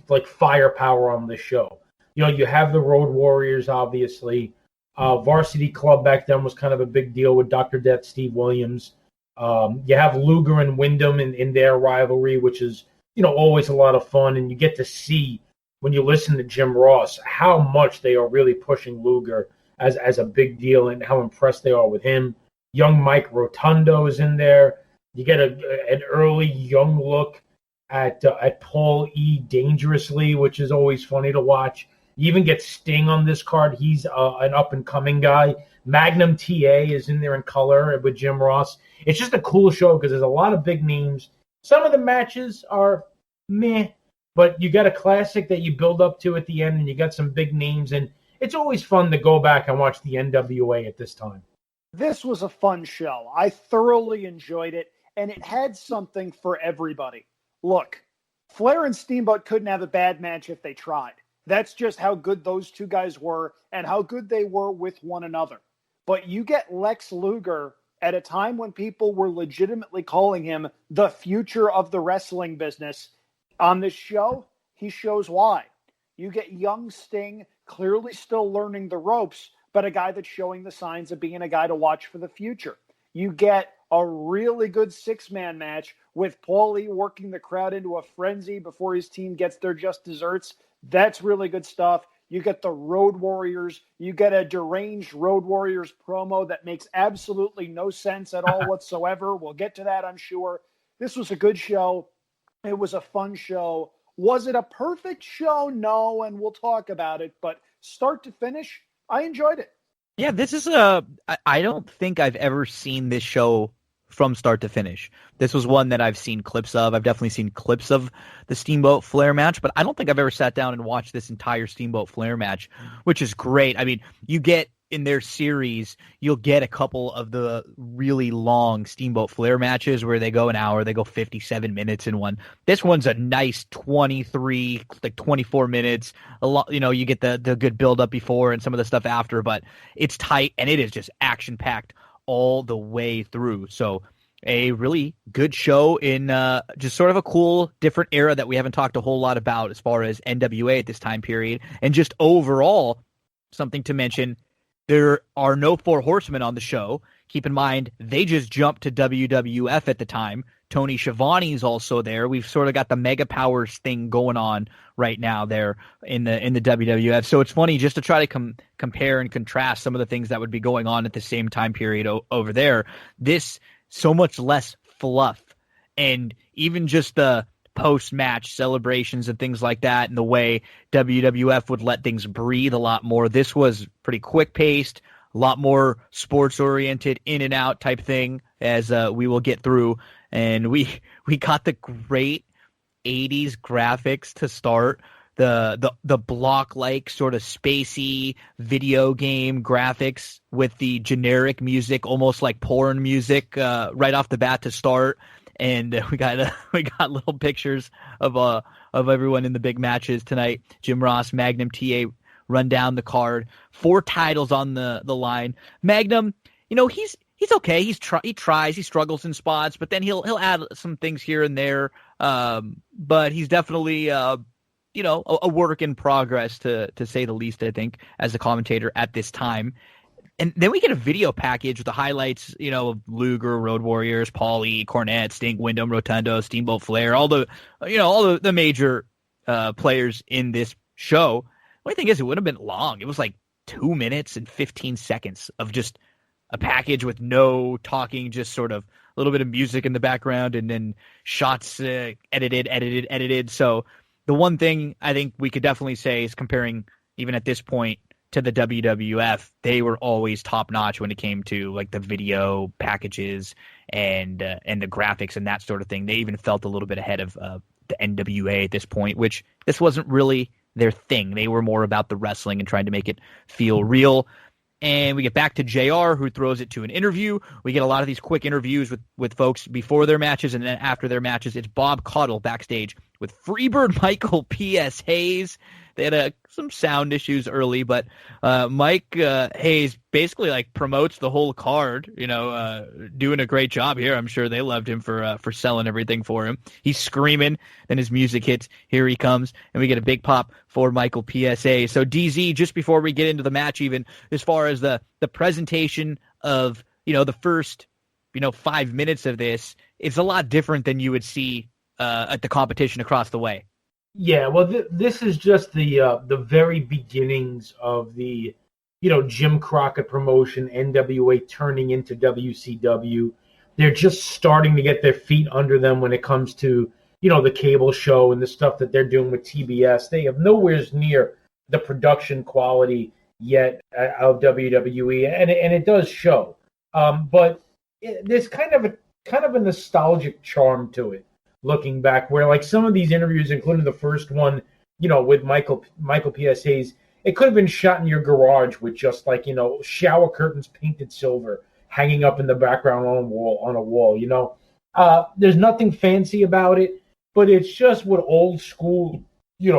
like firepower on the show. You have the Road Warriors, obviously. Varsity Club back then was kind of a big deal with Dr. Death, Steve Williams. You have Luger and Wyndham in their rivalry, which is always a lot of fun, and you get to see when you listen to Jim Ross how much they are really pushing Luger as a big deal and how impressed they are with him. Young Mike Rotundo is in there. You get an early young look at Paul E. Dangerously, which is always funny to watch. You even get Sting on this card. He's an up-and-coming guy. Magnum TA is in there in color with Jim Ross. It's just a cool show because there's a lot of big names. Some of the matches are meh, but you got a classic that you build up to at the end, and you got some big names, and it's always fun to go back and watch the NWA at this time. This was a fun show. I thoroughly enjoyed it, and it had something for everybody. Look, Flair and Steamboat couldn't have a bad match if they tried. That's just how good those two guys were and how good they were with one another. But you get Lex Luger at a time when people were legitimately calling him the future of the wrestling business. On this show, he shows why. You get young Sting, clearly still learning the ropes, but a guy that's showing the signs of being a guy to watch for the future. You get a really good 6-man match with Paulie working the crowd into a frenzy before his team gets their just desserts. That's really good stuff. You get the Road Warriors. You get a deranged Road Warriors promo that makes absolutely no sense at all whatsoever. We'll get to that, I'm sure. This was a good show. It was a fun show. Was it a perfect show? No, and we'll talk about it. But start to finish, I enjoyed it. Yeah, this is I don't think I've ever seen this show from start to finish. This was one that I've seen clips of. I've definitely seen clips of the Steamboat Flair match, but I don't think I've ever sat down and watched this entire Steamboat Flair match, which is great. I mean, you get in their series, you'll get a couple of the really long Steamboat Flair matches where they go an hour, they go 57 minutes in one. This one's a nice 23, like 24 minutes. A lot, you get the good build up before and some of the stuff after, but it's tight and it is just action packed all the way through. So a really good show in just sort of a cool, different era that we haven't talked a whole lot about as far as NWA at this time period. And just overall, something to mention, there are no 4 horsemen on the show. Keep in mind, they just jumped to WWF at the time. Tony Schiavone's also there. We've sort of got the Mega Powers thing going on right now there in the WWF. So it's funny just to try to compare and contrast some of the things that would be going on at the same time period over there. This, so much less fluff. And even just the post-match celebrations and things like that, and the way WWF would let things breathe a lot more. This was pretty quick-paced, a lot more sports-oriented, in-and-out type thing, as we will get through. And we got the great 80s graphics to start, the block-like sort of spacey video game graphics with the generic music, almost like porn music, right off the bat to start. And we got little pictures of everyone in the big matches tonight. Jim Ross, Magnum TA run down the card. 4 titles on the line. Magnum, he's okay. He tries. He struggles in spots, but then he'll add some things here and there. But he's definitely a work in progress to say the least, I think, as a commentator at this time. And then we get a video package with the highlights, of Luger, Road Warriors, Paulie, Cornette, Sting, Wyndham, Rotundo, Steamboat Flair, all the major players in this show. The only thing is, it would have been long. It was like 2 minutes and 15 seconds of just a package with no talking, just sort of a little bit of music in the background and then shots edited. So the one thing I think we could definitely say is comparing even at this point, to the WWF, they were always top notch when it came to like the video packages and the graphics and that sort of thing. They even felt a little bit ahead of the NWA at this point, which this wasn't really their thing. They were more about the wrestling and trying to make it feel real. And we get back to JR, who throws it to an interview. We get a lot of these quick interviews with folks before their matches, and then after their matches, it's Bob Caudle backstage with Freebird Michael P.S. Hayes. They had some sound issues early, but Mike Hayes basically like promotes the whole card, doing a great job here. I'm sure they loved him for selling everything for him. He's screaming, then his music hits. Here he comes, and we get a big pop for Michael PSA. So DZ, just before we get into the match, even as far as the presentation of the first 5 minutes of this, it's a lot different than you would see at the competition across the way. Yeah, well, this is just the very beginnings of the, Jim Crockett promotion, NWA turning into WCW. They're just starting to get their feet under them when it comes to, the cable show and the stuff that they're doing with TBS. They have nowhere near the production quality yet of WWE, and it does show. But there's kind of a nostalgic charm to it. Looking back, where like some of these interviews, including the first one, with Michael P.S. Hayes, it could have been shot in your garage with just like, shower curtains painted silver hanging up in the background on a wall. There's nothing fancy about it, but it's just what old school,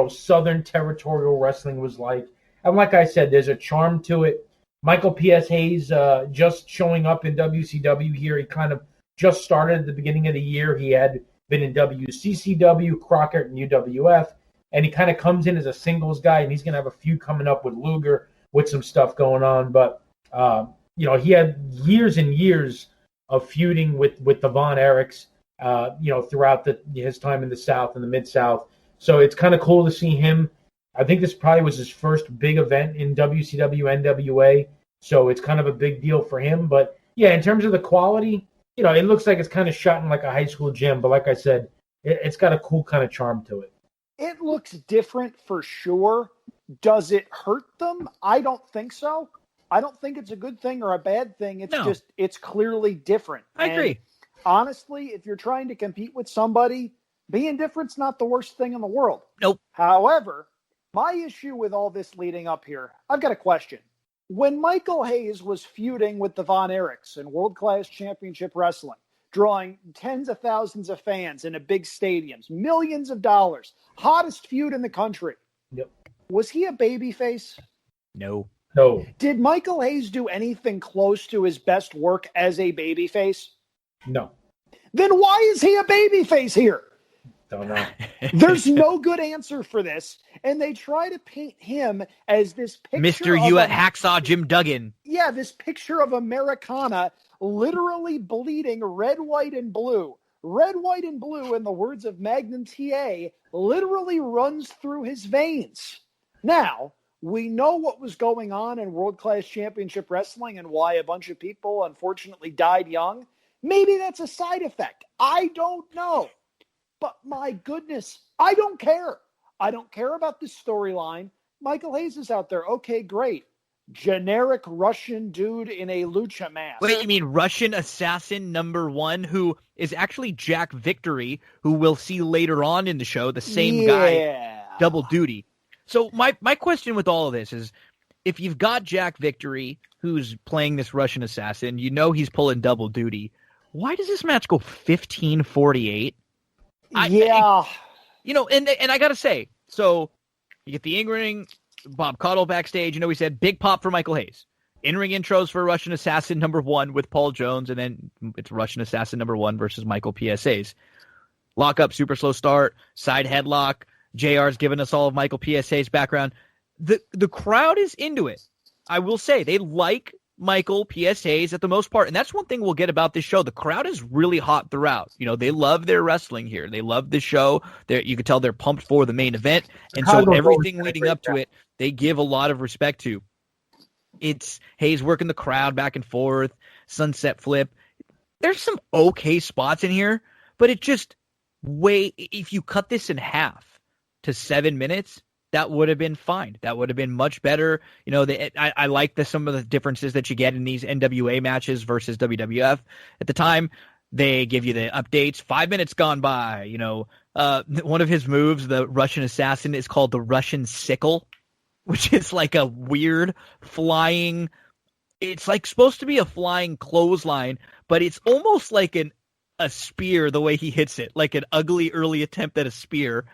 Southern territorial wrestling was like. And like I said, there's a charm to it. Michael P.S. Hayes just showing up in WCW here. He kind of just started at the beginning of the year. He had been in WCCW, Crockett, and UWF, and he kind of comes in as a singles guy, and he's going to have a feud coming up with Luger with some stuff going on. But, he had years and years of feuding with the Von Erichs, throughout his time in the South and the Mid-South. So it's kind of cool to see him. I think this probably was his first big event in WCW, NWA, so it's kind of a big deal for him. But, yeah, in terms of the quality, it looks like it's kind of shot in like a high school gym, but like I said, it's got a cool kind of charm to it. It looks different for sure. Does it hurt them? I don't think so. I don't think it's a good thing or a bad thing. It's it's clearly different. I agree. Honestly, if you're trying to compete with somebody, being different's not the worst thing in the world. Nope. However, my issue with all this leading up here, I've got a question. When Michael Hayes was feuding with the Von Erichs in World Class Championship Wrestling, drawing tens of thousands of fans into big stadiums, millions of dollars, hottest feud in the country. Yep. Was he a babyface? No. Did Michael Hayes do anything close to his best work as a babyface? No. Then why is he a babyface here? Don't know. There's no good answer for this, and they try to paint him as this picture Mr. Hacksaw Jim Duggan. Yeah, this picture of Americana literally bleeding red, white, and blue. Red, white, and blue, in the words of Magnum TA, literally runs through his veins. Now, we know what was going on in World Class Championship Wrestling and why a bunch of people unfortunately died young. Maybe that's a side effect. I don't know. But my goodness, I don't care. I don't care about this storyline. Michael Hayes is out there. Okay, great. Generic Russian dude in a lucha mask. Wait, you mean Russian Assassin #1, who is actually Jack Victory, who we'll see later on in the show, the same guy, double duty. So my question with all of this is, if you've got Jack Victory, who's playing this Russian Assassin, he's pulling double duty, why does this match go 15-48? And I got to say, so you get the in-ring, Bob Caudle backstage, we said big pop for Michael Hayes. In-ring intros for Russian Assassin #1 with Paul Jones, and then it's Russian Assassin #1 versus Michael PSA's. Lock up, super slow start, side headlock. JR's giving us all of Michael PSA's background. The crowd is into it. I will say, they like Michael P.S. Hayes at the most part, and that's one thing we'll get about this show. The crowd is really hot throughout. They love their wrestling here. They love the show. You can tell they're pumped for the main event, and so everything leading up to it, they give a lot of respect to. It's Hayes working the crowd back and forth, sunset flip. There's some okay spots in here, but it just if you cut this in half to 7 minutes, that would have been fine. That would have been much better. You know, I like some of the differences that you get in these NWA matches versus WWF. At the time, they give you the updates. 5 minutes gone by. You know, one of his moves, the Russian assassin, is called the Russian sickle, which is like a weird flying. It's like supposed to be a flying clothesline, but it's almost like a spear the way he hits it, like an ugly early attempt at a spear.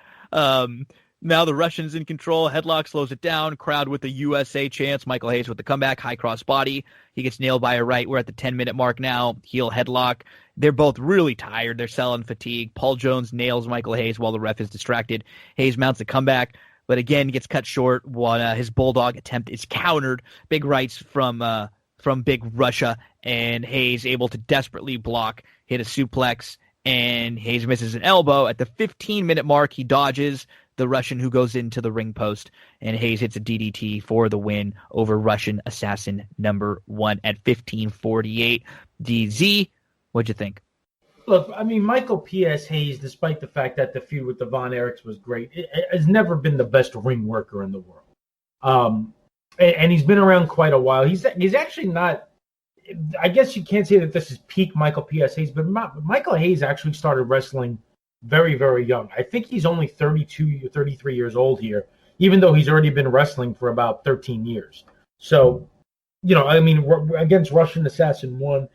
Now the Russian's in control. Headlock slows it down. Crowd with the USA chants. Michael Hayes with the comeback. High cross body. He gets nailed by a right. We're at the 10-minute mark now. Heel headlock. They're both really tired. They're selling fatigue. Paul Jones nails Michael Hayes while the ref is distracted. Hayes mounts a comeback, but again gets cut short. His bulldog attempt is countered. Big rights from Big Russia, and Hayes able to desperately block, hit a suplex, and Hayes misses an elbow. At the 15-minute mark, he dodges the Russian, who goes into the ring post, and Hayes hits a DDT for the win over Russian Assassin number 1 at 15:48. DZ, what'd you think? Look, I mean, Michael P.S. Hayes, despite the fact that the feud with the Von Erichs was great, has never been the best ring worker in the world. And he's been around quite a while. He's actually not. I guess you can't say that this is peak Michael P.S. Hayes, but Michael Hayes actually started wrestling very, very young. I think he's only 32 or 33 years old here, even though he's already been wrestling for about 13 years. So, you know, I mean, against Russian Assassin 1,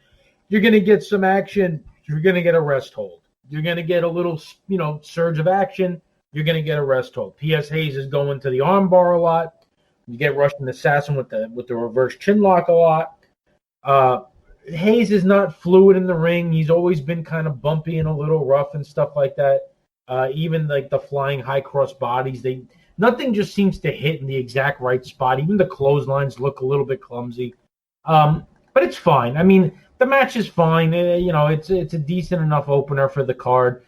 you're going to get some action. You're going to get a rest hold. You're going to get a little, you know, surge of action. You're going to get a rest hold. P.S. Hayes is going to the armbar a lot. You get Russian Assassin with the reverse chin lock a lot. Hayes is not fluid in the ring. He's always been kind of bumpy and a little rough and stuff like that. Even like the flying high cross bodies, nothing just seems to hit in the exact right spot. Even the clotheslines look a little bit clumsy. But it's fine. I mean, the match is fine. You know, it's a decent enough opener for the card.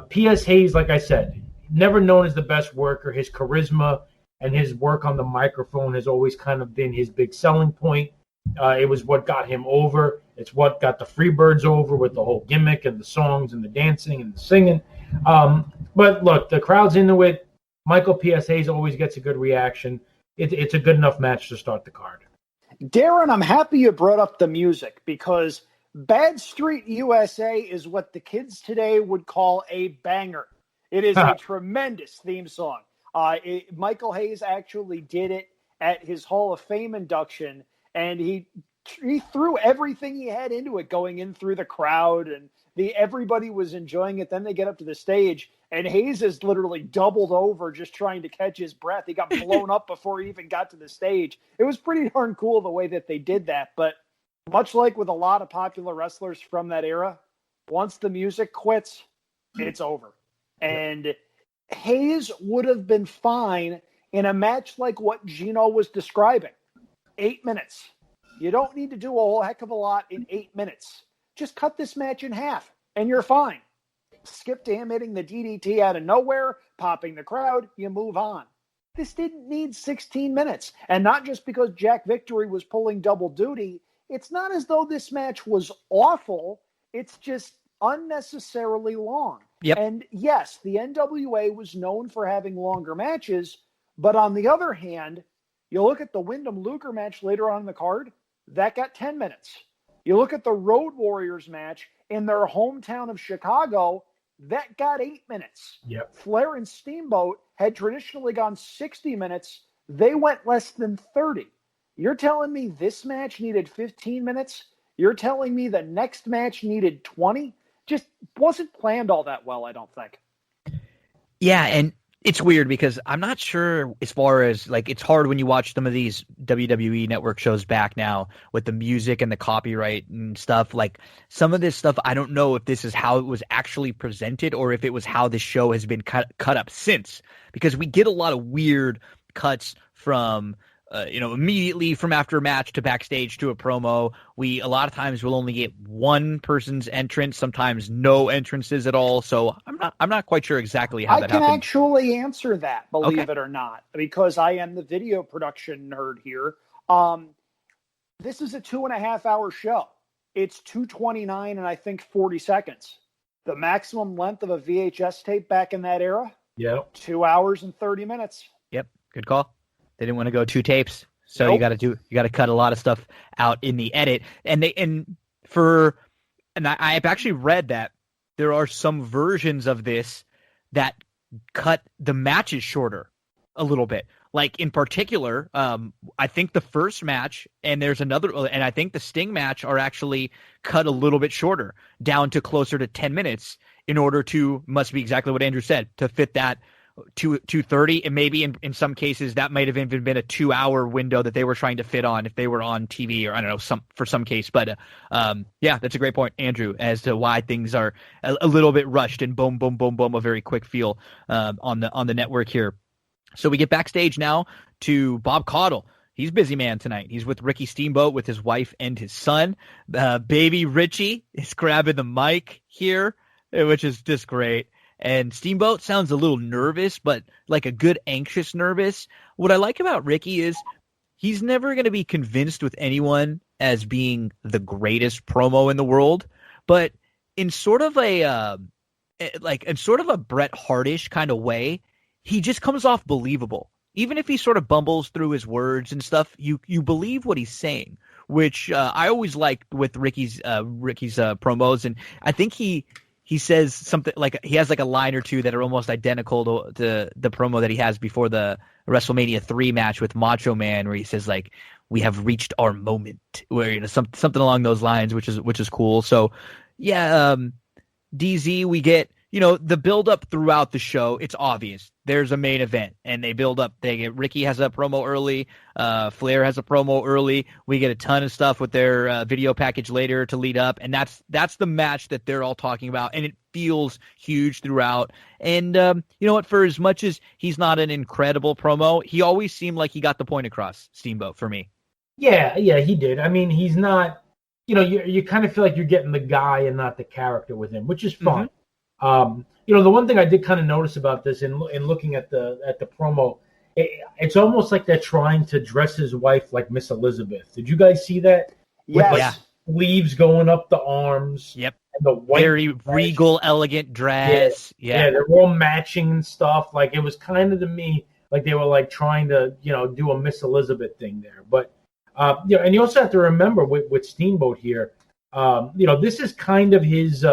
P.S. Hayes, like I said, never known as the best worker. His charisma and his work on the microphone has always kind of been his big selling point. It was what got him over. It's what got the Freebirds over with the whole gimmick and the songs and the dancing and the singing. But look, the crowd's into it. Michael P.S. Hayes always gets a good reaction. It's a good enough match to start the card. Darin, I'm happy you brought up the music because Bad Street USA is what the kids today would call a banger. It is a tremendous theme song. Michael Hayes actually did it at his Hall of Fame induction, and he threw everything he had into it, going in through the crowd, and everybody was enjoying it. Then they get up to the stage, and Hayes is literally doubled over just trying to catch his breath. He got blown up before he even got to the stage. It was pretty darn cool the way that they did that. But much like with a lot of popular wrestlers from that era, once the music quits, it's over. And Hayes would have been fine in a match like what Gino was describing. 8 minutes. You don't need to do a whole heck of a lot in 8 minutes. Just cut this match in half, and you're fine. Skip to him hitting the DDT out of nowhere, popping the crowd, you move on. This didn't need 16 minutes. And not just because Jack Victory was pulling double duty. It's not as though this match was awful. It's just unnecessarily long. Yep. And yes, the NWA was known for having longer matches, but on the other hand, you look at the Wyndham Luger match later on in the card, that got 10 minutes. You look at the Road Warriors match in their hometown of Chicago, that got 8 minutes. Yep. Flair and Steamboat had traditionally gone 60 minutes. They went less than 30. You're telling me this match needed 15 minutes? You're telling me the next match needed 20? Just wasn't planned all that well, I don't think. Yeah, and it's weird because I'm not sure as far as, like, it's hard when you watch some of these WWE Network shows back now with the music and the copyright and stuff. Like, some of this stuff, I don't know if this is how it was actually presented or if it was how the show has been cut up since. Because we get a lot of weird cuts from, immediately from after a match to backstage to a promo. We, a lot of times, will only get one person's entrance, sometimes no entrances at all. So I'm not quite sure exactly how that happened. I can actually answer that, believe it or not, because I am the video production nerd here. This is a 2.5 hour show. It's 2:29 and I think 40 seconds. The maximum length of a VHS tape back in that era? Yep. 2 hours and 30 minutes. Yep, good call. They didn't want to go 2 tapes, so Nope. you got to cut a lot of stuff out in the edit. And I've actually read that there are some versions of this that cut the matches shorter a little bit. Like in particular, I think the first match and there's another, and I think the Sting match are actually cut a little bit shorter, down to closer to 10 minutes in order to, must be exactly what Andrew said, to fit that 2:30, and maybe in some cases that might have even been a 2-hour window that they were trying to fit on if they were on TV, or I don't know, for some case. But yeah, that's a great point, Andrew, as to why things are a little bit rushed and boom, boom, boom, boom, a very quick feel on the network here. So we get backstage now to Bob Caudle. He's busy man tonight. He's with Ricky Steamboat with his wife and his son. Baby Richie is grabbing the mic here, which is just great. And Steamboat sounds a little nervous, but like a good anxious nervous. What I like about Ricky is he's never going to be convinced with anyone as being the greatest promo in the world, but in sort of a Bret Hart-ish kind of way, he just comes off believable. Even if he sort of bumbles through his words and stuff, you believe what he's saying, which I always like with Ricky's promos. And I think he says something like, he has like a line or two that are almost identical to the promo that he has before the WrestleMania 3 match with Macho Man, where he says like, "We have reached our moment," where something along those lines, which is cool. So yeah, DZ, we get, the build up throughout the show. It's obvious there's a main event, and they build up. Ricky has a promo early. Flair has a promo early. We get a ton of stuff with their video package later to lead up, and that's the match that they're all talking about, and it feels huge throughout. And you know what? For as much as he's not an incredible promo, he always seemed like he got the point across. Steamboat for me. Yeah, he did. I mean, he's not. You kind of feel like you're getting the guy and not the character with him, which is fun. Mm-hmm. The one thing I did kind of notice about this in looking at the promo, it's almost like they're trying to dress his wife like Miss Elizabeth. Did you guys see that? Yes. With sleeves going up the arms. Yep. And the white very regal, elegant dress. Yeah, they're all matching and stuff. Like, it was kind of, to me, like they were like trying to do a Miss Elizabeth thing there. But and you also have to remember with Steamboat here, this is kind of his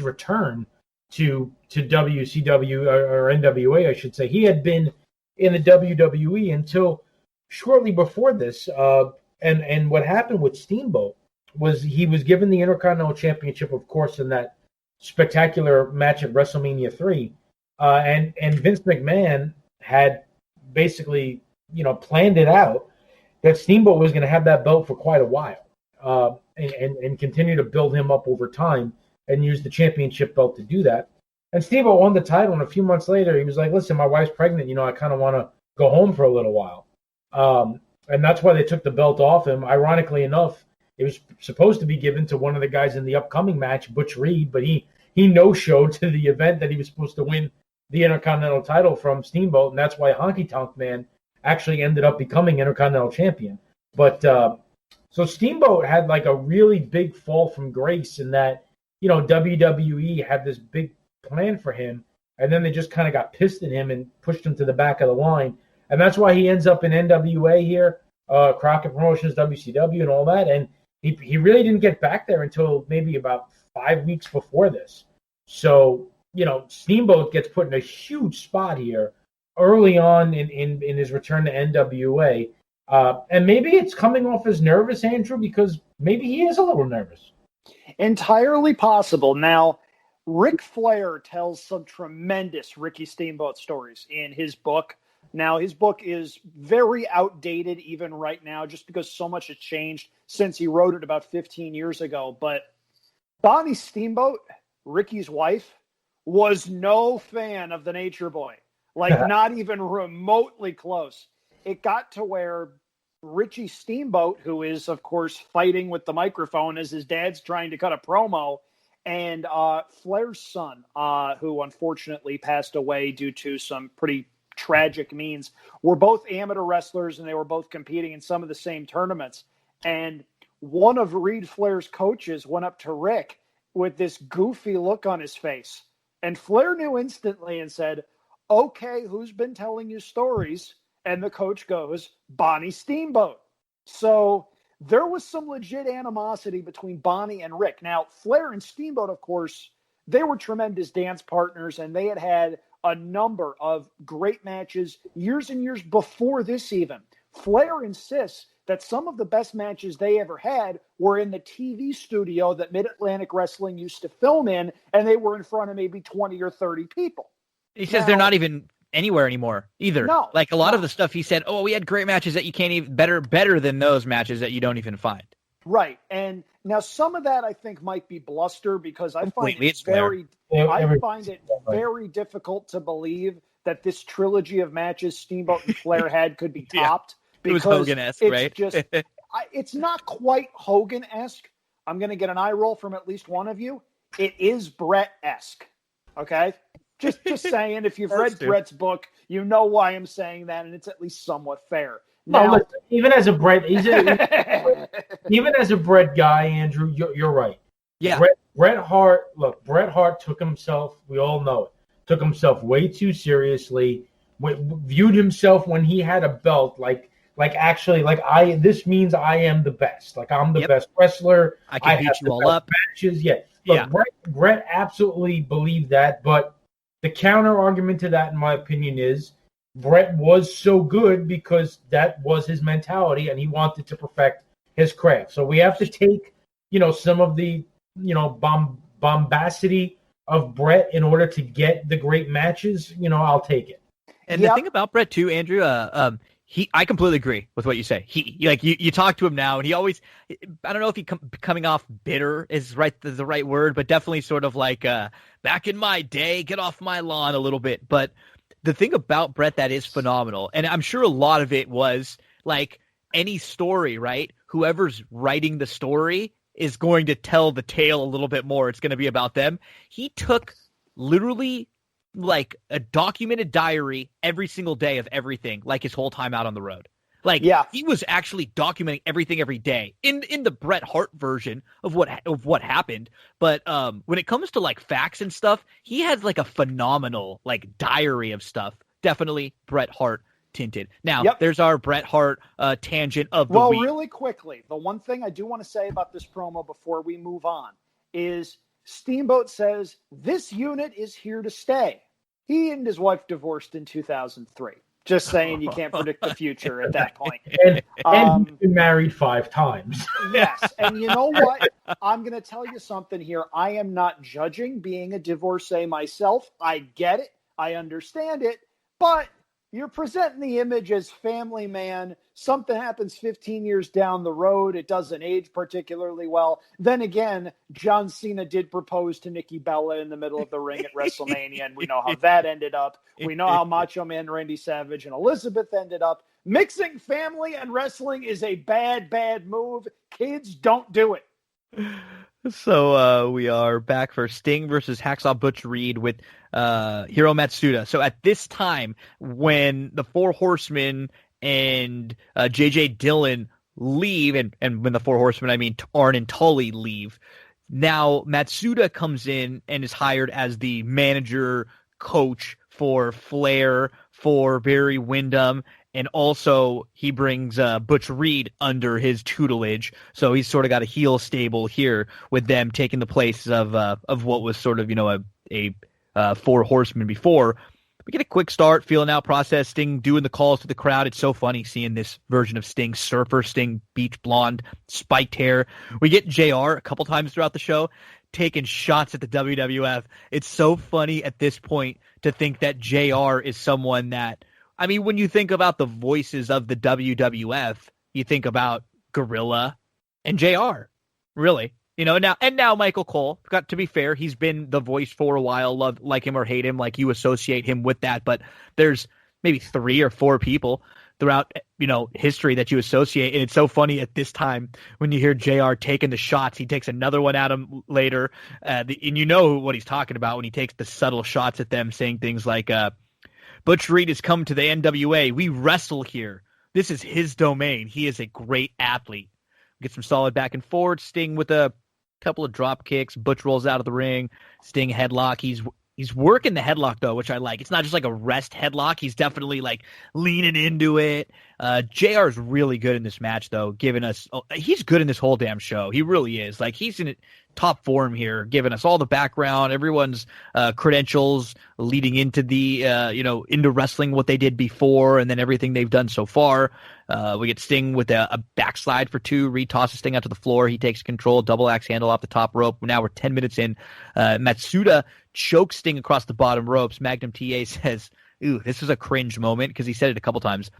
return to WCW or NWA, I should say. He had been in the WWE until shortly before this. And what happened with Steamboat was he was given the Intercontinental Championship, of course, in that spectacular match at WrestleMania 3. And Vince McMahon had basically, planned it out that Steamboat was going to have that belt for quite a while, and continue to build him up over time and use the championship belt to do that. And Steamboat won the title, and a few months later, he was like, "Listen, my wife's pregnant. I kind of want to go home for a little while." And that's why they took the belt off him. Ironically enough, it was supposed to be given to one of the guys in the upcoming match, Butch Reed, but he no-showed to the event that he was supposed to win the Intercontinental title from Steamboat, and that's why Honky Tonk Man actually ended up becoming Intercontinental Champion. But so Steamboat had like a really big fall from grace in that, WWE had this big plan for him, and then they just kind of got pissed at him and pushed him to the back of the line. And that's why he ends up in NWA here, Crockett Promotions, WCW, and all that. And he really didn't get back there until maybe about 5 weeks before this. So, Steamboat gets put in a huge spot here early on in his return to NWA. And maybe it's coming off as nervous, Andrew, because maybe he is a little nervous. Entirely possible. Now, Ric Flair tells some tremendous Ricky Steamboat stories in his book. Now, his book is very outdated even right now, just because so much has changed since he wrote it about 15 years ago. But Bonnie Steamboat, Ricky's wife, was no fan of the Nature Boy. Like, not even remotely close. It got to where Richie Steamboat, who is, of course, fighting with the microphone as his dad's trying to cut a promo, and Flair's son, who unfortunately passed away due to some pretty tragic means, were both amateur wrestlers, and they were both competing in some of the same tournaments. And one of Reed Flair's coaches went up to Rick with this goofy look on his face. And Flair knew instantly and said, okay, who's been telling you stories? And the coach goes, Bonnie Steamboat. So there was some legit animosity between Bonnie and Rick. Now, Flair and Steamboat, of course, they were tremendous dance partners, and they had a number of great matches years and years before this even. Flair insists that some of the best matches they ever had were in the TV studio that Mid-Atlantic Wrestling used to film in, and they were in front of maybe 20 or 30 people. He says they're not even anywhere anymore either. No, like a lot of the stuff he said, we had great matches that you can't even better than those matches that you don't even find. Right. And now some of that I think might be bluster, because I find it very difficult to believe that this trilogy of matches Steamboat and Flair had could be topped. It was Hogan-esque, right? It's not quite Hogan-esque. I'm going to get an eye roll from at least one of you. It is Brett-esque. Okay? Just saying, if you've read Brett's book, you know why I'm saying that, and it's at least somewhat fair. Now, no, listen, even as a Brett, even as a Brett guy, Andrew, you're right. Yeah. Bret Hart took himself, we all know it, took himself way too seriously, viewed himself when he had a belt this means I am the best. Like, I'm the best wrestler. I can beat you all up. Matches. Yeah. Look, Bret absolutely believed that, but the counter argument to that, in my opinion, is Bret was so good because that was his mentality and he wanted to perfect his craft. So we have to take, some of the, bombacity of Bret in order to get the great matches. I'll take it. And the thing about Bret too, Andrew, I completely agree with what you say. You talk to him now, and he always, I don't know if he coming off bitter is the right word, but definitely sort of like back in my day, get off my lawn a little bit. But the thing about Bret that is phenomenal, and I'm sure a lot of it was like any story, right? Whoever's writing the story is going to tell the tale a little bit more. It's going to be about them. He took literally like a documented diary every single day of everything, like his whole time out on the road. He was actually documenting everything every day in the Bret Hart version of what happened. But when it comes to like facts and stuff, he has like a phenomenal like diary of stuff. Definitely Bret Hart tinted. Now there's our Bret Hart tangent of the week. Well, really quickly, the one thing I do want to say about this promo before we move on is Steamboat says, this unit is here to stay. He and his wife divorced in 2003. Just saying, you can't predict the future at that point. And he's been married 5 times. Yes. And you know what? I'm going to tell you something here. I am not judging being a divorcee myself. I get it. I understand it. But you're presenting the image as family man. Something happens 15 years down the road. It doesn't age particularly well. Then again, John Cena did propose to Nikki Bella in the middle of the ring at WrestleMania, and we know how that ended up. We know how Macho Man Randy Savage and Elizabeth ended up. Mixing family and wrestling is a bad, bad move. Kids, don't do it. So we are back for Sting versus Hacksaw Butch Reed with Hiro Matsuda. So at this time, when the Four Horsemen and J.J. Dillon leave, and when the Four Horsemen, I mean Arn and Tully leave, now Matsuda comes in and is hired as the manager coach for Flair, for Barry Windham, and also he brings Butch Reed under his tutelage. So he's sort of got a heel stable here with them taking the place of what was sort of, a Four Horsemen before. We get a quick start, feeling out process, Sting doing the calls to the crowd. It's so funny seeing this version of Sting, surfer Sting, beach blonde, spiked hair. We get JR a couple times throughout the show taking shots at the WWF. It's so funny at this point to think that JR is someone that, I mean, when you think about the voices of the WWF, you think about Gorilla and JR, really. Now Michael Cole, got to be fair, he's been the voice for a while, like him or hate him, like you associate him with that, but there's maybe 3 or 4 people throughout, history that you associate, and it's so funny at this time when you hear JR taking the shots. He takes another one at him later, and you know what he's talking about when he takes the subtle shots at them, saying things like, Butch Reed has come to the NWA. We wrestle here. This is his domain. He is a great athlete. Get some solid back and forth. Sting with a couple of drop kicks. Butch rolls out of the ring. Sting headlock. He's He's working the headlock, though, which I like. It's not just like a rest headlock. He's definitely like leaning into it. JR is really good in this match, though, giving us he's good in this whole damn show. He really is. Like, he's in top form here, giving us all the background, everyone's credentials leading into the, into wrestling, what they did before, and then everything they've done so far. We get Sting with a backslide for 2. Reed tosses Sting out to the floor. He takes control, double axe handle off the top rope. Now we're 10 minutes in. Matsuda chokes Sting across the bottom ropes. Magnum TA says, ooh, this is a cringe moment, because he said it a couple times.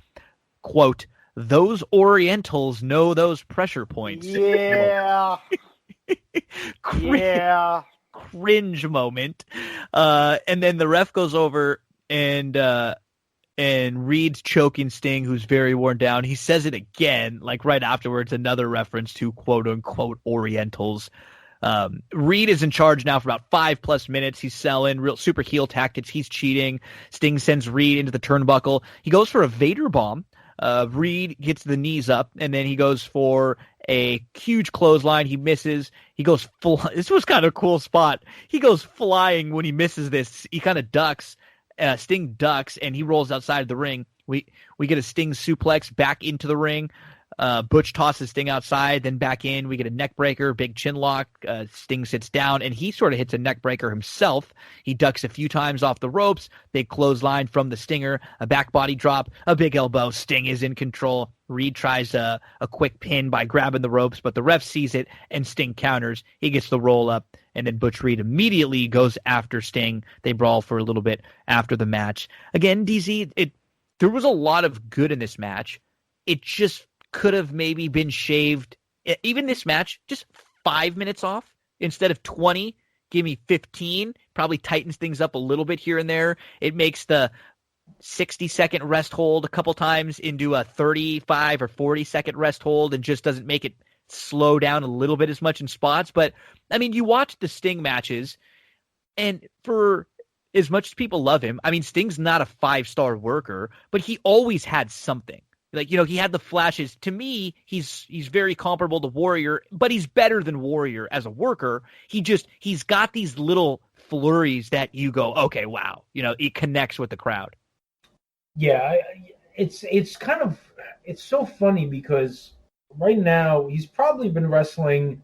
Quote, those Orientals know those pressure points. Yeah. Yeah. Cringe moment. And then the ref goes over and Reed's choking Sting, who's very worn down. He says it again, like right afterwards, another reference to quote unquote Orientals. Reed is in charge now for about 5+ minutes. He's selling real super heel tactics. He's cheating. Sting sends Reed into the turnbuckle. He goes for a Vader bomb. Reed gets the knees up, and then he goes for a huge clothesline. He misses. He goes full. This was kind of a cool spot. He goes flying when he misses this. He kind of ducks. Sting ducks, and he rolls outside of the ring. We get a Sting suplex back into the ring. Butch tosses Sting outside, then back in. We get a neck breaker, big chin lock. Sting sits down, and he sort of hits a neck breaker himself. He ducks a few times off the ropes. Big clothesline from the Stinger, a back body drop, a big elbow. Sting is in control. Reed tries a quick pin by grabbing the ropes, but the ref sees it, and Sting counters. He gets the roll up, and then Butch Reed immediately goes after Sting. They brawl for a little bit after the match. Again, DZ, there was a lot of good in this match. It just could have maybe been shaved, even this match, just 5 minutes off instead of 20. Give me 15. Probably tightens things up a little bit here and there. It makes the 60-second rest hold a couple times into a 35 or 40-second rest hold, and just doesn't make it slow down a little bit as much in spots. But, I mean, you watch the Sting matches, and for as much as people love him, I mean, Sting's not a 5-star worker, but he always had something. Like, he had the flashes. To me, he's very comparable to Warrior, but he's better than Warrior as a worker. He's got these little flurries that you go, okay, wow. It connects with the crowd. Yeah, it's so funny because right now he's probably been wrestling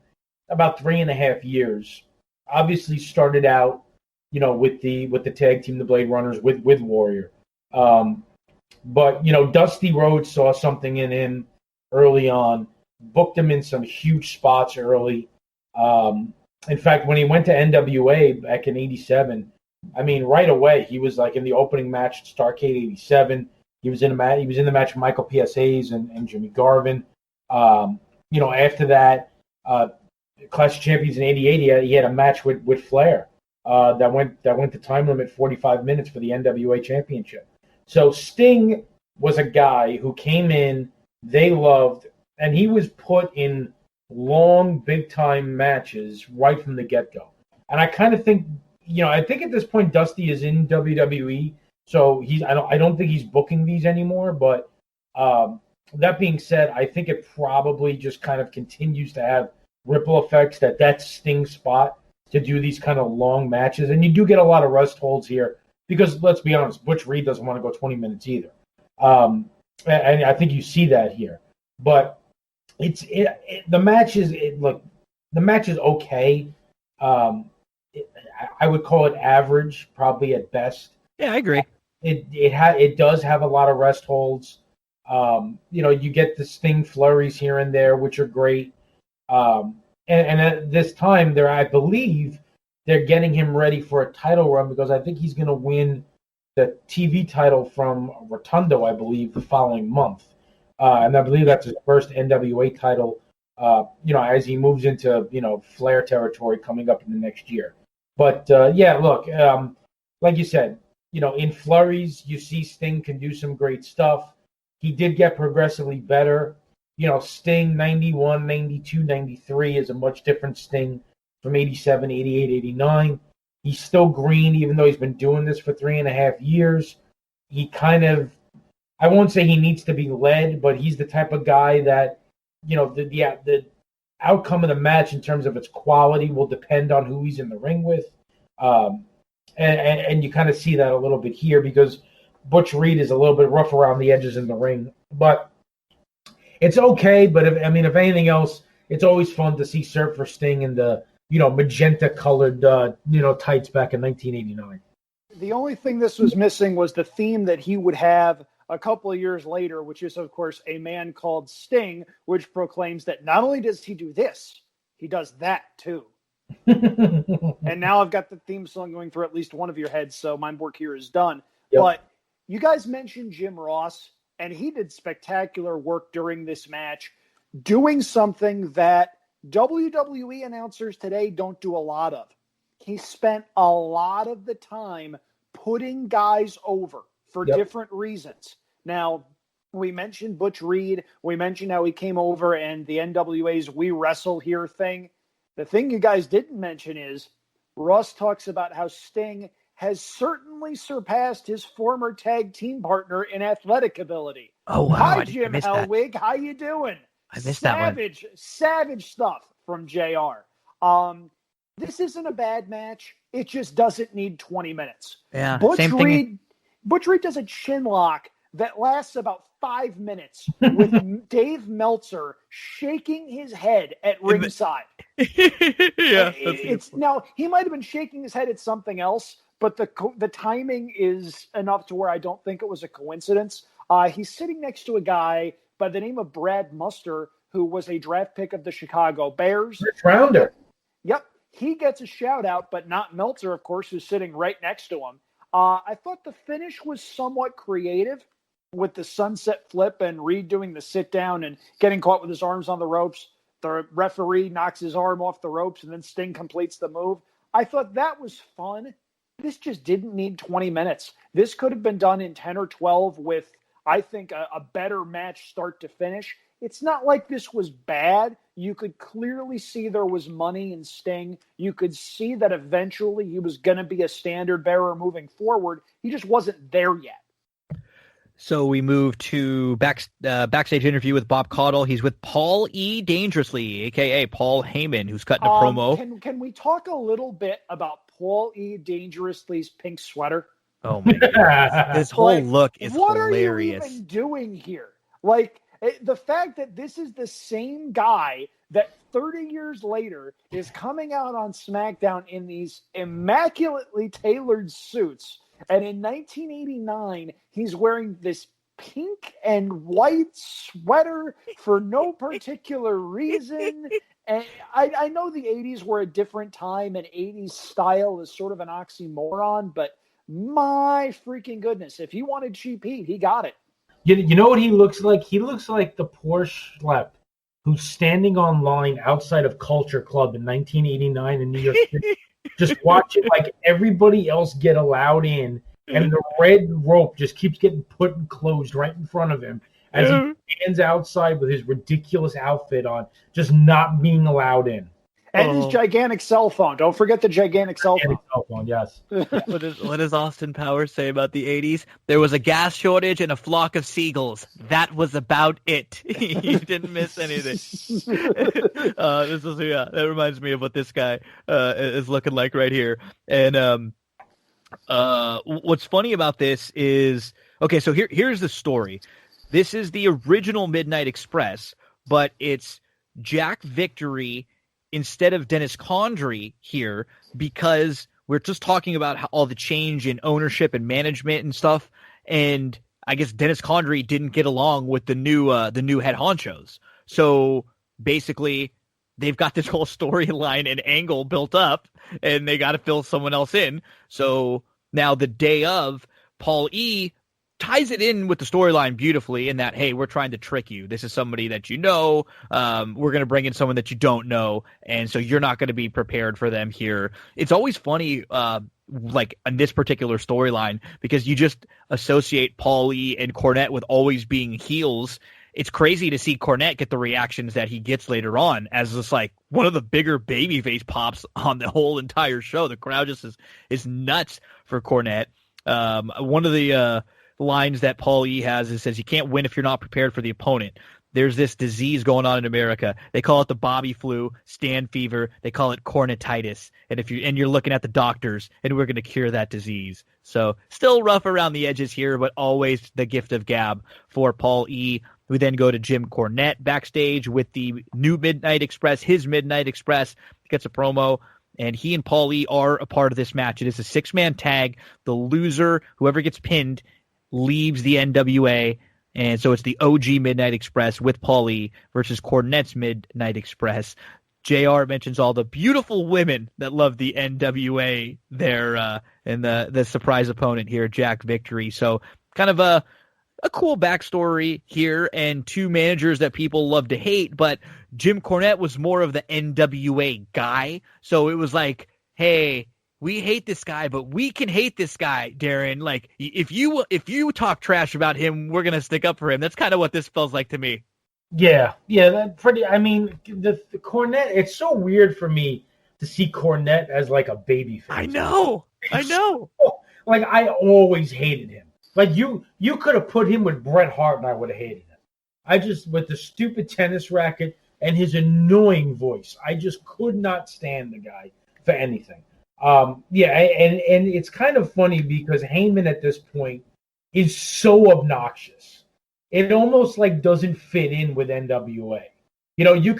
about 3.5 years. Obviously started out, with the tag team, the Blade Runners, with Warrior. But, Dusty Rhodes saw something in him early on, booked him in some huge spots early. In fact, when he went to NWA back in 87, I mean, right away, he was like in the opening match at Starrcade 87. He was in the match with Michael P.S. Hayes and Jimmy Garvin. After that, Clash of Champions in 88, he had a match with Flair that went to time limit 45 minutes for the NWA Championship. So Sting was a guy who came in, they loved, and he was put in long, big-time matches right from the get-go. And I kind of think, I think at this point Dusty is in WWE, so I don't think he's booking these anymore. But that being said, I think it probably just kind of continues to have ripple effects. That's Sting's spot to do these kind of long matches, and you do get a lot of rest holds here. Because let's be honest, Butch Reed doesn't want to go 20 minutes either, and I think you see that here. But the match is okay. I would call it average, probably at best. Yeah, I agree. It does have a lot of rest holds. You get the Sting flurries here and there, which are great. And at this time, I believe they're getting him ready for a title run because I think he's going to win the TV title from Rotundo, I believe, the following month. And I believe that's his first NWA title, as he moves into, Flair territory coming up in the next year. But, look, like you said, in flurries, you see Sting can do some great stuff. He did get progressively better. Sting 91, 92, 93 is a much different Sting from 87, 88, 89. He's still green, even though he's been doing this for 3.5 years. He kind of, I won't say he needs to be led, but he's the type of guy that, the outcome of the match in terms of its quality will depend on who he's in the ring with. And you kind of see that a little bit here because Butch Reed is a little bit rough around the edges in the ring. But it's okay. But if anything else, it's always fun to see Surfer Sting in the, magenta-colored, tights back in 1989. The only thing this was missing was the theme that he would have a couple of years later, which is, of course, A Man Called Sting, which proclaims that not only does he do this, he does that, too. And now I've got the theme song going through at least one of your heads, so my work here is done. Yep. But you guys mentioned Jim Ross, and he did spectacular work during this match, doing something that WWE announcers today don't do a lot of. He spent a lot of the time putting guys over for different reasons. Now, we mentioned Butch Reed. We mentioned how he came over and the NWA's We Wrestle Here thing. The thing you guys didn't mention is Ross talks about how Sting has certainly surpassed his former tag team partner in athletic ability. Oh, wow. Hi, Jim Hellwig. How you doing? I missed that one. Savage stuff from JR. This isn't a bad match. It just doesn't need 20 minutes. Yeah, Butch same Reed, Butch Reed does a chin lock that lasts about 5 minutes with Dave Meltzer shaking his head at ringside. Now, he might have been shaking his head at something else, but the timing is enough to where I don't think it was a coincidence. He's sitting next to a guy by the name of Brad Muster, who was a draft pick of the Chicago Bears. First rounder. Yep. He gets a shout out, but not Meltzer, of course, who's sitting right next to him. I thought the finish was somewhat creative with the sunset flip and Reed doing the sit down and getting caught with his arms on the ropes. The referee knocks his arm off the ropes and then Sting completes the move. I thought that was fun. This just didn't need 20 minutes. This could have been done in 10 or 12 with, I think, a better match start to finish. It's not like this was bad. You could clearly see there was money in Sting. You could see that eventually he was going to be a standard bearer moving forward. He just wasn't there yet. So we move to backstage interview with Bob Caudle. He's with Paul E. Dangerously, a.k.a. Paul Heyman, who's cutting a promo. Can we talk a little bit about Paul E. Dangerously's pink sweater? Oh, my God. His whole look is hilarious. What are you even doing here? The fact that this is the same guy that 30 years later is coming out on SmackDown in these immaculately tailored suits, and in 1989, he's wearing this pink and white sweater for no particular reason. And I know the 80s were a different time, and 80s style is sort of an oxymoron, but my freaking goodness, if he wanted cheap heat, he got it. You know what he looks like? He looks like the poor schlep who's standing on line outside of Culture Club in 1989 in New York City, just watching like everybody else get allowed in, and the red rope just keeps getting put and closed right in front of him as he stands outside with his ridiculous outfit on, just not being allowed in. And his gigantic cell phone. Don't forget the gigantic cell phone. Yes. What does Austin Powers say about the 80s? There was a gas shortage and a flock of seagulls. That was about it. You didn't miss anything. That reminds me of what this guy is looking like right here. And what's funny about this is, okay, so here's the story. This is the original Midnight Express, but it's Jack Victory instead of Dennis Condrey here, because we're just talking about all the change in ownership and management and stuff. And I guess Dennis Condrey didn't get along with the new head honchos. So basically they've got this whole storyline and angle built up, and they got to fill someone else in. So now the day of, Paul E. ties it in with the storyline beautifully in that, hey, we're trying to trick you. This is somebody that you know. We're going to bring in someone that you don't know, and so you're not going to be prepared for them here. It's always funny, like in this particular storyline, because you just associate Paul E. and Cornette with always being heels. It's crazy to see Cornette get the reactions that he gets later on as just like one of the bigger babyface pops on the whole entire show. The crowd just is nuts for Cornette. One of the lines that Paul E. has, it says, you can't win if you're not prepared for the opponent. there's this disease going on in America. They call it the Bobby flu, Stan fever. They call it cornetitis. And you're looking at the doctors, and we're going to cure that disease. So still rough around the edges here, but always the gift of gab for Paul E. We then go to Jim Cornette backstage with the new Midnight Express. His Midnight Express gets a promo, and he and Paul E. are a part of this match. It is a 6-man tag. The loser, whoever gets pinned, leaves the NWA. And so it's the OG Midnight Express with Paul E. versus Cornette's Midnight Express. JR mentions all the beautiful women that love the NWA there, and the surprise opponent here, Jack Victory. So kind of a cool backstory here, and two managers that people love to hate, but Jim Cornette was more of the NWA guy. So it was like, hey, we hate this guy, but we can hate this guy, Darin. Like, if you talk trash about him, we're gonna stick up for him. That's kind of what this feels like to me. Yeah, that pretty. I mean, the Cornette. It's so weird for me to see Cornette as like a babyface. I know. Like, I always hated him. Like, you could have put him with Bret Hart, and I would have hated him. I just, with the stupid tennis racket and his annoying voice, I just could not stand the guy for anything. And it's kind of funny because Heyman at this point is so obnoxious. It almost like doesn't fit in with NWA. You know, you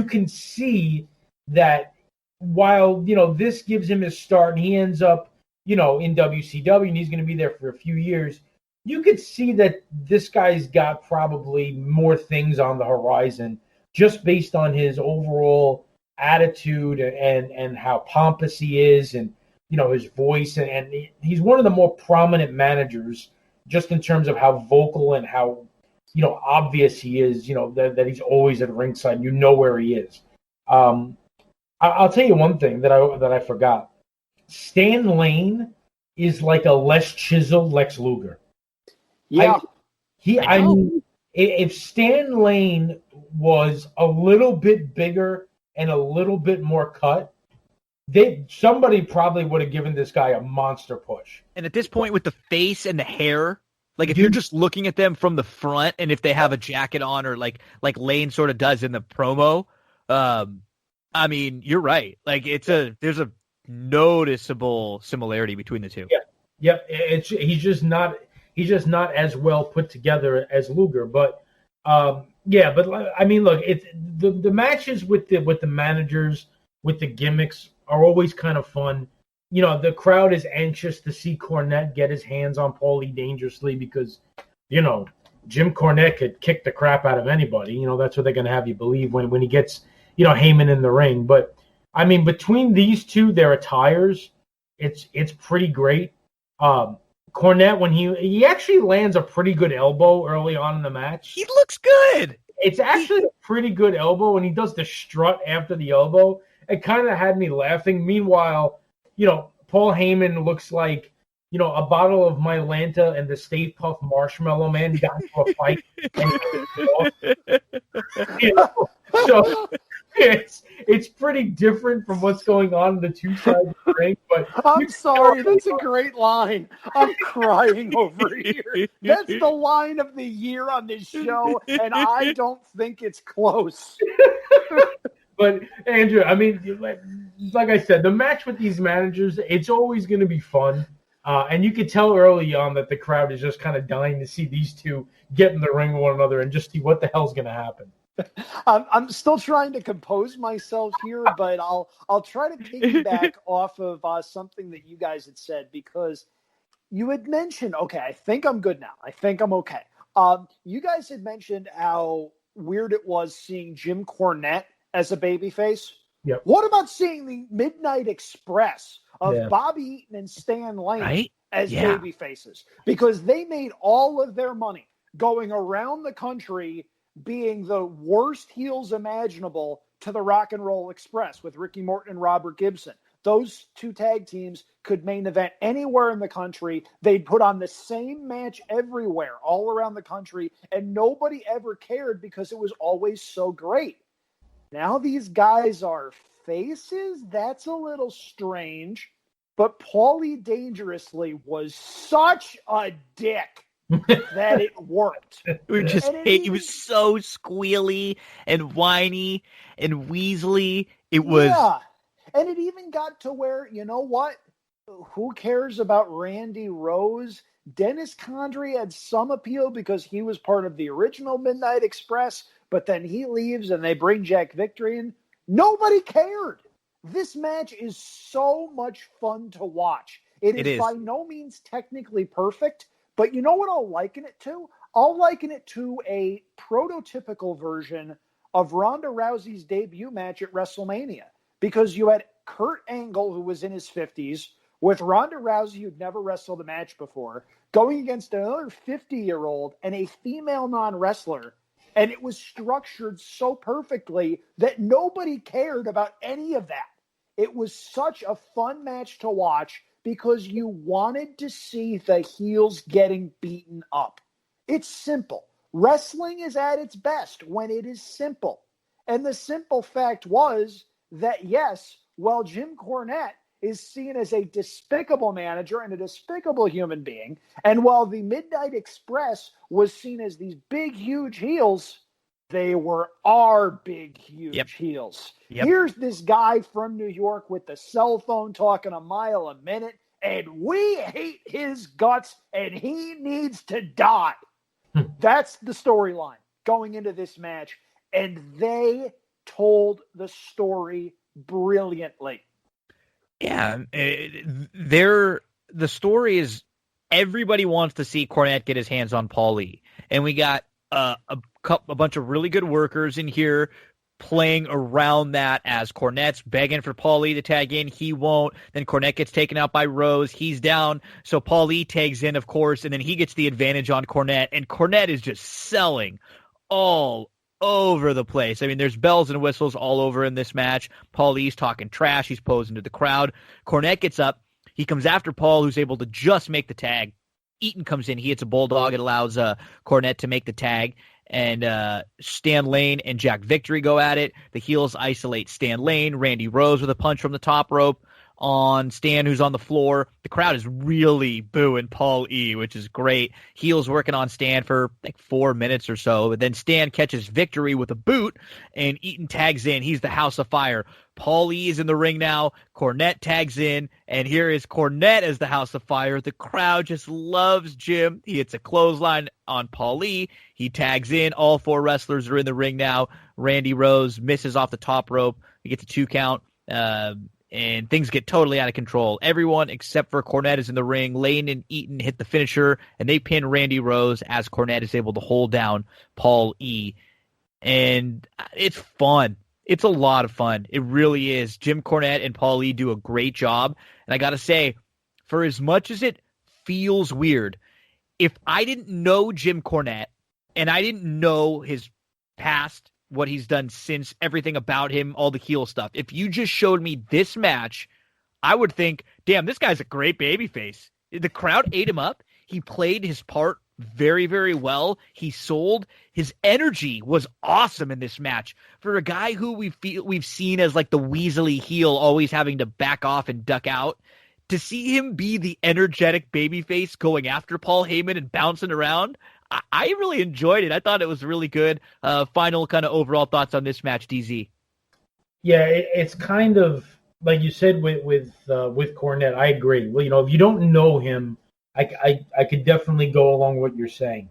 can see that while, you know, this gives him his start and he ends up, you know, in WCW and he's going to be there for a few years, you could see that this guy's got probably more things on the horizon just based on his overall attitude and how pompous he is, and, you know, his voice, and he's one of the more prominent managers just in terms of how vocal and how, you know, obvious he is, you know, that he's always at ringside. You know where he is. I'll tell you one thing that I forgot. Stan Lane is like a less chiseled Lex Luger. Yeah. I mean, if Stan Lane was a little bit bigger and a little bit more cut, somebody probably would have given this guy a monster push. And at this point, with the face and the hair, like, if you're just looking at them from the front, and if they have a jacket on, or like Lane sort of does in the promo, I mean, you're right. Like, there's a noticeable similarity between the two. Yeah. He's just not as well put together as Luger, but but I mean, look, it's the matches with the managers, with the gimmicks, are always kind of fun. You know, the crowd is anxious to see Cornette get his hands on Paulie dangerously because, you know, Jim Cornette could kick the crap out of anybody. You know, that's what they're going to have you believe when he gets, you know, Heyman in the ring. But I mean, between these two, their attires, it's pretty great. Cornette, when he actually lands a pretty good elbow early on in the match. He looks good. It's actually a pretty good elbow when he does the strut after the elbow. It kind of had me laughing. Meanwhile, you know, Paul Heyman looks like, you know, a bottle of Mylanta and the Stay Puft Marshmallow Man. He got into a fight. You know? So it's pretty different from what's going on in the two sides of the ring. But I'm sorry, that's a great line. I'm crying over here. That's the line of the year on this show, and I don't think it's close. But, Andrew, I mean, like I said, the match with these managers, it's always going to be fun. And you could tell early on that the crowd is just kind of dying to see these two get in the ring with one another and just see what the hell's going to happen. I'm still trying to compose myself here, but I'll try to piggyback off of something that you guys had said, because you had mentioned, okay, I think I'm good now. I think I'm okay. You guys had mentioned how weird it was seeing Jim Cornette as a babyface. Yep. What about seeing the Midnight Express of Bobby Eaton and Stan Lane as babyfaces? Because they made all of their money going around the country being the worst heels imaginable to the Rock and Roll Express with Ricky Morton and Robert Gibson. Those two tag teams could main event anywhere in the country. They'd put on the same match everywhere, all around the country, and nobody ever cared because it was always so great. Now these guys are faces? That's a little strange. But Paulie Dangerously was such a dick that it worked. He was so squealy and whiny and weaselly. It was. Yeah. And it even got to where, you know what? Who cares about Randy Rose? Dennis Condrey had some appeal because he was part of the original Midnight Express, but then he leaves and they bring Jack Victory in. Nobody cared. This match is so much fun to watch. It is by no means technically perfect, but you know what I'll liken it to? I'll liken it to a prototypical version of Ronda Rousey's debut match at WrestleMania, because you had Kurt Angle, who was in his 50s, with Ronda Rousey, who'd never wrestled a match before, going against another 50-year-old and a female non-wrestler. And it was structured so perfectly that nobody cared about any of that. It was such a fun match to watch because you wanted to see the heels getting beaten up. It's simple. Wrestling is at its best when it is simple. And the simple fact was that, yes, while Jim Cornette is seen as a despicable manager and a despicable human being, and while the Midnight Express was seen as these big, huge heels, they were our big, huge heels. Here's this guy from New York with the cell phone talking a mile a minute, and we hate his guts, and he needs to die. That's the storyline going into this match, and they told the story brilliantly. Yeah, the story is everybody wants to see Cornette get his hands on Paul Lee, and we got a bunch of really good workers in here playing around that as Cornette's begging for Paul Lee to tag in. He won't. Then Cornette gets taken out by Rose. He's down. So Paul Lee tags in, of course, and then he gets the advantage on Cornette. And Cornette is just selling all over the place. I mean, there's bells and whistles all over in this match. Paul Lee's talking trash. He's posing to the crowd. Cornette gets up. He comes after Paul, who's able to just make the tag. Eaton comes in. He hits a bulldog. It allows Cornette to make the tag. And Stan Lane and Jack Victory go at it. The heels isolate Stan Lane. Randy Rose with a punch from the top rope on Stan, who's on the floor. The crowd is really booing Paul E., which is great. Heels working on Stan for like 4 minutes or so. But then Stan catches Victory with a boot, and Eaton tags in. He's the House of Fire. Paul E. is in the ring now. Cornette tags in, and here is Cornette as the House of Fire. The crowd just loves Jim. He hits a clothesline on Paul E. He tags in. All 4 wrestlers are in the ring now. Randy Rose misses off the top rope. He gets a 2 count. And things get totally out of control. Everyone except for Cornette is in the ring. Lane and Eaton hit the finisher, and they pin Randy Rose as Cornette is able to hold down Paul E. And it's fun. It's a lot of fun. It really is. Jim Cornette and Paul E. do a great job. And I got to say, for as much as it feels weird, if I didn't know Jim Cornette and I didn't know his past, what he's done since, everything about him, all the heel stuff, if you just showed me this match, I would think, damn, this guy's a great babyface. The crowd ate him up. He played his part very, very well. He sold. His energy was awesome in this match. For a guy who we've seen as like the weaselly heel, always having to back off and duck out, to see him be the energetic babyface going after Paul Heyman and bouncing around, I really enjoyed it. I thought it was really good. Final kind of overall thoughts on this match, DZ. Yeah, it's kind of like you said with Cornette. I agree. Well, you know, if you don't know him, I could definitely go along with what you're saying.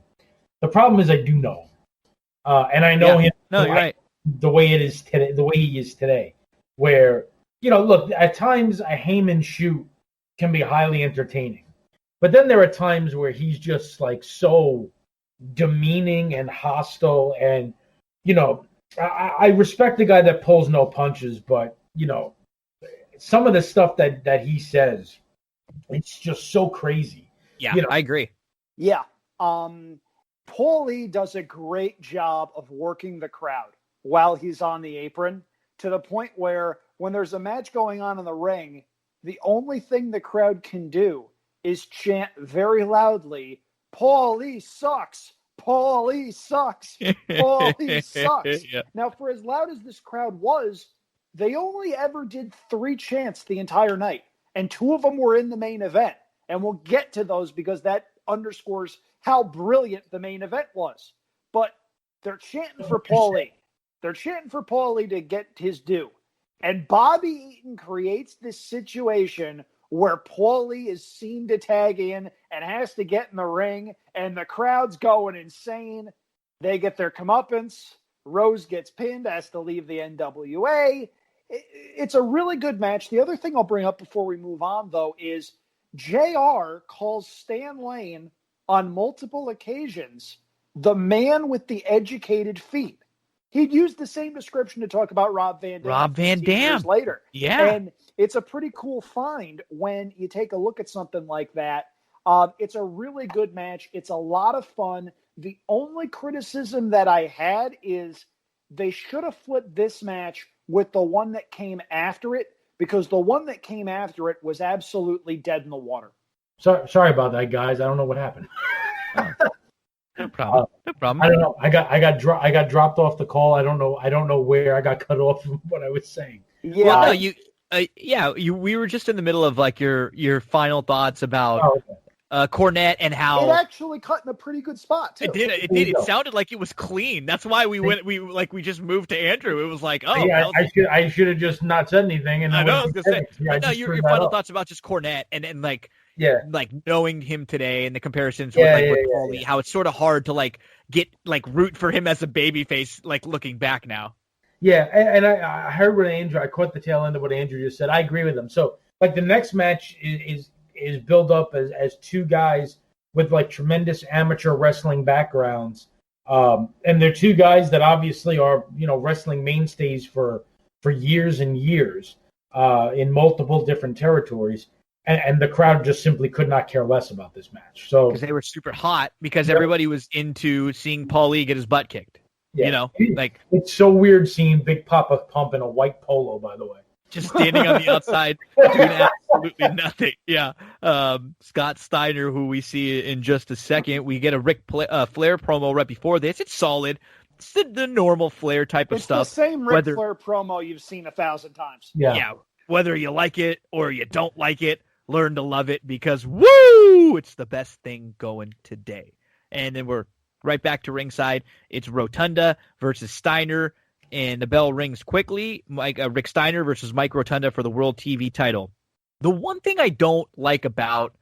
The problem is I do know him, and I know him. No, you're right. The way it is today, the way he is today, where, you know, look, at times a Heyman shoot can be highly entertaining, but then there are times where he's just like so demeaning and hostile, and you know, I respect the guy that pulls no punches, but you know, some of the stuff that he says, it's just so crazy. Yeah, you know? I agree. Yeah. Paul Lee does a great job of working the crowd while he's on the apron, to the point where when there's a match going on in the ring, the only thing the crowd can do is chant very loudly, Paul Lee sucks. Paul Lee sucks. Paul Lee sucks. Yeah. Now, for as loud as this crowd was, they only ever did 3 chants the entire night, and 2 of them were in the main event. And we'll get to those because that underscores how brilliant the main event was. But they're chanting for Paulie. They're chanting for Paulie to get his due. And Bobby Eaton creates this situation where Paulie is seen to tag in and has to get in the ring, and the crowd's going insane. They get their comeuppance. Rose gets pinned, has to leave the NWA. It's a really good match. The other thing I'll bring up before we move on, though, is JR calls Stan Lane on multiple occasions the man with the educated feet. He'd used the same description to talk about Rob Van Dam. Rob Van Dam. Years later. Yeah. And it's a pretty cool find when you take a look at something like that. It's a really good match. It's a lot of fun. The only criticism that I had is they should have flipped this match with the one that came after it, because the one that came after it was absolutely dead in the water. Sorry about that, guys. I don't know what happened. No problem. No problem. I don't know. I got dropped off the call. I don't know where I got cut off from what I was saying. Yeah. Well, no, we were just in the middle of like your final thoughts about Cornette and how it actually cut in a pretty good spot too. It did. It sounded like it was clean. That's why we just moved to Andrew. It was like, oh, yeah, I should have just not said anything. And I know. I was gonna say, yeah, no, your final thoughts about just Cornette and like. Yeah, like knowing him today and the comparisons with Paulie, how it's sort of hard to like get like root for him as a babyface, like looking back now. Yeah, and I heard what Andrew. I caught the tail end of what Andrew just said. I agree with him. So like the next match is built up as two guys with like tremendous amateur wrestling backgrounds, and they're two guys that obviously are wrestling mainstays for years and years in multiple different territories. And the crowd just simply could not care less about this match. So because they were super hot, because everybody was into seeing Paulie get his butt kicked. Yeah. Like it's so weird seeing Big Papa Pump in a white polo, by the way. Just standing on the outside doing absolutely nothing. Yeah. Scott Steiner, who we see in just a second. We get a Ric Flair promo right before this. It's solid. It's the normal Flair type of stuff. It's the same Ric Flair promo you've seen 1,000 times. Yeah. Whether you like it or you don't like it, learn to love it, because woo, it's the best thing going today. And then we're right back to ringside. It's Rotunda versus Steiner, and the bell rings quickly. Rick Steiner versus Mike Rotunda for the World TV title. The one thing I don't like about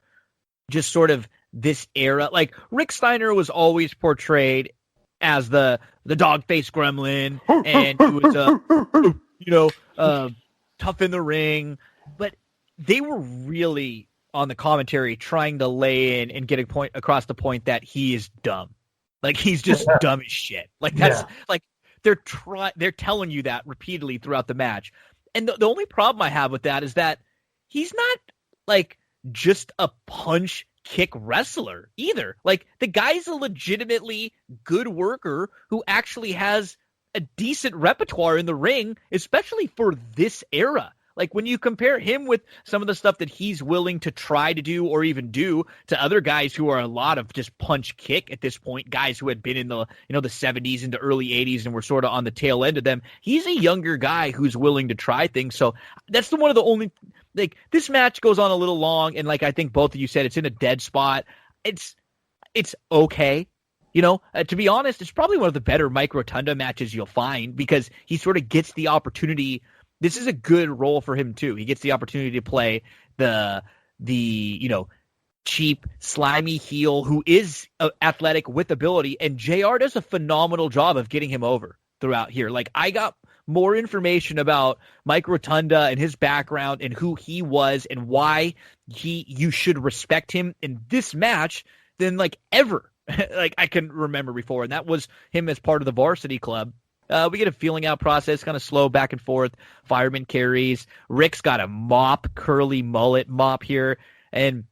just sort of this era, like Rick Steiner was always portrayed as the dog-faced gremlin, and he was tough in the ring, but they were really on the commentary trying to lay in and get a point across the point that he is dumb. Like he's just dumb as shit. Like that's like they're telling you that repeatedly throughout the match. And the only problem I have with that is that he's not like just a punch kick wrestler either. Like the guy's a legitimately good worker who actually has a decent repertoire in the ring, especially for this era. Like when you compare him with some of the stuff that he's willing to try to do or even do to other guys who are a lot of just punch kick at this point, guys who had been in the the 70s into early 80s and were sort of on the tail end of them. He's a younger guy who's willing to try things. So that's one of the only, like, this match goes on a little long, and like I think both of you said, it's in a dead spot. It's okay. To be honest, it's probably one of the better Mike Rotunda matches you'll find, because he sort of gets the opportunity. This is a good role for him too. He gets the opportunity to play the cheap, slimy heel who is athletic with ability, and JR does a phenomenal job of getting him over throughout here. Like, I got more information about Mike Rotunda and his background and who he was and why you should respect him in this match than like ever like I can remember before, and that was him as part of the Varsity Club. We get a feeling out process, kind of slow back and forth. Fireman carries. Rick's got a curly mullet mop here. And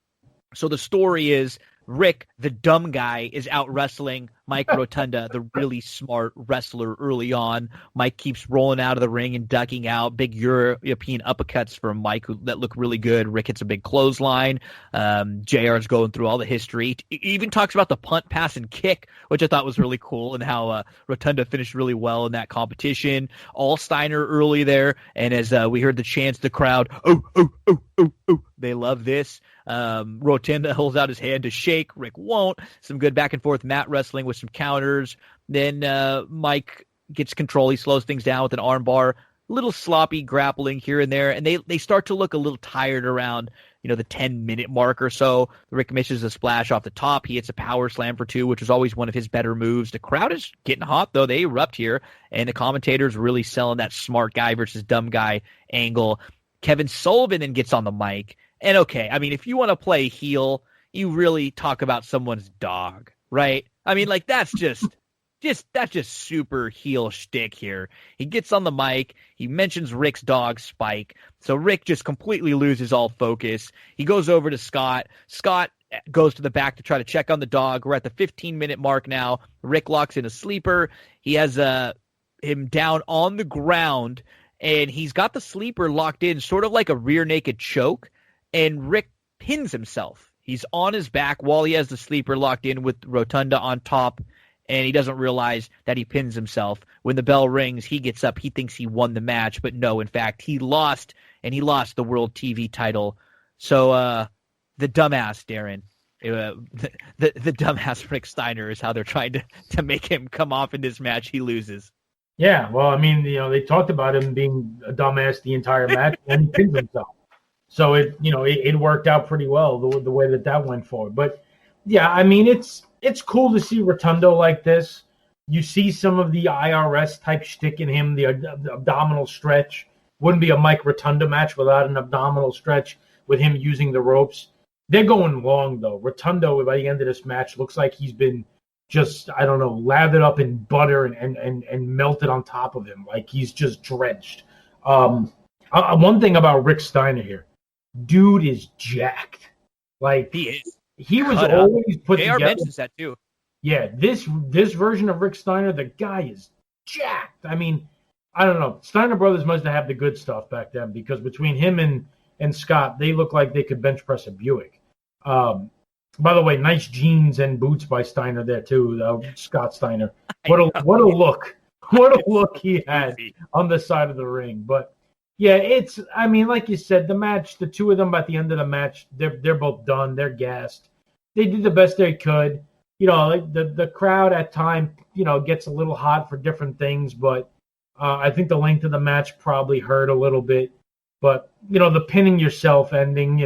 so the story is Rick the dumb guy is out wrestling Mike Rotunda, the really smart wrestler early on. Mike keeps rolling out of the ring and ducking out. Big European uppercuts from Mike that look really good. Rick hits a big clothesline. JR's going through all the history. He even talks about the punt, pass, and kick, which I thought was really cool, and how Rotunda finished really well in that competition. All Steiner early there, and as we heard the chants, the crowd, oh, oh, oh, oh, oh, they love this. Rotunda holds out his hand to shake. Rick won't. Some good back and forth mat wrestling with some counters. Then Mike gets control. He slows things down with an armbar. Little sloppy grappling here and there, and they start to look a little tired around the 10-minute mark or so. Rick misses a splash off the top. He hits a power slam for 2, which is always one of his better moves. The crowd is getting hot, though. They erupt here, and the commentators really selling that smart guy versus dumb guy angle. Kevin Sullivan then gets on the mic. And okay, I mean, if you want to play heel, you really talk about someone's dog, right? I mean, like, that's just super heel shtick here. He gets on the mic. He mentions Rick's dog, Spike. So Rick just completely loses all focus. He goes over to Scott. Scott goes to the back to try to check on the dog. We're at the 15-minute mark now. Rick locks in a sleeper. He has him down on the ground, and he's got the sleeper locked in, sort of like a rear naked choke. And Rick pins himself. He's on his back while he has the sleeper locked in with Rotunda on top, and he doesn't realize that he pins himself. When the bell rings, he gets up. He thinks he won the match, but no, in fact, he lost, and he lost the World TV title. So the dumbass, Darin, the dumbass Rick Steiner is how they're trying to make him come off in this match. He loses. Yeah, well, I mean, they talked about him being a dumbass the entire match, and he pins himself. So it worked out pretty well the way that went forward. But yeah, I mean, it's cool to see Rotundo like this. You see some of the IRS type shtick in him, the abdominal stretch. Wouldn't be a Mike Rotunda match without an abdominal stretch with him using the ropes. They're going long though. Rotundo by the end of this match looks like he's been just, I don't know, lathered up in butter and melted on top of him. Like he's just drenched. One thing about Rick Steiner here. Dude is jacked. Like he is. He was always put together. JR mentions that too. Yeah, this version of Rick Steiner, the guy is jacked. I mean, I don't know. Steiner brothers must have had the good stuff back then because between him and Scott, they look like they could bench press a Buick. By the way, nice jeans and boots by Steiner there too. Scott Steiner. What a look! What a look he had on the side of the ring, but. Yeah, I mean, like you said, the match, the two of them at the end of the match, they're both done. They're gassed. They did the best they could. Like the crowd at time, gets a little hot for different things, but I think the length of the match probably hurt a little bit. But, the pinning yourself ending,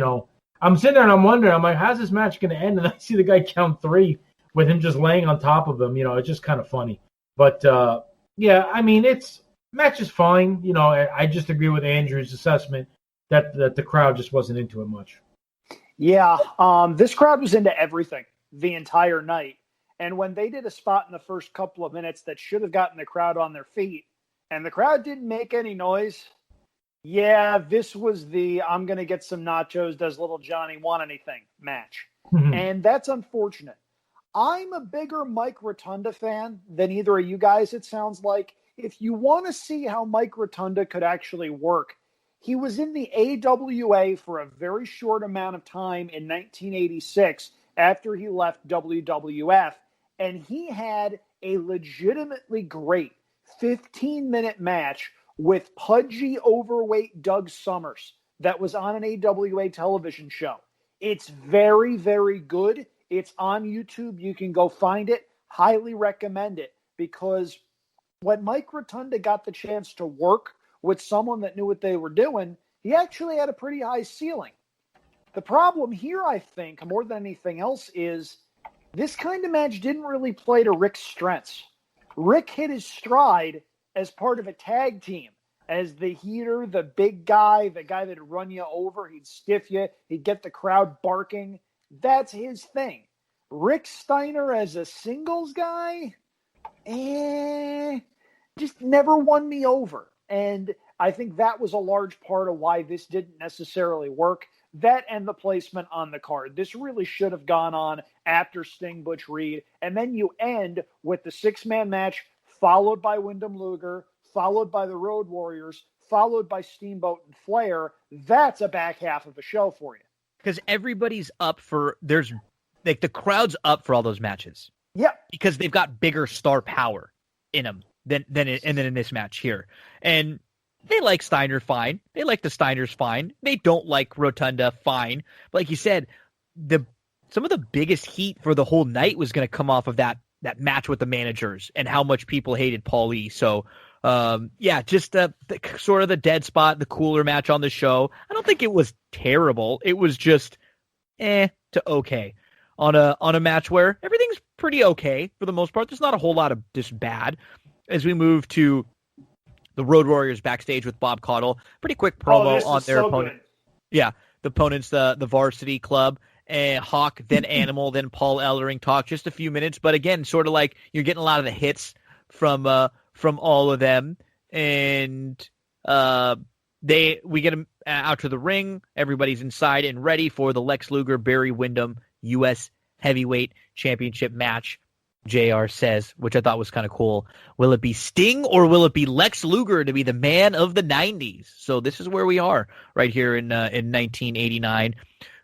I'm sitting there and I'm wondering, I'm like, how's this match going to end? And I see the guy count 3 with him just laying on top of him. It's just kind of funny. But, yeah, I mean, match is fine. I just agree with Andrew's assessment that the crowd just wasn't into it much. Yeah, this crowd was into everything the entire night. And when they did a spot in the first couple of minutes that should have gotten the crowd on their feet, and the crowd didn't make any noise, yeah, this was the I'm going to get some nachos, does little Johnny want anything match. Mm-hmm. And that's unfortunate. I'm a bigger Mike Rotunda fan than either of you guys, it sounds like. If you want to see how Mike Rotunda could actually work, he was in the AWA for a very short amount of time in 1986 after he left WWF, and he had a legitimately great 15-minute match with pudgy, overweight Doug Summers that was on an AWA television show. It's very, very good. It's on YouTube. You can go find it. Highly recommend it because when Mike Rotunda got the chance to work with someone that knew what they were doing, he actually had a pretty high ceiling. The problem here, I think, more than anything else, is this kind of match didn't really play to Rick's strengths. Rick hit his stride as part of a tag team, as the heater, the big guy, the guy that'd run you over, he'd stiff you, he'd get the crowd barking. That's his thing. Rick Steiner as a singles guy, just never won me over. And I think that was a large part of why this didn't necessarily work. That and the placement on the card. This really should have gone on after Sting Butch Reed. And then you end with the 6-man match, followed by Wyndham Luger, followed by the Road Warriors, followed by Steamboat and Flair. That's a back half of a show for you. Because everybody's up for, the crowd's up for all those matches. Yeah. Because they've got bigger star power in them than in this match here. And they like Steiner, fine. They like the Steiners, fine. They don't like Rotunda, fine. But like you said, some of the biggest heat for the whole night was going to come off of that match with the managers and how much people hated Paulie. So, just sort of the dead spot, the cooler match on the show. I don't think it was terrible. It was just to okay on a match where everything's pretty okay for the most part. There's not a whole lot of just bad. As we move to the Road Warriors backstage with Bob Caudle, pretty quick promo on their opponent. Good. Yeah, the opponent's the Varsity Club. Hawk, then Animal, then Paul Ellering talk just a few minutes, but again, sort of like you're getting a lot of the hits from all of them, and we get them out to the ring. Everybody's inside and ready for the Lex Luger Barry Windham U.S. Heavyweight Championship match. JR says, which I thought was kind of cool, will it be Sting or will it be Lex Luger to be the man of the 90s? So this is where we are right here in 1989.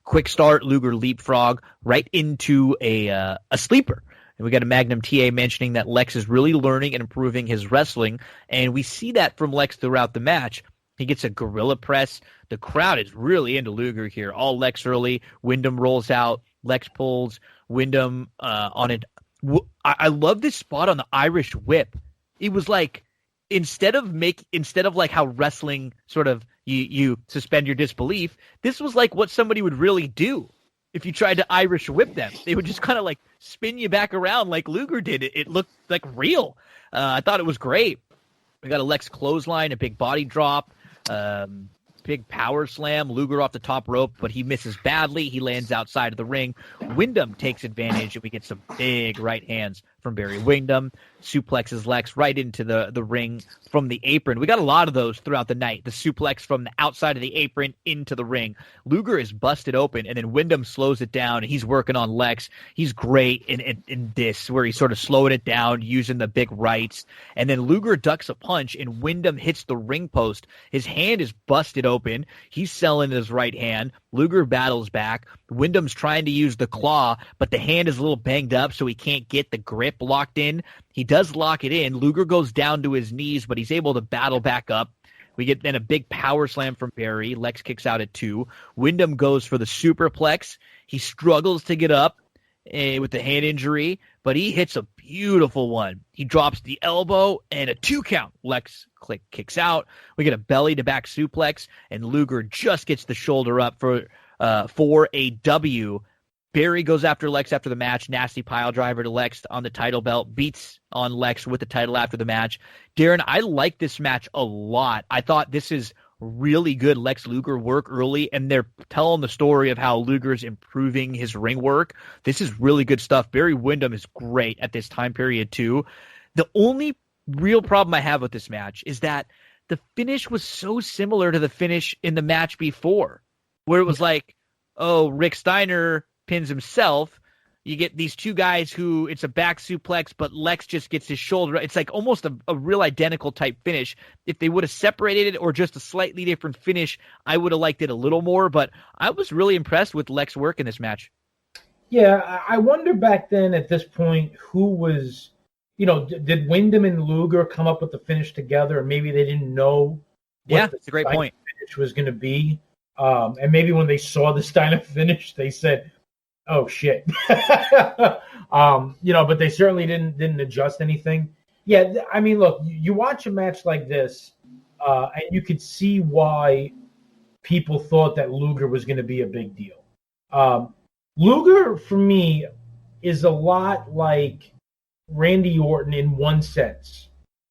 Quick start, Luger leapfrog right into a sleeper. And we got a Magnum TA mentioning that Lex is really learning and improving his wrestling, and we see that from Lex throughout the match. He gets a gorilla press. The crowd is really into Luger here. All Lex early. Wyndham rolls out. Lex pulls Wyndham on it. I love this spot on the Irish whip. It was like instead of like how wrestling sort of you suspend your disbelief, this was like what somebody would really do if you tried to Irish whip them. They would just kind of like spin you back around like Luger did. It looked like real. I thought it was great. We got a Lex clothesline, a big body drop, big power slam. Luger off the top rope, but he misses badly. He lands outside of the ring. Wyndham takes advantage, and we get some big right hands from Barry Windham. Suplexes Lex right into the ring from the apron. We got a lot of those throughout the night. The suplex from the outside of the apron into the ring. Luger is busted open, and then Wyndham slows it down. He's working on Lex. He's great in this, where he's sort of slowing it down, using the big rights. And then Luger ducks a punch, and Wyndham hits the ring post. His hand is busted open. He's selling his right hand. Luger battles back. Wyndham's trying to use the claw, but the hand is a little banged up, so he can't get the grip locked in. He does lock it in. Luger goes down to his knees, but he's able to battle back up. We get then a big power slam from Barry. Lex kicks out at 2. Wyndham goes for the superplex. He struggles to get up with the hand injury, but he hits a beautiful one. He drops the elbow and a 2 count. Lex kicks out. We get a belly to back suplex, and Luger just gets the shoulder up for a W. Barry goes after Lex after the match. Nasty pile driver to Lex on the title belt. Beats on Lex with the title after the match. Darin, I like this match a lot. I thought this is really good Lex Luger work early, and they're telling the story of how Luger's improving his ring work. This is really good stuff. Barry Windham is great at this time period too. The only real problem I have with this match is that the finish was so similar to the finish in the match before, where it was like, oh, Rick Steiner pins himself. You get these two guys who it's a back suplex, but Lex just gets his shoulder. It's like almost a real identical type finish. If they would have separated it or just a slightly different finish, I would have liked it a little more, but I was really impressed with Lex work in this match. Yeah, I wonder back then at this point who was, did Windham and Luger come up with the finish together, or maybe they didn't know what that's a great point. Finish was going to be. And maybe when they saw the Steiner finish, they said, oh shit. But they certainly didn't adjust anything. Yeah, I mean, look, you watch a match like this, and you could see why people thought that Luger was going to be a big deal. Luger, for me, is a lot like Randy Orton in one sense.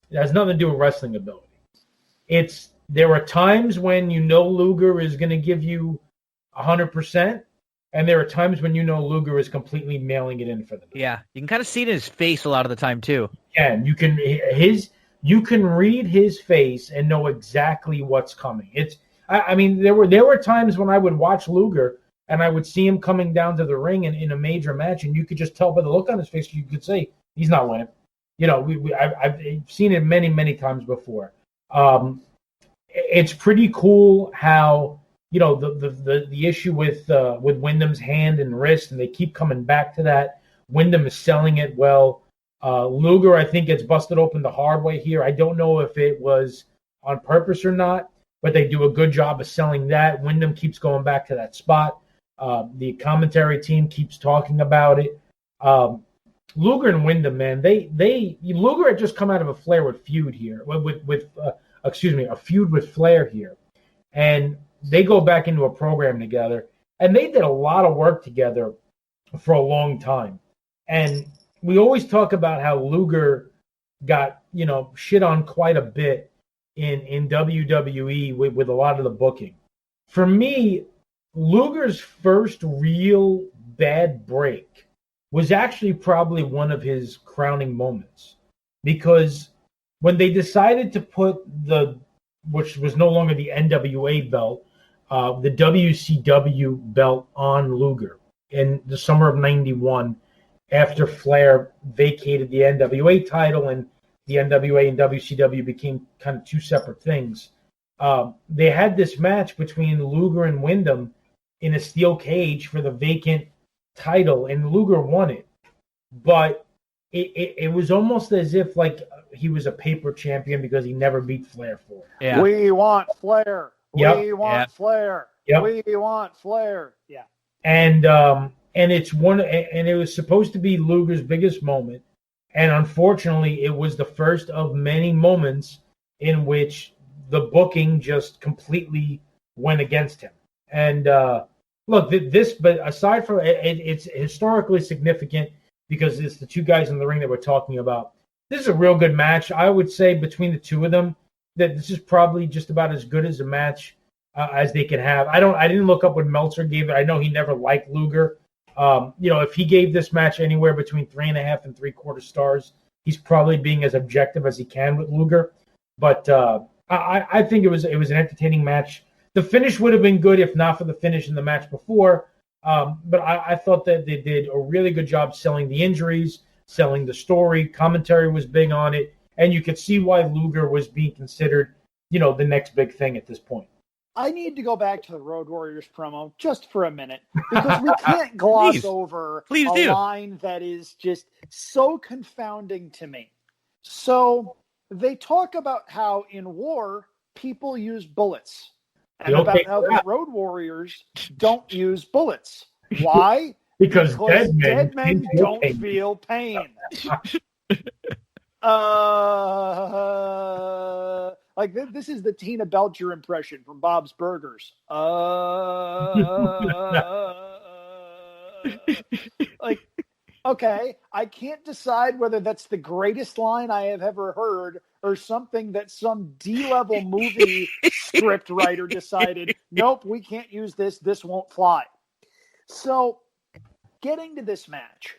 It has nothing to do with wrestling ability. There are times when Luger is going to give you 100%, and there are times when Luger is completely mailing it in for them. Yeah, you can kind of see it in his face a lot of the time too. Yeah, and you can read his face and know exactly what's coming. I mean, there were times when I would watch Luger and I would see him coming down to the ring in a major match, and you could just tell by the look on his face, you could say he's not winning. You know, I've seen it many, many times before. It's pretty cool how, you know, the issue with Wyndham's hand and wrist, and they keep coming back to that. Wyndham is selling it well. Luger, I think, gets busted open the hard way here. I don't know if it was on purpose or not, but they do a good job of selling that. Wyndham keeps going back to that spot. The commentary team keeps talking about it. Luger and Wyndham, man, Luger had just come out of a Flair with feud here, a feud with Flair here, and they go back into a program together, and they did a lot of work together for a long time. And we always talk about how Luger got, you know, shit on quite a bit in WWE with a lot of the booking. For me, Luger's first real bad break was actually probably one of his crowning moments, because when they decided to put which was no longer the NWA belt, the WCW belt on Luger in the summer of '91, after Flair vacated the NWA title and the NWA and WCW became kind of two separate things. They had this match between Luger and Wyndham in a steel cage for the vacant title, and Luger won it. But it was almost as if like he was a paper champion because he never beat Flair for it. Yeah. We want Flair. Yep. We want Flair. Yep. We want Flair. Yeah. And it's and it was supposed to be Luger's biggest moment. And unfortunately, it was the first of many moments in which the booking just completely went against him. And look, but aside from it's historically significant because it's the two guys in the ring that we're talking about. This is a real good match. I would say between the two of them that this is probably just about as good as a match as they can have. I didn't look up what Meltzer gave it. I know he never liked Luger. If he gave this match anywhere between 3.5 and 3/4 stars, he's probably being as objective as he can with Luger. But I think it was an entertaining match. The finish would have been good if not for the finish in the match before. But I thought that they did a really good job selling the injuries, selling the story. Commentary was big on it, and you could see why Luger was being considered, the next big thing at this point. I need to go back to the Road Warriors promo just for a minute because we can't gloss over a line that is just so confounding to me. So they talk about how in war people use bullets and about how the Road Warriors don't use bullets. Why? Because dead men don't feel pain. Like this is the Tina Belcher impression from Bob's Burgers. Like, okay, I can't decide whether that's the greatest line I have ever heard or something that some D-level movie script writer decided, nope, we can't use this. This won't fly. So, getting to this match.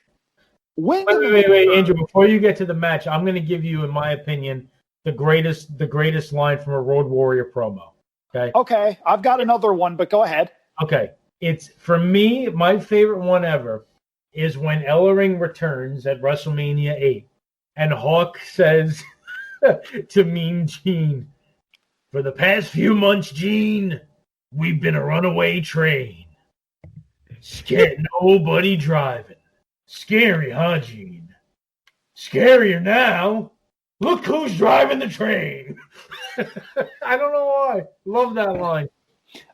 Wait, Andrew, before you get to the match, I'm going to give you, in my opinion, the greatest line from a Road Warrior promo. Okay, I've got another one, but go ahead. Okay, it's, for me, my favorite one ever is when Ellering returns at WrestleMania 8, and Hawk says to Mean Gene, "For the past few months, Gene, we've been a runaway train. Scared nobody driving. Scary, huh, Gene? Scarier now. Look who's driving the train." I don't know why. Love that line.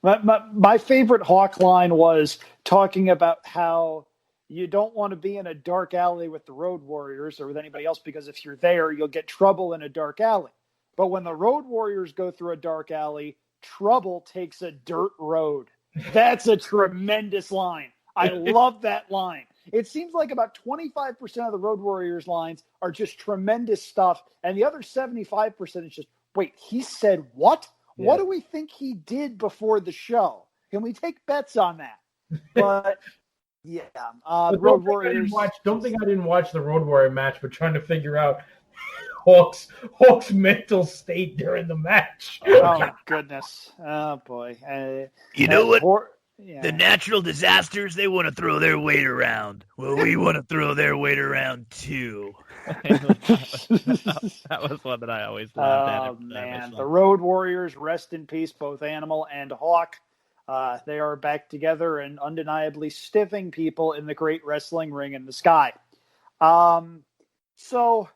My favorite Hawk line was talking about how you don't want to be in a dark alley with the Road Warriors or with anybody else because if you're there, you'll get trouble in a dark alley. But when the Road Warriors go through a dark alley, trouble takes a dirt road. That's a tremendous line. I love that line. It seems like about 25% of the Road Warriors lines are just tremendous stuff, and the other 75% is just, wait, he said what? Yeah. What do we think he did before the show? Can we take bets on that? But, yeah. The Road Warriors. Don't think I didn't watch the Road Warrior match, but trying to figure out Hawk's mental state during the match. Oh goodness! Oh boy! You know what? Yeah. The natural disasters, they want to throw their weight around. Well, we want to throw their weight around too. That was one that I always laughed at. Oh man, the Road Warriors, rest in peace, both Animal and Hawk. They are back together and undeniably stiffing people in the great wrestling ring in the sky. So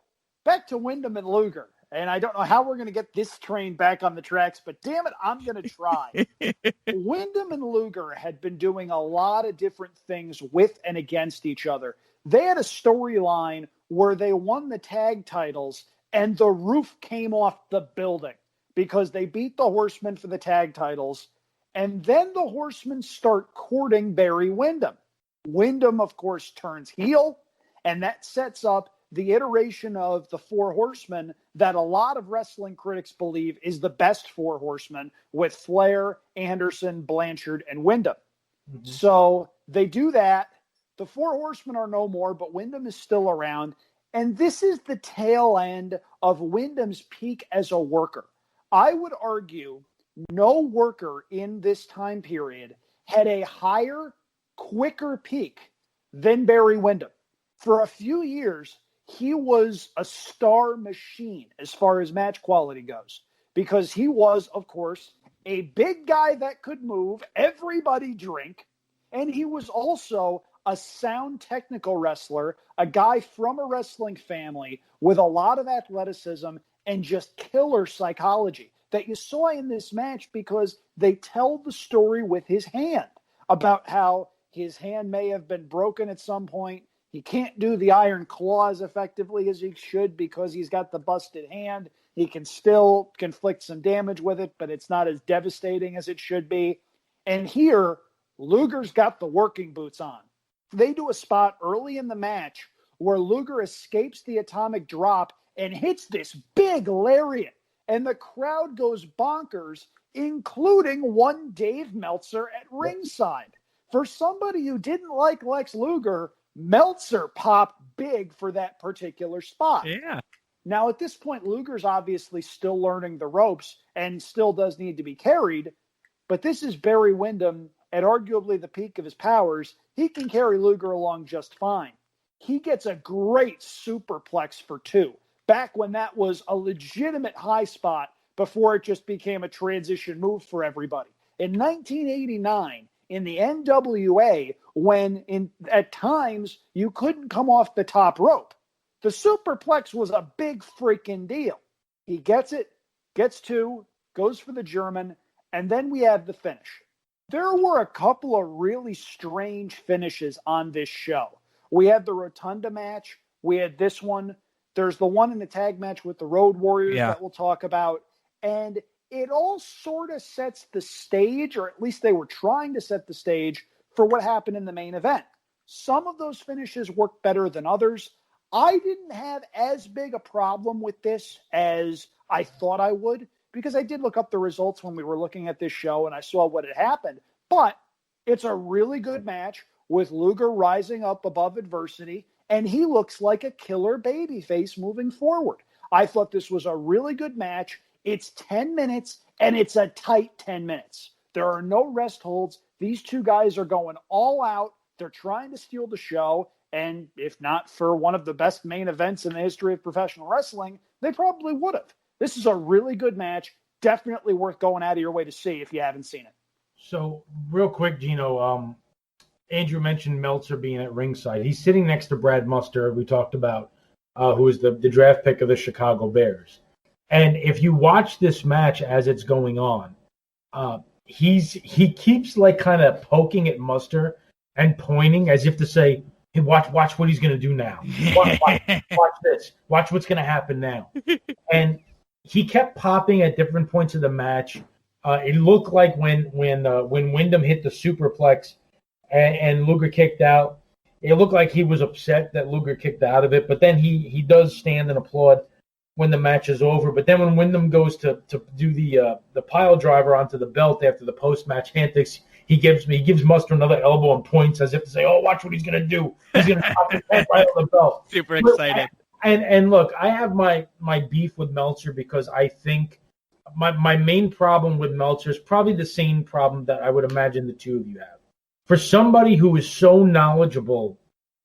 back to Wyndham and Luger. And I don't know how we're going to get this train back on the tracks, but damn it, I'm going to try. Wyndham and Luger had been doing a lot of different things with and against each other. They had a storyline where they won the tag titles and the roof came off the building because they beat the Horsemen for the tag titles. And then the Horsemen start courting Barry Windham. Windham, of course, turns heel, and that sets up the iteration of the Four Horsemen that a lot of wrestling critics believe is the best Four Horsemen, with Flair, Anderson, Blanchard, and Windham. Mm-hmm. So they do that. The Four Horsemen are no more, but Windham is still around. And this is the tail end of Wyndham's peak as a worker. I would argue no worker in this time period had a higher, quicker peak than Barry Windham. For a few years, he was a star machine as far as match quality goes, because he was, of course, a big guy that could move, everybody drink, and he was also a sound technical wrestler, a guy from a wrestling family with a lot of athleticism and just killer psychology that you saw in this match, because they tell the story with his hand about how his hand may have been broken at some point. He can't do the iron claw as effectively as he should because he's got the busted hand. He can still inflict some damage with it, but it's not as devastating as it should be. And here, Luger's got the working boots on. They do a spot early in the match where Luger escapes the atomic drop and hits this big lariat, and the crowd goes bonkers, including one Dave Meltzer at ringside. For somebody who didn't like Lex Luger, Meltzer popped big for that particular spot. Yeah. Now, at this point, Luger's obviously still learning the ropes and still does need to be carried, but this is Barry Windham at arguably the peak of his powers. He can carry Luger along just fine. He gets a great superplex for two, back when that was a legitimate high spot before it just became a transition move for everybody. In 1989, in the NWA, when at times you couldn't come off the top rope, the superplex was a big freaking deal. He gets it, gets two, goes for the German, and then we have the finish. There were a couple of really strange finishes on this show. We had the Rotunda match. We had this one. There's the one in the tag match with the Road Warriors that we'll talk about. And it all sort of sets the stage, or at least they were trying to set the stage for what happened in the main event. Some of those finishes worked better than others. I didn't have as big a problem with this as I thought I would, because I did look up the results when we were looking at this show and I saw what had happened. But it's a really good match with Luger rising up above adversity, and he looks like a killer babyface moving forward. I thought this was a really good match. It's 10 minutes, and it's a tight 10 minutes. There are no rest holds. These two guys are going all out. They're trying to steal the show, and if not for one of the best main events in the history of professional wrestling, they probably would have. This is a really good match. Definitely worth going out of your way to see if you haven't seen it. So, real quick, Gino, Andrew mentioned Meltzer being at ringside. He's sitting next to Brad Muster, we talked about, who is the draft pick of the Chicago Bears. And if you watch this match as it's going on, he keeps like kind of poking at Muster and pointing as if to say, hey, watch what he's going to do now. Watch this. Watch what's going to happen now. And he kept popping at different points of the match. It looked like when Windham hit the superplex and Luger kicked out, it looked like he was upset that Luger kicked out of it. But then he does stand and applaud when the match is over. But then when Windham goes to do the pile driver onto the belt after the post-match antics, he gives Muster another elbow and points as if to say, oh, watch what he's going to do. He's going to pop his head right on the belt. Super excited. And look, I have my beef with Meltzer because I think my main problem with Meltzer is probably the same problem that I would imagine the two of you have. For somebody who is so knowledgeable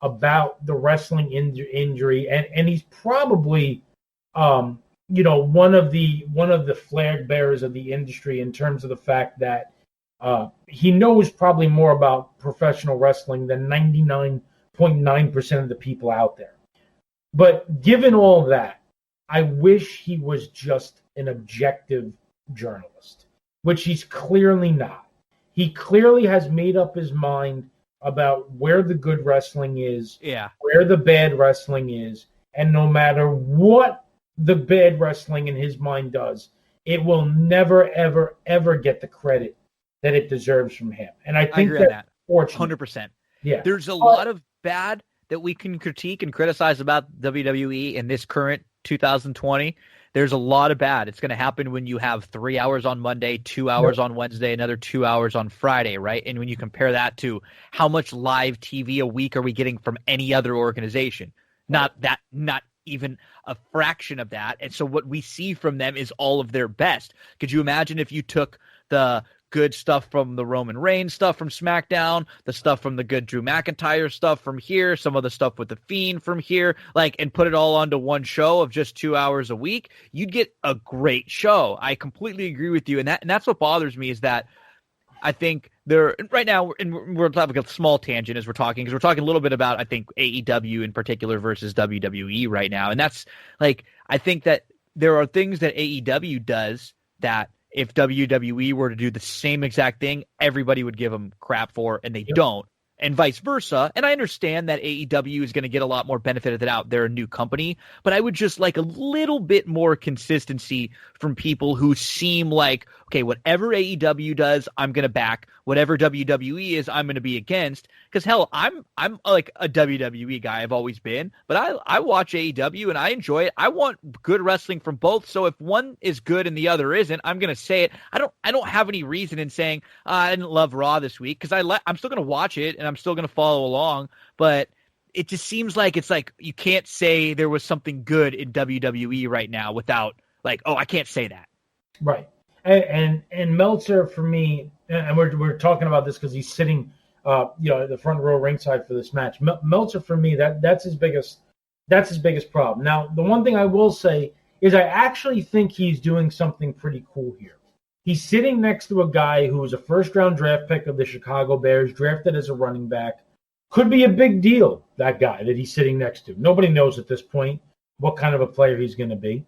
about the wrestling injury, and he's probably one of the flag bearers of the industry in terms of the fact that he knows probably more about professional wrestling than 99.9% of the people out there. But given all that, I wish he was just an objective journalist, which he's clearly not. He clearly has made up his mind about where the good wrestling is, where the bad wrestling is, and no matter what the bad wrestling in his mind does, it will never, ever, ever get the credit that it deserves from him. And I think that's fortunate. 100%. Yeah. There's a lot of bad that we can critique and criticize about WWE in this current 2020. There's a lot of bad. It's going to happen when you have 3 hours on Monday, 2 hours on Wednesday, another 2 hours on Friday, right? And when you compare that to how much live TV a week are we getting from any other organization? Not even a fraction of that. And so what we see from them is all of their best. Could you imagine if you took the good stuff from the Roman Reigns stuff from SmackDown, the stuff from the good Drew McIntyre stuff from here, some of the stuff with the Fiend from here, and put it all onto one show of just 2 hours a week, you'd get a great show. I completely agree with you. And that's what bothers me is that I think right now, and we're having a small tangent as we're talking, because we're talking a little bit about, I think, AEW in particular versus WWE right now. And that's I think that there are things that AEW does that if WWE were to do the same exact thing, everybody would give them crap for, and they don't, and vice versa. And I understand that AEW is going to get a lot more benefit of it out. They're a new company, but I would just like a little bit more consistency from people who seem like, okay, whatever AEW does, I'm going to back. Whatever WWE is, I'm going to be against. Because hell, I'm like a WWE guy. I've always been, but I watch AEW and I enjoy it. I want good wrestling from both. So if one is good and the other isn't, I'm going to say it. I don't have any reason in saying I didn't love Raw this week, because I'm still going to watch it and I'm still going to follow along. But it just seems like it's like you can't say there was something good in WWE right now without I can't say that. Right. And Meltzer, for me, and we're talking about this because he's sitting, at the front row ringside for this match. Meltzer, for me, that's his biggest problem. Now, the one thing I will say is I actually think he's doing something pretty cool here. He's sitting next to a guy who was a first-round draft pick of the Chicago Bears, drafted as a running back. Could be a big deal, that guy that he's sitting next to. Nobody knows at this point what kind of a player he's going to be.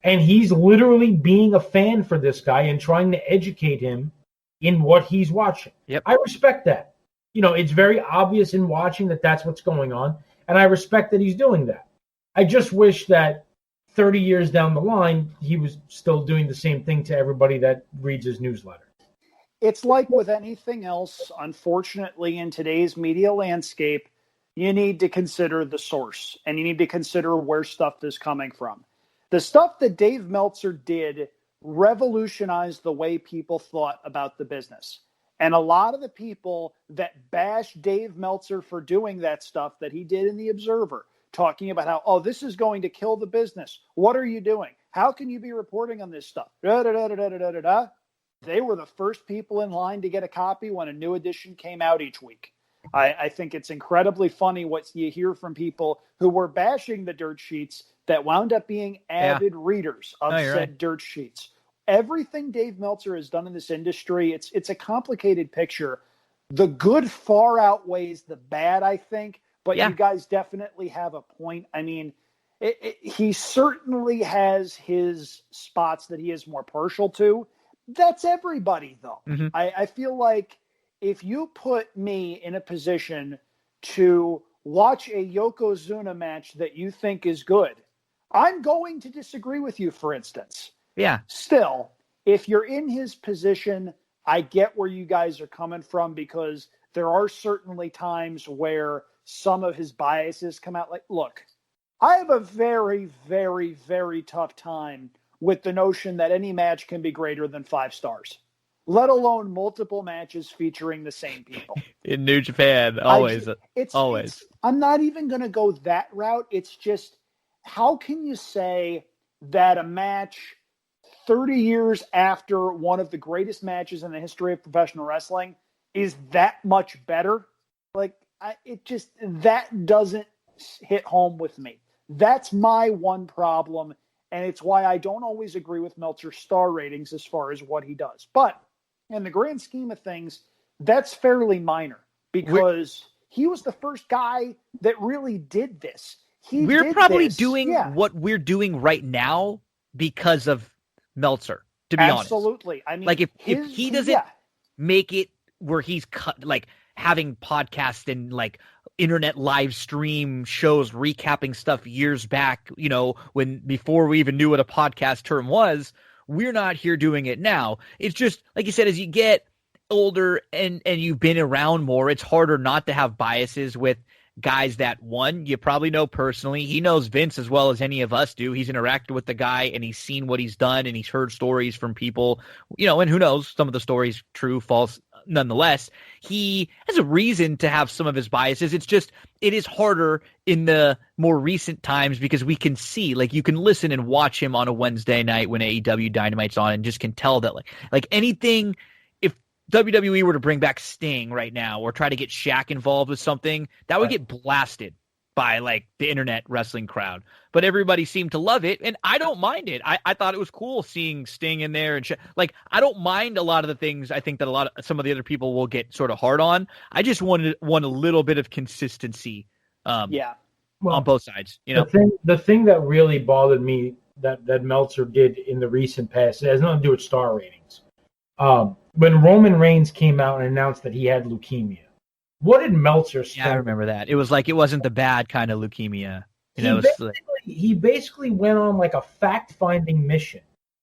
And he's literally being a fan for this guy and trying to educate him in what he's watching. Yep. I respect that. It's very obvious in watching that that's what's going on, and I respect that he's doing that. I just wish that 30 years down the line, he was still doing the same thing to everybody that reads his newsletter. It's like with anything else, unfortunately, in today's media landscape, you need to consider the source, and you need to consider where stuff is coming from. The stuff that Dave Meltzer did revolutionized the way people thought about the business. And a lot of the people that bash Dave Meltzer for doing that stuff that he did in The Observer, talking about how, this is going to kill the business. What are you doing? How can you be reporting on this stuff? They were the first people in line to get a copy when a new edition came out each week. I think it's incredibly funny what you hear from people who were bashing the dirt sheets that wound up being avid readers of said dirt sheets. Everything Dave Meltzer has done in this industry, it's a complicated picture. The good far outweighs the bad, I think, but you guys definitely have a point. I mean, he certainly has his spots that he is more partial to. That's everybody, though. Mm-hmm. I feel like if you put me in a position to watch a Yokozuna match that you think is good, I'm going to disagree with you, for instance. Yeah. Still, if you're in his position, I get where you guys are coming from, because there are certainly times where some of his biases come out. Like, look, I have a very, very, very tough time with the notion that any match can be greater than 5 stars, let alone multiple matches featuring the same people. In New Japan, always. I'm not even going to go that route. It's just, how can you say that a match 30 years after one of the greatest matches in the history of professional wrestling is that much better? Like, that doesn't hit home with me. That's my one problem, and it's why I don't always agree with Meltzer's star ratings as far as what he does. But in the grand scheme of things, that's fairly minor because he was the first guy that really did this. We're probably doing what we're doing right now because of Meltzer, to be honest. Absolutely. I mean, like if he doesn't make it where he's like having podcasts and like internet live stream shows recapping stuff years back, before we even knew what a podcast term was, we're not here doing it now. It's just, like you said, as you get older and you've been around more, it's harder not to have biases with guys that, one, you probably know personally. He knows Vince as well as any of us do. He's interacted with the guy and he's seen what he's done and he's heard stories from people, and who knows, some of the stories true, false, nonetheless. He has a reason to have some of his biases. It's just, it is harder in the more recent times because we can see, like, you can listen and watch him on a Wednesday night when AEW Dynamite's on and just can tell that like anything, WWE were to bring back Sting right now or try to get Shaq involved with something, that would get blasted by like the internet wrestling crowd. But everybody seemed to love it, and I don't mind it. I thought it was cool seeing Sting in there and like, I don't mind a lot of the things I think that some of the other people will get sort of hard on. I just want a little bit of consistency on both sides. The thing that really bothered me that Meltzer did in the recent past, it has nothing to do with star ratings. When Roman Reigns came out and announced that he had leukemia, what did Meltzer say? Yeah, I remember that. It was like, it wasn't the bad kind of leukemia. He basically went on like a fact-finding mission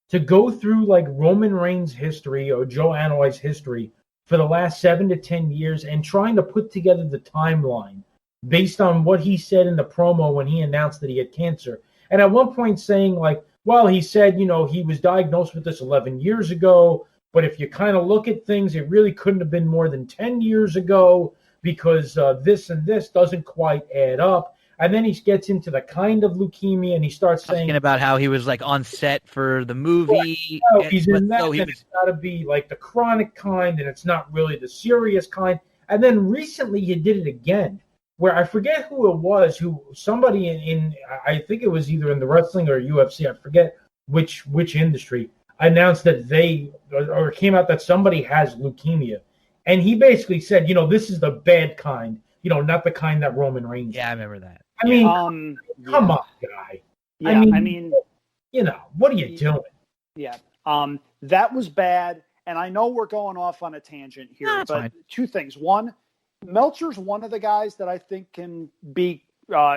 to go through like Roman Reigns' history or Joe Anoa'i's history for the last 7 to 10 years and trying to put together the timeline based on what he said in the promo when he announced that he had cancer. And at one point saying like, well, he said, he was diagnosed with this 11 years ago. But if you kind of look at things, it really couldn't have been more than 10 years ago because this and this doesn't quite add up. And then he gets into the kind of leukemia and he starts saying about how he was like on set for the movie. He's in that, and it's got to be like the chronic kind and it's not really the serious kind. And then recently he did it again where I forget who it was, somebody in I think it was either in the wrestling or UFC, I forget which industry, announced that or came out that somebody has leukemia. And he basically said, this is the bad kind, not the kind that Roman Reigns. Yeah, I remember that. I mean, come on, guy. Yeah, I mean, what are you doing? Yeah. That was bad. And I know we're going off on a tangent here, but fine. Two things. One, Meltzer's one of the guys that I think can be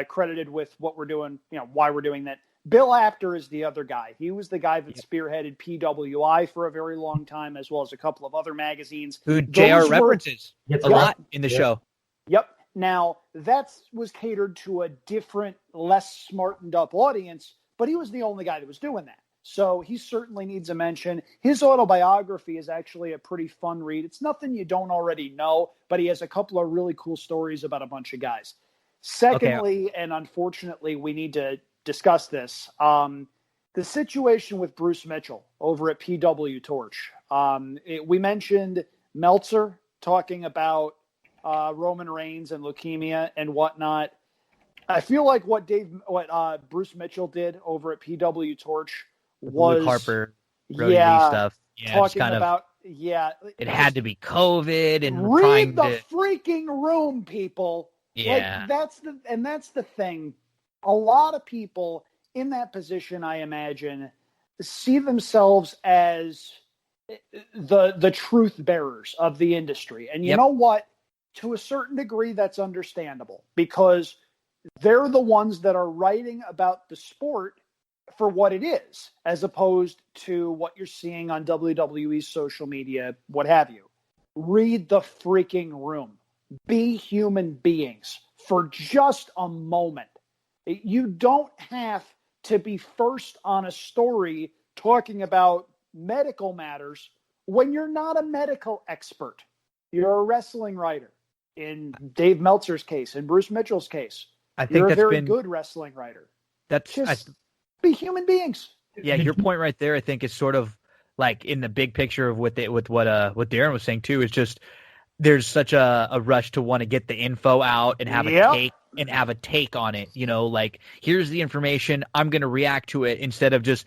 credited with what we're doing, why we're doing that. Bill Apter is the other guy. He was the guy that spearheaded PWI for a very long time, as well as a couple of other magazines. Who JR references a lot in the show. Yep. Now, that was catered to a different, less smartened up audience, but he was the only guy that was doing that. So he certainly needs a mention. His autobiography is actually a pretty fun read. It's nothing you don't already know, but he has a couple of really cool stories about a bunch of guys. Secondly, and unfortunately, we need to discuss this. The situation with Bruce Mitchell over at PW Torch. We mentioned Meltzer talking about Roman Reigns and leukemia and whatnot. I feel like what Bruce Mitchell did over at PW Torch was Luke Harper stuff. Yeah, talking about it had to be COVID and read the freaking room, people. Yeah, that's the thing. A lot of people in that position, I imagine, see themselves as the truth bearers of the industry. And you know what? To a certain degree, that's understandable because they're the ones that are writing about the sport for what it is, as opposed to what you're seeing on WWE's social media, what have you. Read the freaking room. Be human beings for just a moment. You don't have to be first on a story talking about medical matters when you're not a medical expert. You're a wrestling writer. In Dave Meltzer's case, in Bruce Mitchell's case, I think you're a that's very good wrestling writer. Just be human beings. Yeah, your point right there, I think, is sort of like in the big picture of what Darin was saying too. Is just there's such a rush to want to get the info out and have a take on it. Like here's the information, I'm going to react to it instead of just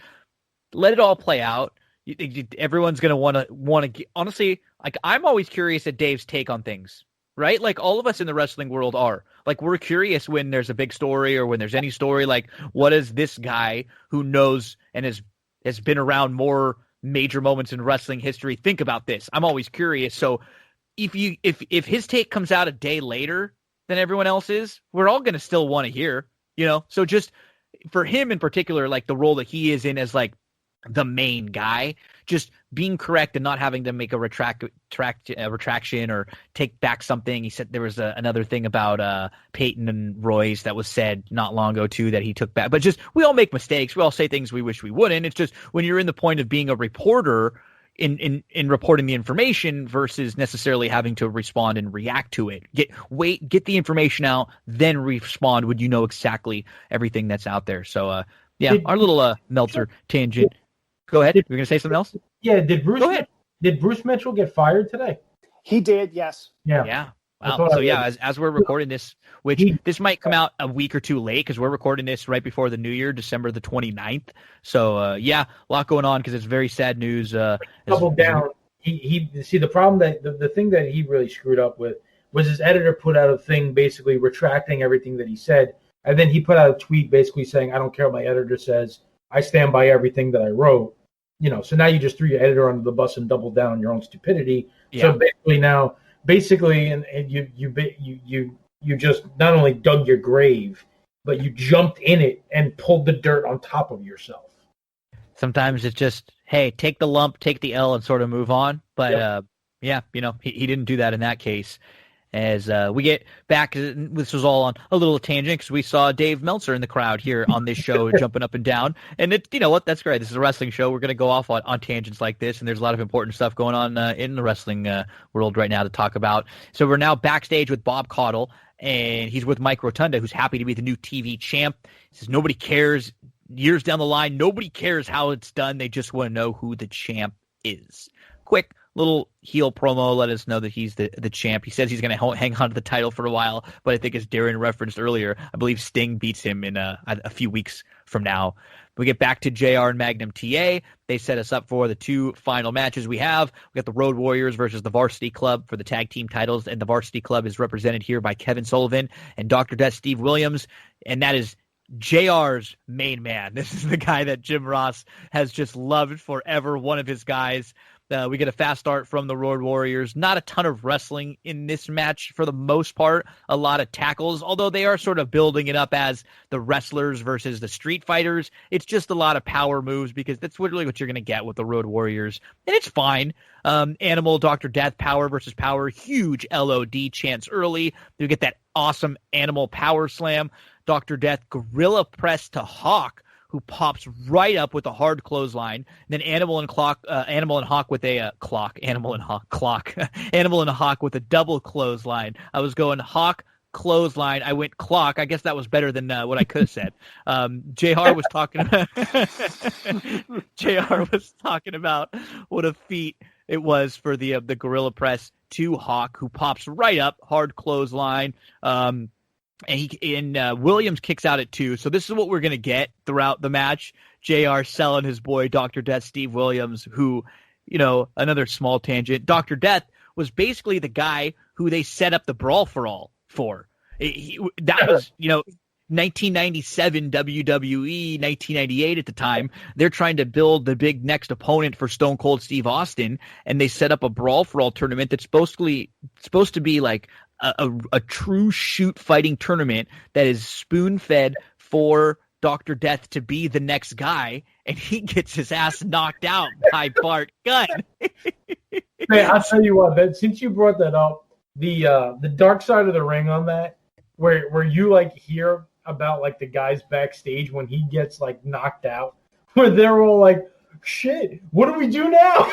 let it all play out. Everyone's going to want to honestly. Like I'm always curious at Dave's take on things. Right? Like all of us in the wrestling world are. Like we're curious when there's a big story or when there's any story, like what does this guy who knows and has been around more major moments in wrestling history think about this? I'm always curious. So if his take comes out a day later than everyone else's, we're all going to still want to hear, So just for him in particular, like the role that he is in as like the main guy, just being correct and not having to make a retraction or take back something. He said there was another thing about Peyton and Royce that was said not long ago too that he took back. But just we all make mistakes. We all say things we wish we wouldn't. It's just when you're in the point of being a reporter in reporting the information versus necessarily having to respond and react to it. Get the information out, then respond when you know exactly everything that's out there. So our little Meltzer tangent. Go ahead. You're going to say something else? Yeah. Did Bruce Mitchell get fired today? He did. Yes. Yeah. Wow. So as we're recording this, which this might come out a week or two late because we're recording this right before the New Year, December the 29th. So a lot going on because it's very sad news. Double down. He see the problem that the thing that he really screwed up with was his editor put out a thing basically retracting everything that he said, and then he put out a tweet basically saying, "I don't care what my editor says. I stand by everything that I wrote." So now you just threw your editor under the bus and doubled down on your own stupidity. Yeah. So basically, and you just not only dug your grave, but you jumped in it and pulled the dirt on top of yourself. Sometimes it's just, hey, take the lump, take the L, and sort of move on. But he didn't do that in that case. As we get back, this was all on a little tangent because we saw Dave Meltzer in the crowd here on this show jumping up and down. And that's great. This is a wrestling show. We're going to go off on tangents like this, and there's a lot of important stuff going on in the wrestling world right now to talk about. So we're now backstage with Bob Caudle, and he's with Mike Rotunda, who's happy to be the new TV champ. He says nobody cares. Years down the line, nobody cares how it's done. They just want to know who the champ is. Quick little heel promo, let us know that he's the champ. He says he's going to hang on to the title for a while, but I think as Darin referenced earlier, I believe Sting beats him in a few weeks from now. We get back to JR and Magnum TA. They set us up for the two final matches we have. We got the Road Warriors versus the Varsity Club for the tag team titles, and the Varsity Club is represented here by Kevin Sullivan and Dr. Death Steve Williams, and that is JR's main man. This is the guy that Jim Ross has just loved forever, one of his guys. We get a fast start from the Road Warriors. Not a ton of wrestling in this match for the most part. A lot of tackles, although they are sort of building it up as the wrestlers versus the street fighters. It's just a lot of power moves because that's literally what you're going to get with the Road Warriors. And it's fine. Animal, Dr. Death, power versus power. Huge LOD chance early. You get that awesome Animal power slam. Dr. Death gorilla press to Hawk, who pops right up with a hard clothesline. Then Animal and Hawk with a Animal and Hawk with a double clothesline. I was going Hawk, clothesline. I went clock. I guess that was better than what I could have said. JR was talking about what a feat it was for the gorilla press to Hawk, who pops right up, hard clothesline. And Williams kicks out at 2. So this is what we're going to get throughout the match. JR selling his boy, Dr. Death, Steve Williams, who, another small tangent. Dr. Death was basically the guy who they set up the Brawl for All for. That was, 1997 WWE, 1998 at the time. They're trying to build the big next opponent for Stone Cold Steve Austin, and they set up a Brawl for All tournament that's supposed to be like a true shoot fighting tournament that is spoon-fed for Dr. Death to be the next guy, and he gets his ass knocked out by Bart Gunn. Man, I'll tell you what, Ben, since you brought that up, the dark side of the ring on that, where you hear about the guys backstage when he gets knocked out, where they're all like, shit, what do we do now?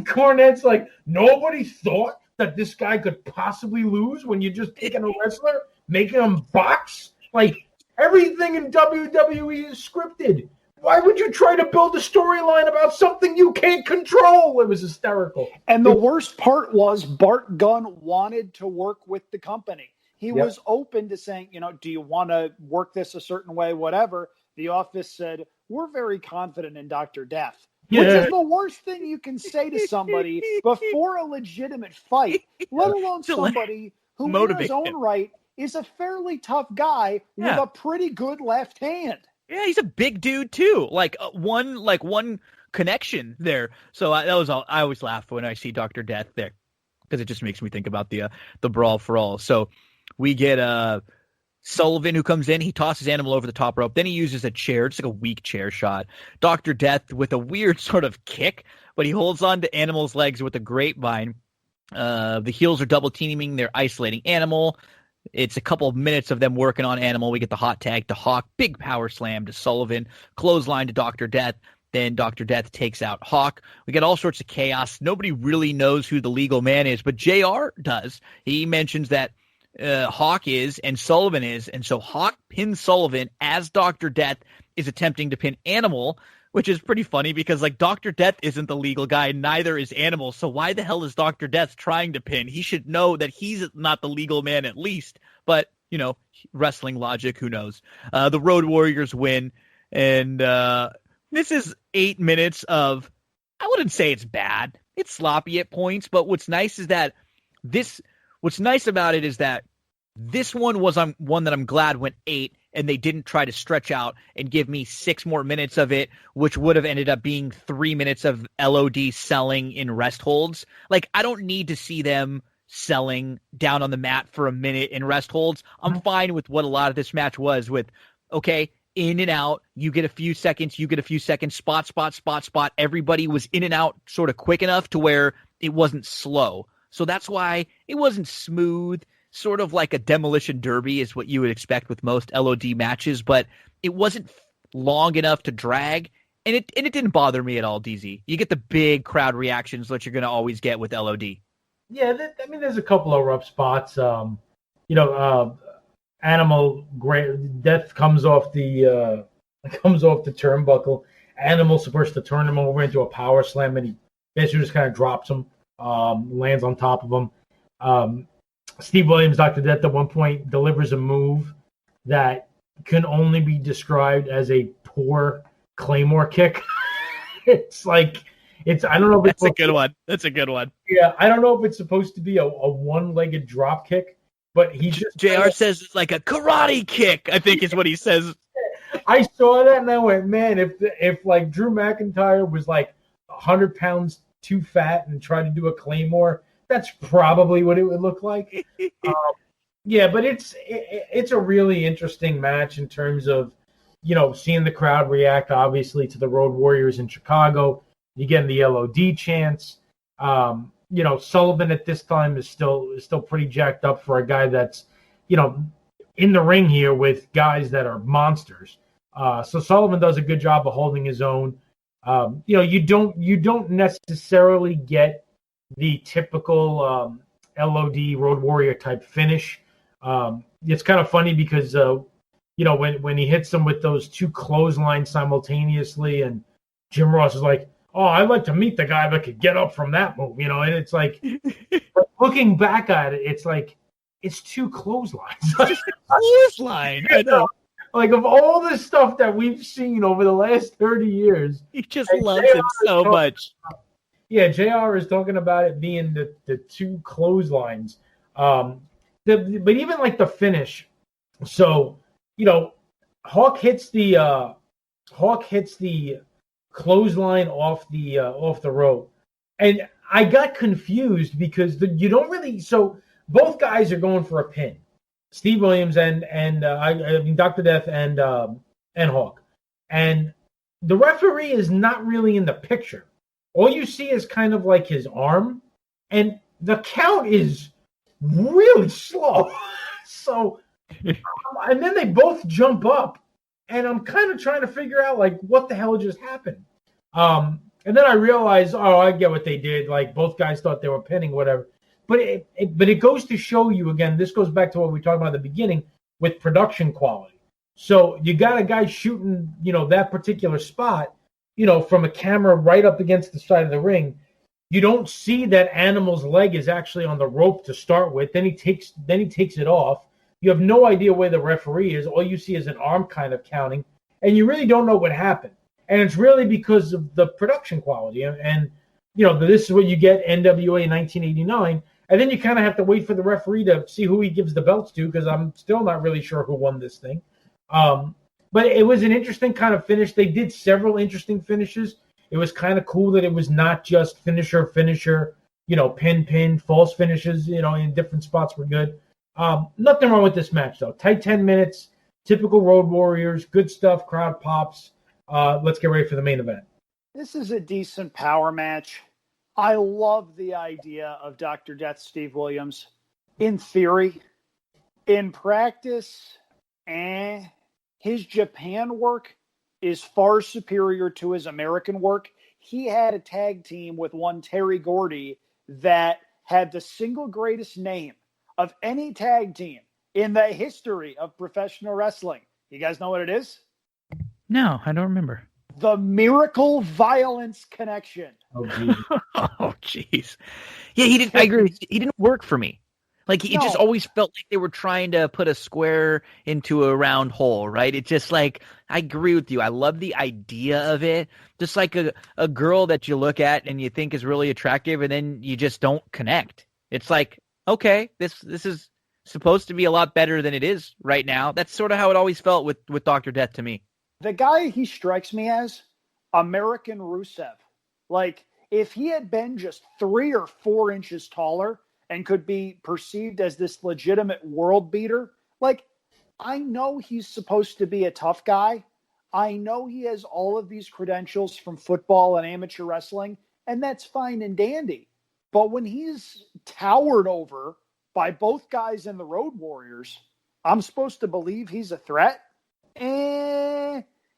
Cornette's nobody thought that this guy could possibly lose when you're just taking a wrestler, making him box. Like, everything in WWE is scripted. Why would you try to build a storyline about something you can't control? It was hysterical. And the worst part was Bart Gunn wanted to work with the company. He was open to saying, do you want to work this a certain way, whatever. The office said, we're very confident in Dr. Death. Yeah. Which is the worst thing you can say to somebody before a legitimate fight, let alone somebody who in his own right is a fairly tough guy with a pretty good left hand. Yeah, he's a big dude too. One connection there. So that was all. I always laugh when I see Dr. Death there because it just makes me think about the brawl for all. So we get Sullivan who comes in. He tosses Animal over the top rope. Then he uses a chair, just like a weak chair shot. Dr. Death with a weird sort of kick, but he holds on to Animal's legs with a grapevine. The heels are double teaming. They're isolating Animal. It's a couple of minutes of them working on Animal. We get the hot tag to Hawk. Big power slam to Sullivan. Clothesline to Dr. Death. Then Dr. Death takes out Hawk. We get all sorts of chaos. Nobody really knows who the legal man is, but JR does. He mentions that Hawk is and Sullivan is, and so Hawk pins Sullivan as Dr. Death is attempting to pin Animal, which is pretty funny because Dr. Death isn't the legal guy, neither is Animal, so why the hell is Dr. Death trying to pin? He should know that he's not the legal man at least, but, wrestling logic, who knows? The Road Warriors win, and this is 8 minutes of, I wouldn't say it's bad, it's sloppy at points, but what's nice about it is that this one was one that I'm glad went 8, and they didn't try to stretch out and give me 6 more minutes of it, which would have ended up being 3 minutes of LOD selling in rest holds. I don't need to see them selling down on the mat for a minute in rest holds. I'm fine with what a lot of this match was with, okay, in and out, you get a few seconds, spot. Everybody was in and out sort of quick enough to where it wasn't slow. So that's why it wasn't smooth, sort of like a demolition derby is what you would expect with most LOD matches, but it wasn't long enough to drag, and it didn't bother me at all, DZ. You get the big crowd reactions that you're going to always get with LOD. Yeah, there's a couple of rough spots. Animal Death comes off the turnbuckle. Animal's supposed to turn him over into a power slam, and he basically just kind of drops him. Lands on top of him. Steve Williams, Dr. Death, at one point delivers a move that can only be described as a poor Claymore kick. I don't know if That's a good one. That's a good one. Yeah, I don't know if it's supposed to be a one-legged drop kick, but he just JR says it's like a karate kick, I think is what he says. I saw that and I went, man, if Drew McIntyre was 100 pounds too fat and tried to do a Claymore, that's probably what it would look like. But it's a really interesting match in terms of, seeing the crowd react, obviously, to the Road Warriors in Chicago. You get the LOD chants. Sullivan at this time is still pretty jacked up for a guy that's, in the ring here with guys that are monsters. So Sullivan does a good job of holding his own. You don't necessarily get the typical LOD Road Warrior type finish. It's kind of funny because when he hits them with those 2 clotheslines simultaneously, and Jim Ross is like, "Oh, I'd like to meet the guy that could get up from that move," and it's like, looking back at it, it's like it's 2 clotheslines. Clothesline, I know. Of all the stuff that we've seen over the last 30 years, he just loves it so much. Yeah, JR is talking about it being the 2 clotheslines. But even the finish. So, Hawk hits the clothesline off the rope, and I got confused because you don't really. So both guys are going for a pin. Steve Williams and Dr. Death and Hawk, and the referee is not really in the picture. All you see is kind of his arm, and the count is really slow. So, and then they both jump up, and I'm kind of trying to figure out what the hell just happened. And then I realized, I get what they did. Both guys thought they were pinning, whatever. But it goes to show you again. This goes back to what we talked about at the beginning. with production quality. So you got a guy shooting, that particular spot, from a camera right up against the side of the ring. You don't see that animal's leg is actually on the rope to start with. Then he takes it off. You have no idea where the referee is. All you see is an arm kind of counting, and you really don't know what happened. And it's really because of the production quality. And this is what you get NWA in 1989. And then you kind of have to wait for the referee to see who he gives the belts to, because I'm still not really sure who won this thing. But it was an interesting kind of finish. They did several interesting finishes. It was kind of cool that it was not just finisher, pin, false finishes, in different spots were good. Nothing wrong with this match, though. Tight 10 minutes, typical Road Warriors, good stuff, crowd pops. Let's get ready for the main event. This is a decent power match. I love the idea of Dr. Death Steve Williams. In theory, in practice, his Japan work is far superior to his American work. He had a tag team with one Terry Gordy that had the single greatest name of any tag team in the history of professional wrestling. You guys know what it is? No, I don't remember. The Miracle Violence Connection. Oh, geez. Oh, jeez. Yeah, he didn't. I agree. He didn't work for me. Like, it just always felt like they were trying to put a square into a round hole, right? It's just like, I agree with you. I love the idea of it. Just like a girl that you look at and you think is really attractive, and then you just don't connect. It's like, okay, this is supposed to be a lot better than it is right now. That's sort of how it always felt with Dr. Death to me. The guy he strikes me as, American Rusev. Like, if he had been just 3 or 4 inches taller and could be perceived as this legitimate world beater, like, I know he's supposed to be a tough guy. I know he has all of these credentials from football and amateur wrestling, and that's fine and dandy. But when he's towered over by both guys in the Road Warriors, I'm supposed to believe he's a threat?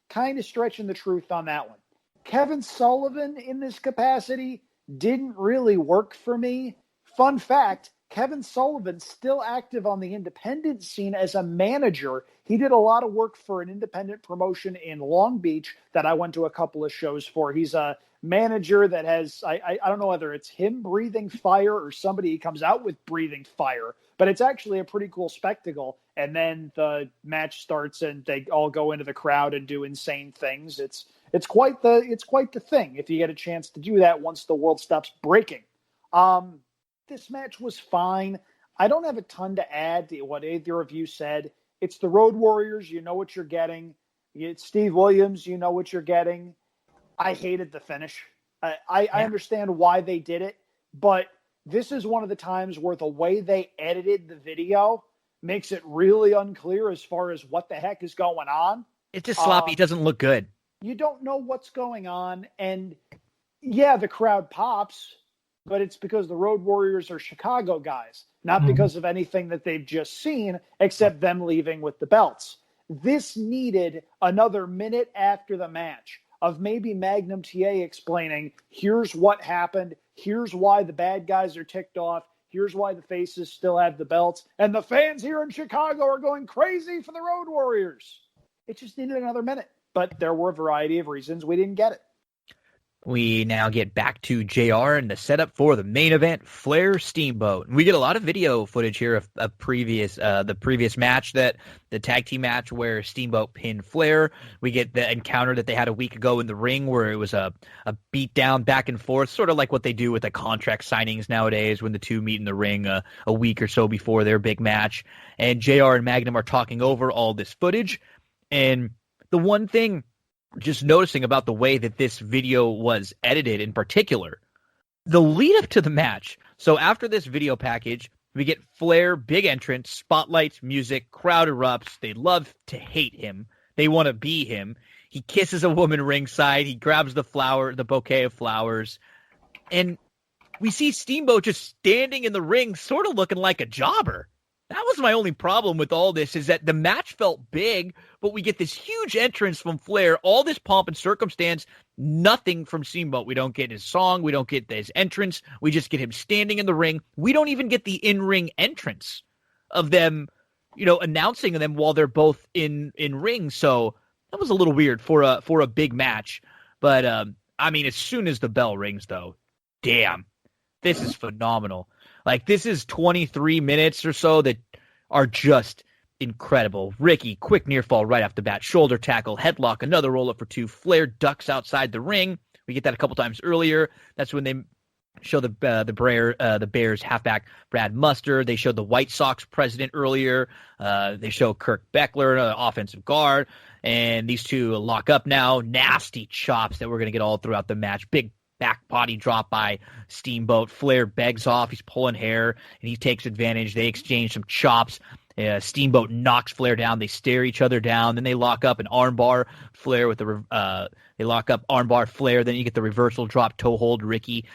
Kind of stretching the truth on that one. Kevin Sullivan in this capacity didn't really work for me. Fun fact, Kevin Sullivan's still active on the independent scene as a manager. He did a lot of work for an independent promotion in Long Beach that I went to a couple of shows for. He's a manager that has, I don't know whether it's him breathing fire or somebody comes out with breathing fire, but it's actually a pretty cool spectacle. And then the match starts and they all go into the crowd and do insane things. It's quite the thing if you get a chance to do that once the world stops breaking. This match was fine. I don't have a ton to add to what either of you said. It's the Road Warriors. You know what you're getting. It's Steve Williams. You know what you're getting. I hated the finish. I understand why they did it, but this is one of the times where the way they edited the video makes it really unclear as far as what the heck is going on. It's just sloppy. It doesn't look good. You don't know what's going on. And yeah, the crowd pops, but it's because the Road Warriors are Chicago guys, not because of anything that they've just seen, except them leaving with the belts. This needed another minute after the match of maybe Magnum TA explaining, here's what happened, here's why the bad guys are ticked off, here's why the faces still have the belts, and the fans here in Chicago are going crazy for the Road Warriors. It just needed another minute, but there were a variety of reasons we didn't get it. We now get back to JR and the setup for the main event, Flair Steamboat. We get a lot of video footage here of the previous match, that the tag team match where Steamboat pinned Flair. We get the encounter that they had a week ago in the ring where it was a beat down back and forth, sort of like what they do with the contract signings nowadays when the two meet in the ring a week or so before their big match. And JR and Magnum are talking over all this footage. And the one thing just noticing about the way that this video was edited in particular, the lead up to the match. So after this video package, we get Flair, big entrance, spotlights, music, crowd erupts. They love to hate him. They want to be him. He kisses a woman ringside. He grabs the bouquet of flowers. And we see Steamboat just standing in the ring, sort of looking like a jobber. That was my only problem with all this, is that the match felt big, but we get this huge entrance from Flair, all this pomp and circumstance, nothing from Steamboat. We don't get his song. We don't get his entrance. We just get him standing in the ring. We don't even get the in-ring entrance of them announcing them while they're both in ring. So that was a little weird for a big match. But as soon as the bell rings, though, damn, this is phenomenal. Like, this is 23 minutes or so that are just incredible. Ricky, quick near fall right off the bat, shoulder tackle, headlock, another roll up for 2. Flair ducks outside the ring. We get that a couple times earlier. That's when they show the Bears halfback Brad Muster. They showed the White Sox president earlier. They show Kirk Beckler, offensive guard, and these two lock up now. Nasty chops that we're going to get all throughout the match. Big back body drop by Steamboat. Flair begs off. He's pulling hair, and he takes advantage. They exchange some chops. Steamboat knocks Flair down. They stare each other down. Then they lock up an armbar. Flair with they lock up armbar Flair. Then you get the reversal drop toe hold Ricky,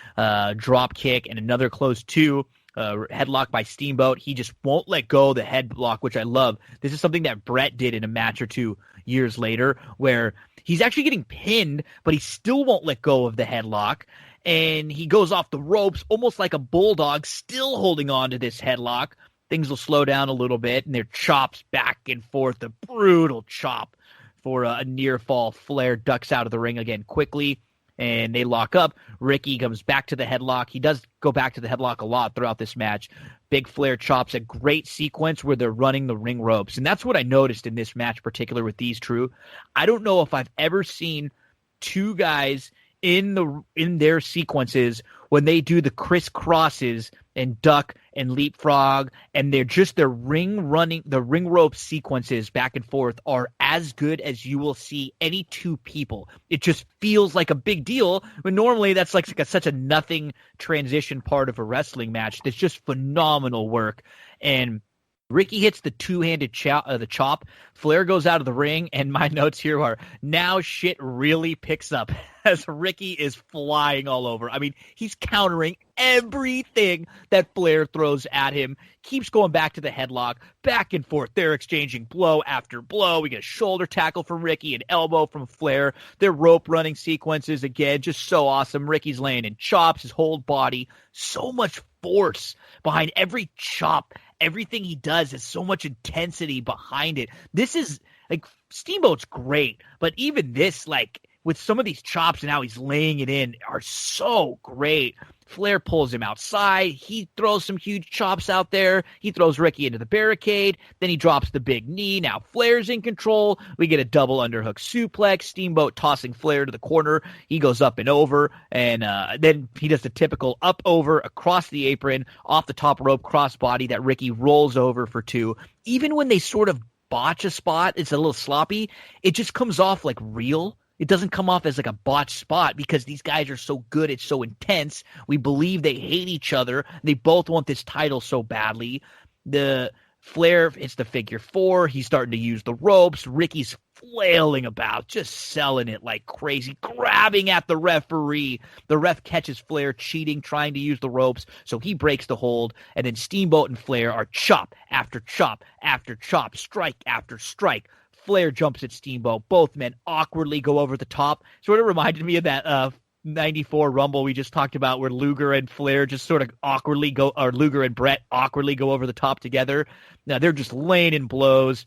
drop kick, and another close 2. Headlock by Steamboat. He just won't let go of the headlock, which I love. This is something that Brett did in a match or 2 years later, where he's actually getting pinned, but he still won't let go of the headlock. And he goes off the ropes almost like a bulldog, still holding on to this headlock. Things will slow down a little bit, and their chops back and forth. A brutal chop for a near fall. Flair ducks out of the ring again quickly, and they lock up. Ricky comes back to the headlock. He does go back to the headlock a lot throughout this match. Big Flair chops, a great sequence where they're running the ring ropes. And that's what I noticed in this match, particular with these two. I don't know if I've ever seen two guys in their sequences when they do the crisscrosses and duck and leapfrog, and their ring rope sequences back and forth are as good as you will see any two people. It just feels like a big deal, but normally that's like such a nothing transition part of a wrestling match. That's just phenomenal work. And Ricky hits the two-handed chop. Flair goes out of the ring, and my notes here are, now shit really picks up as Ricky is flying all over. I mean, he's countering everything that Flair throws at him, keeps going back to the headlock, back and forth. They're exchanging blow after blow. We get a shoulder tackle from Ricky, an elbow from Flair. Their rope running sequences, again, just so awesome. Ricky's laying in chops, his whole body, so much force behind every chop. Everything he does has so much intensity behind it. This is, like, Steamboat's great, but even this, like, with some of these chops and how he's laying it in are so great. Flair pulls him outside. He throws some huge chops out there. He throws Ricky into the barricade. Then he drops the big knee. Now Flair's in control. We get a double underhook suplex. Steamboat tossing Flair to the corner. He goes up and over, and then he does the typical up over across the apron, off the top rope crossbody that Ricky rolls over for 2. Even when they sort of botch a spot, it's a little sloppy. It just comes off like real. It doesn't come off as like a botched spot because these guys are so good. It's so intense. We believe they hate each other. They both want this title so badly. The Flair hits the figure 4. He's starting to use the ropes. Ricky's flailing about, just selling it like crazy, grabbing at the referee. The ref catches Flair cheating, trying to use the ropes, so he breaks the hold. And then Steamboat and Flair are chop after chop after chop, strike after strike. Flair jumps at Steamboat. Both men awkwardly go over the top. Sort of reminded me of that 94 Rumble we just talked about where Luger and Flair just sort of awkwardly go, or Luger and Brett awkwardly go over the top together. Now they're just laying in blows.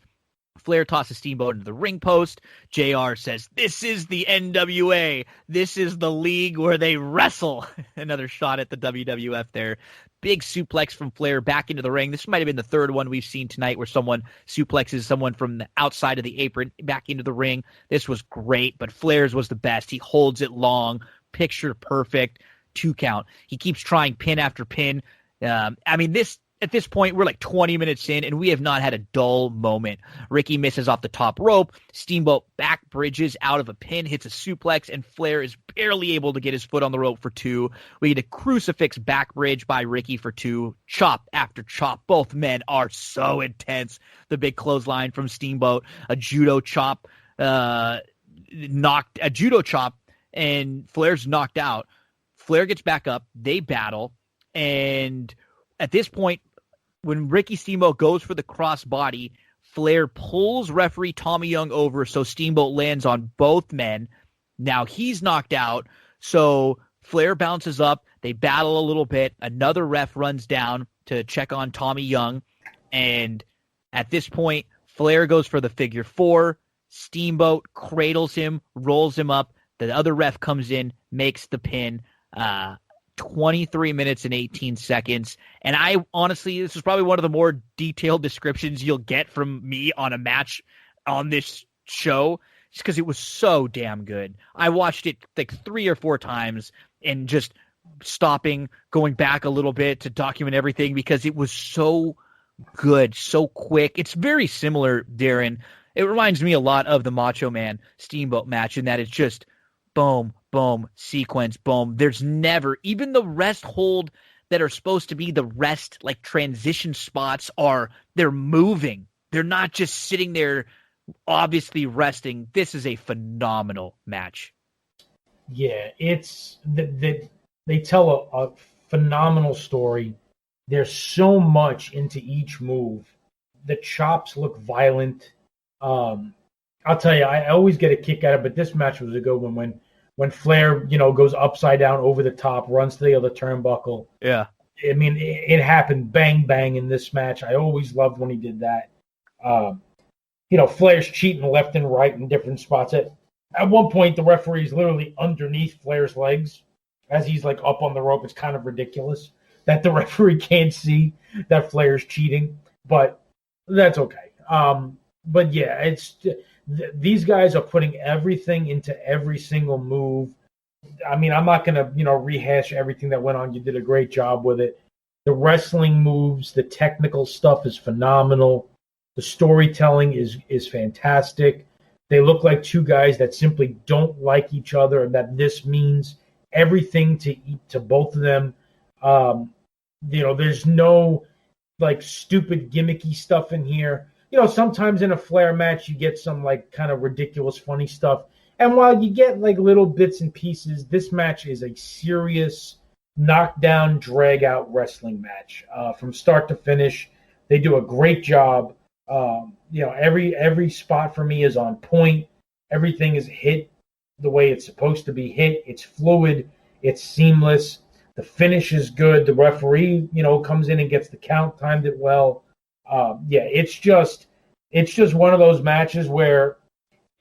Flair tosses Steamboat into the ring post. JR says, "This is the NWA. This is the league where they wrestle." Another shot at the WWF there. Big suplex from Flair back into the ring. This might have been the third one we've seen tonight where someone suplexes someone from the outside of the apron back into the ring. This was great, but Flair's was the best. He holds it long, picture perfect, 2 count. He keeps trying pin after pin. At this point, we're like 20 minutes in, and we have not had a dull moment. Ricky misses off the top rope. Steamboat back bridges out of a pin, hits a suplex, and Flair is barely able to get his foot on the rope for 2. We get a crucifix back bridge by Ricky for 2. Chop after chop. Both men are so intense. The big clothesline from Steamboat, a judo chop, and Flair's knocked out. Flair gets back up. They battle, and at this point, when Ricky Steamboat goes for the crossbody, Flair pulls referee Tommy Young over, so Steamboat lands on both men. Now he's knocked out, so Flair bounces up. They battle a little bit. Another ref runs down to check on Tommy Young, and At this point, Flair goes for the figure 4. Steamboat cradles him, rolls him up. The other ref comes in, makes the pin. 23 minutes and 18 seconds. And I honestly, this is probably one of the more detailed descriptions you'll get from me on a match on this show, just because it was so damn good. I watched it like 3 or 4 times and just stopping, going back a little bit to document everything because it was so good, so quick. It's very similar, Darin. It reminds me a lot of the Macho Man Steamboat match in that it's just boom, boom, sequence, boom. There's never, even the rest hold that are supposed to be the rest, like transition spots they're moving. They're not just sitting there obviously resting. This is a phenomenal match. Yeah, it's they tell a phenomenal story. There's so much into each move. The chops look violent. I'll tell you, I always get a kick out of it, but this match was a good one when Flair, goes upside down over the top, runs to the other turnbuckle. Yeah. I mean, it happened bang, bang in this match. I always loved when he did that. Flair's cheating left and right in different spots. At one point, the referee is literally underneath Flair's legs as he's like up on the rope. It's kind of ridiculous that the referee can't see that Flair's cheating, but that's okay. But yeah, these guys are putting everything into every single move. I mean, I'm not going to, rehash everything that went on. You did a great job with it. The wrestling moves, the technical stuff is phenomenal. The storytelling is fantastic. They look like two guys that simply don't like each other, and that this means everything to both of them. There's no like stupid gimmicky stuff in here. Sometimes in a Flair match you get some like kind of ridiculous funny stuff. And while you get like little bits and pieces, this match is a serious knockdown, drag out wrestling match from start to finish. They do a great job. Every spot for me is on point. Everything is hit the way it's supposed to be hit. It's fluid. It's seamless. The finish is good. The referee, comes in and gets the count, timed it well. It's just one of those matches where,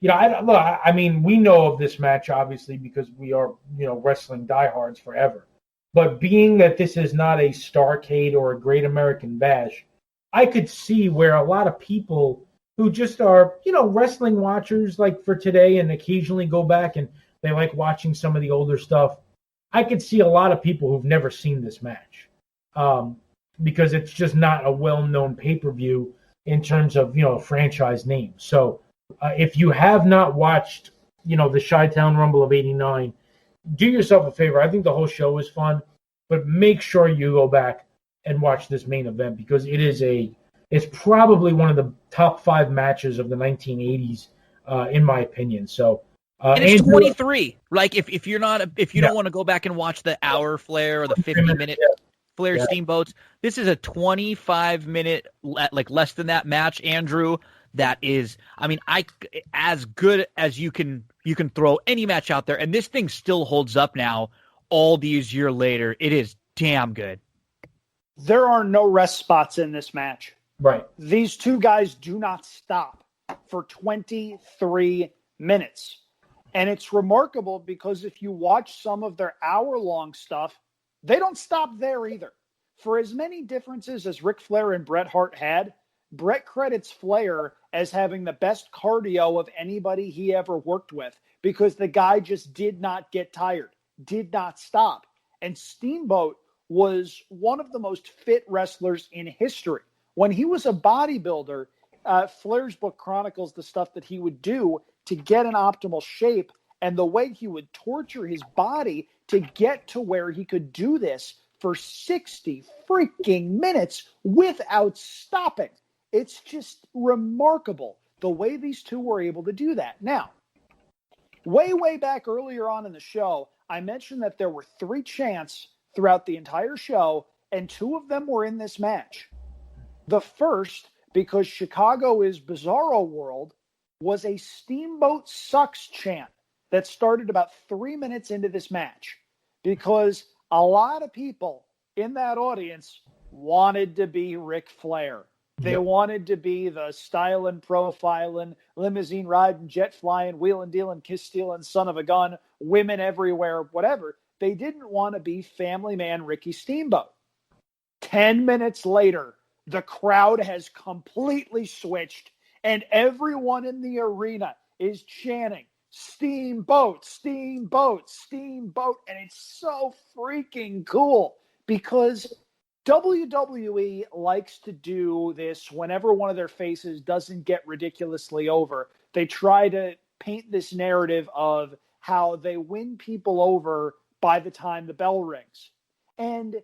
I mean, we know of this match obviously because we are, wrestling diehards forever. But being that this is not a Starrcade or a Great American Bash, I could see where a lot of people who just are, wrestling watchers like for today and occasionally go back and they like watching some of the older stuff. I could see a lot of people who've never seen this match because it's just not a well-known pay-per-view in terms of, franchise name. So if you have not watched, the Chi-Town Rumble of '89, do yourself a favor. I think the whole show is fun, but make sure you go back and watch this main event because it's probably one of the top 5 matches of the 1980s, in my opinion. So, and it's 23. Like if you don't want to go back and watch the hour Flair or the 50-minute Flair Steamboats, this is a 25-minute, like less than that match, Andrew. That is, I mean, as good as you can throw any match out there, and this thing still holds up now all these years later. It is damn good. There are no rest spots in this match. Right. These two guys do not stop for 23 minutes. And it's remarkable because if you watch some of their hour-long stuff, they don't stop there either. For as many differences as Ric Flair and Bret Hart had, Bret credits Flair as having the best cardio of anybody he ever worked with because the guy just did not get tired, did not stop. And Steamboat was one of the most fit wrestlers in history. When he was a bodybuilder, Flair's book chronicles the stuff that he would do to get in optimal shape and the way he would torture his body to get to where he could do this for 60 freaking minutes without stopping. It's just remarkable the way these two were able to do that. Now, way back earlier on in the show, I mentioned that there were 3 chants throughout the entire show, and 2 of them were in this match. The first, because Chicago is Bizarro World, was a Steamboat Sucks chant that started about 3 minutes into this match because a lot of people in that audience wanted to be Ric Flair. They wanted to be the stylin', profilin', limousine riding, jet flying, wheelin' dealing, kiss stealing, son of a gun, women everywhere, whatever. They didn't want to be family man Ricky Steamboat. 10 minutes later, the crowd has completely switched, and everyone in the arena is chanting, Steamboat, Steamboat, Steamboat. And it's so freaking cool because WWE likes to do this whenever one of their faces doesn't get ridiculously over. They try to paint this narrative of how they win people over by the time the bell rings. And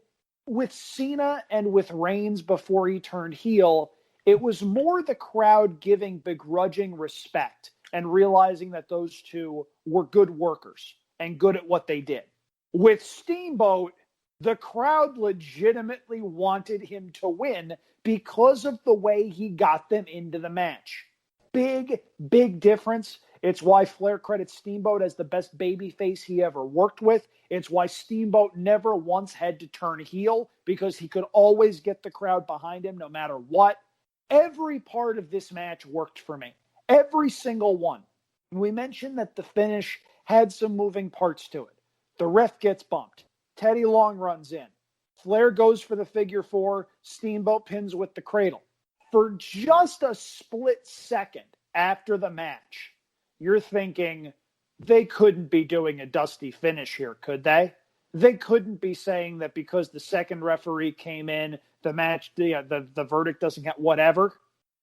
with Cena and with Reigns before he turned heel, it was more the crowd giving begrudging respect and realizing that those two were good workers and good at what they did. With Steamboat, the crowd legitimately wanted him to win because of the way he got them into the match. Big, big difference. It's why Flair credits Steamboat as the best babyface he ever worked with. It's why Steamboat never once had to turn heel because he could always get the crowd behind him no matter what. Every part of this match worked for me. Every single one. We mentioned that the finish had some moving parts to it. The ref gets bumped. Teddy Long runs in. Flair goes for the figure four. Steamboat pins with the cradle. For just a split second after the match, you're thinking they couldn't be doing a dusty finish here, could they? They couldn't be saying that because the second referee came in, the match, the verdict doesn't get whatever.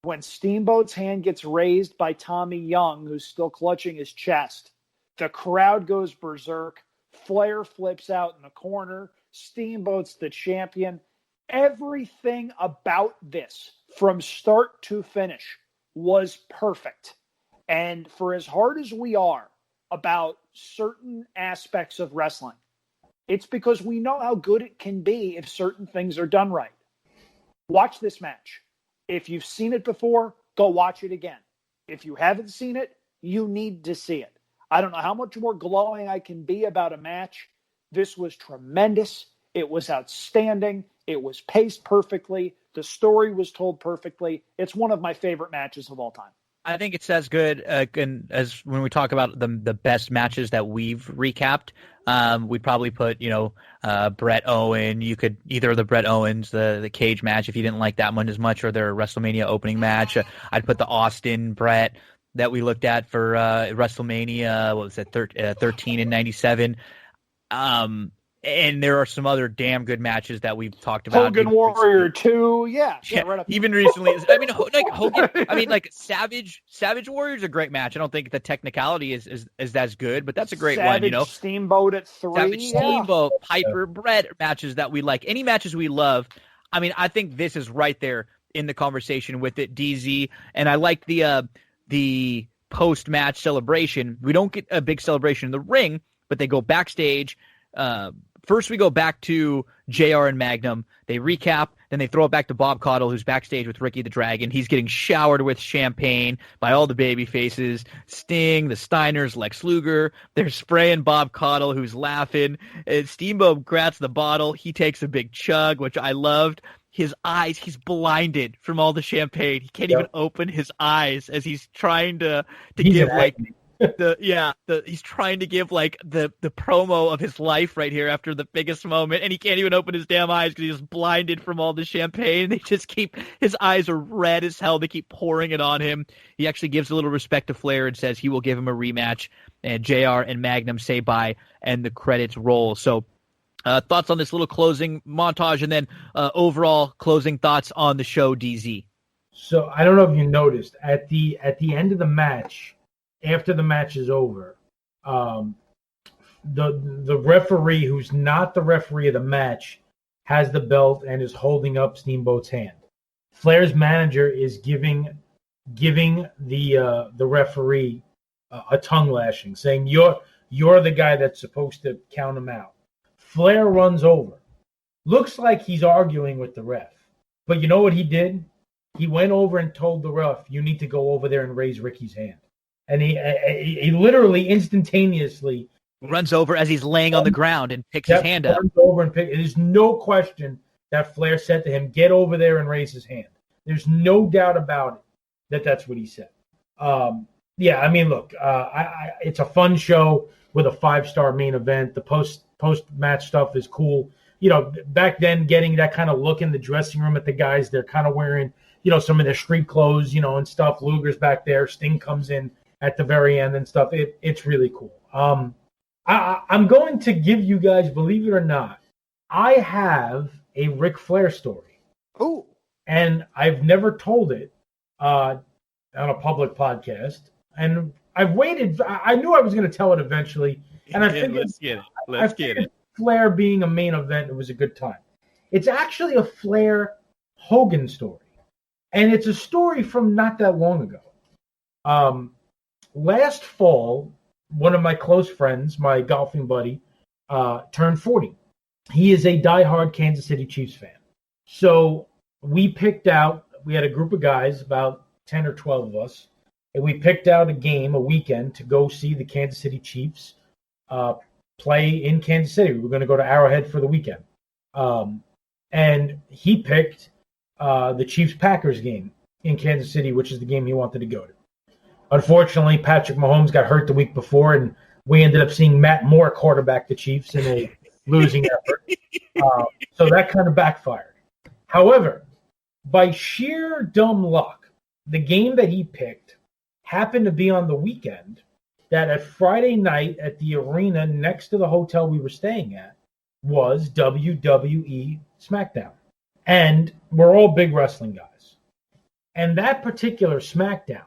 When Steamboat's hand gets raised by Tommy Young, who's still clutching his chest, the crowd goes berserk. Flair flips out in the corner. Steamboat's the champion. Everything about this, from start to finish, was perfect. And for as hard as we are about certain aspects of wrestling, it's because we know how good it can be if certain things are done right. Watch this match. If you've seen it before, go watch it again. If you haven't seen it, you need to see it. I don't know how much more glowing I can be about a match. This was tremendous. It was outstanding. It was paced perfectly. The story was told perfectly. It's one of my favorite matches of all time. I think it's as good as when we talk about the best matches that we've recapped. We'd probably put, Brett Owen. You could either the Brett Owens, the cage match, if you didn't like that one as much, or their WrestleMania opening match. I'd put the Austin Brett that we looked at for WrestleMania. What was that? 13 and 97. And there are some other damn good matches that we've talked about. Hogan Warrior 2, yeah, right up. Even recently. I mean, like Hogan. I mean, like Savage Warrior is a great match. I don't think the technicality is as good, but that's a great Savage one. Steamboat at 3. Savage Steamboat, Piper, Brett matches that we like. Any matches we love. I mean, I think this is right there in the conversation with it, DZ. And I like the post-match celebration. We don't get a big celebration in the ring, but they go backstage. First, we go back to JR and Magnum. They recap, then they throw it back to Bob Caudle, who's backstage with Ricky the Dragon. He's getting showered with champagne by all the baby faces. Sting, the Steiners, Lex Luger. They're spraying Bob Caudle, who's laughing. And Steamboat grabs the bottle. He takes a big chug, which I loved. His eyes, he's blinded from all the champagne. He can't even open his eyes as he's trying to give like he's trying to give like the promo of his life right here after the biggest moment, and he can't even open his damn eyes because he's blinded from all the champagne. They just his eyes are red as hell. They keep pouring it on him. He actually gives a little respect to Flair and says he will give him a rematch, and JR and Magnum say bye, and the credits roll. So thoughts on this little closing montage, and then overall closing thoughts on the show, DZ. So I don't know if you noticed at the end of the match, after the match is over, the referee, who's not the referee of the match, has the belt and is holding up Steamboat's hand. Flair's manager is giving the referee a tongue lashing, saying you're the guy that's supposed to count him out. Flair runs over. Looks like he's arguing with the ref. But you know what he did? He went over and told the ref, you need to go over there and raise Ricky's hand. And he literally instantaneously runs over as he's laying on the ground and picks his hand up. Runs over and there's no question that Flair said to him, get over there and raise his hand. There's no doubt about it that that's what he said. Yeah, I mean, look, it's a fun show with a 5-star main event. The post-match stuff is cool. You know, back then, getting that kind of look in the dressing room at the guys, they're kind of wearing, you know, some of their street clothes, you know, and stuff. Luger's back there. Sting comes in at the very end and stuff. It's really cool. I'm going to give you guys, believe it or not, I have a Ric Flair story. Ooh. And I've never told it on a public podcast. And I've waited. I knew I was going to tell it eventually. And I figured, let's get it. Let's get it. Flair being a main event, it was a good time. It's actually a Flair Hogan story. And it's a story from not that long ago. Last fall, one of my close friends, my golfing buddy, turned 40. He is a diehard Kansas City Chiefs fan. So we had a group of guys, about 10 or 12 of us, and we picked out a weekend to go see the Kansas City Chiefs play in Kansas City. We were going to go to Arrowhead for the weekend. And he picked the Chiefs-Packers game in Kansas City, which is the game he wanted to go to. Unfortunately, Patrick Mahomes got hurt the week before, and we ended up seeing Matt Moore quarterback the Chiefs in a losing effort. So that kind of backfired. However, by sheer dumb luck, the game that he picked happened to be on the weekend that at Friday night at the arena next to the hotel we were staying at was WWE SmackDown. And we're all big wrestling guys. And that particular SmackDown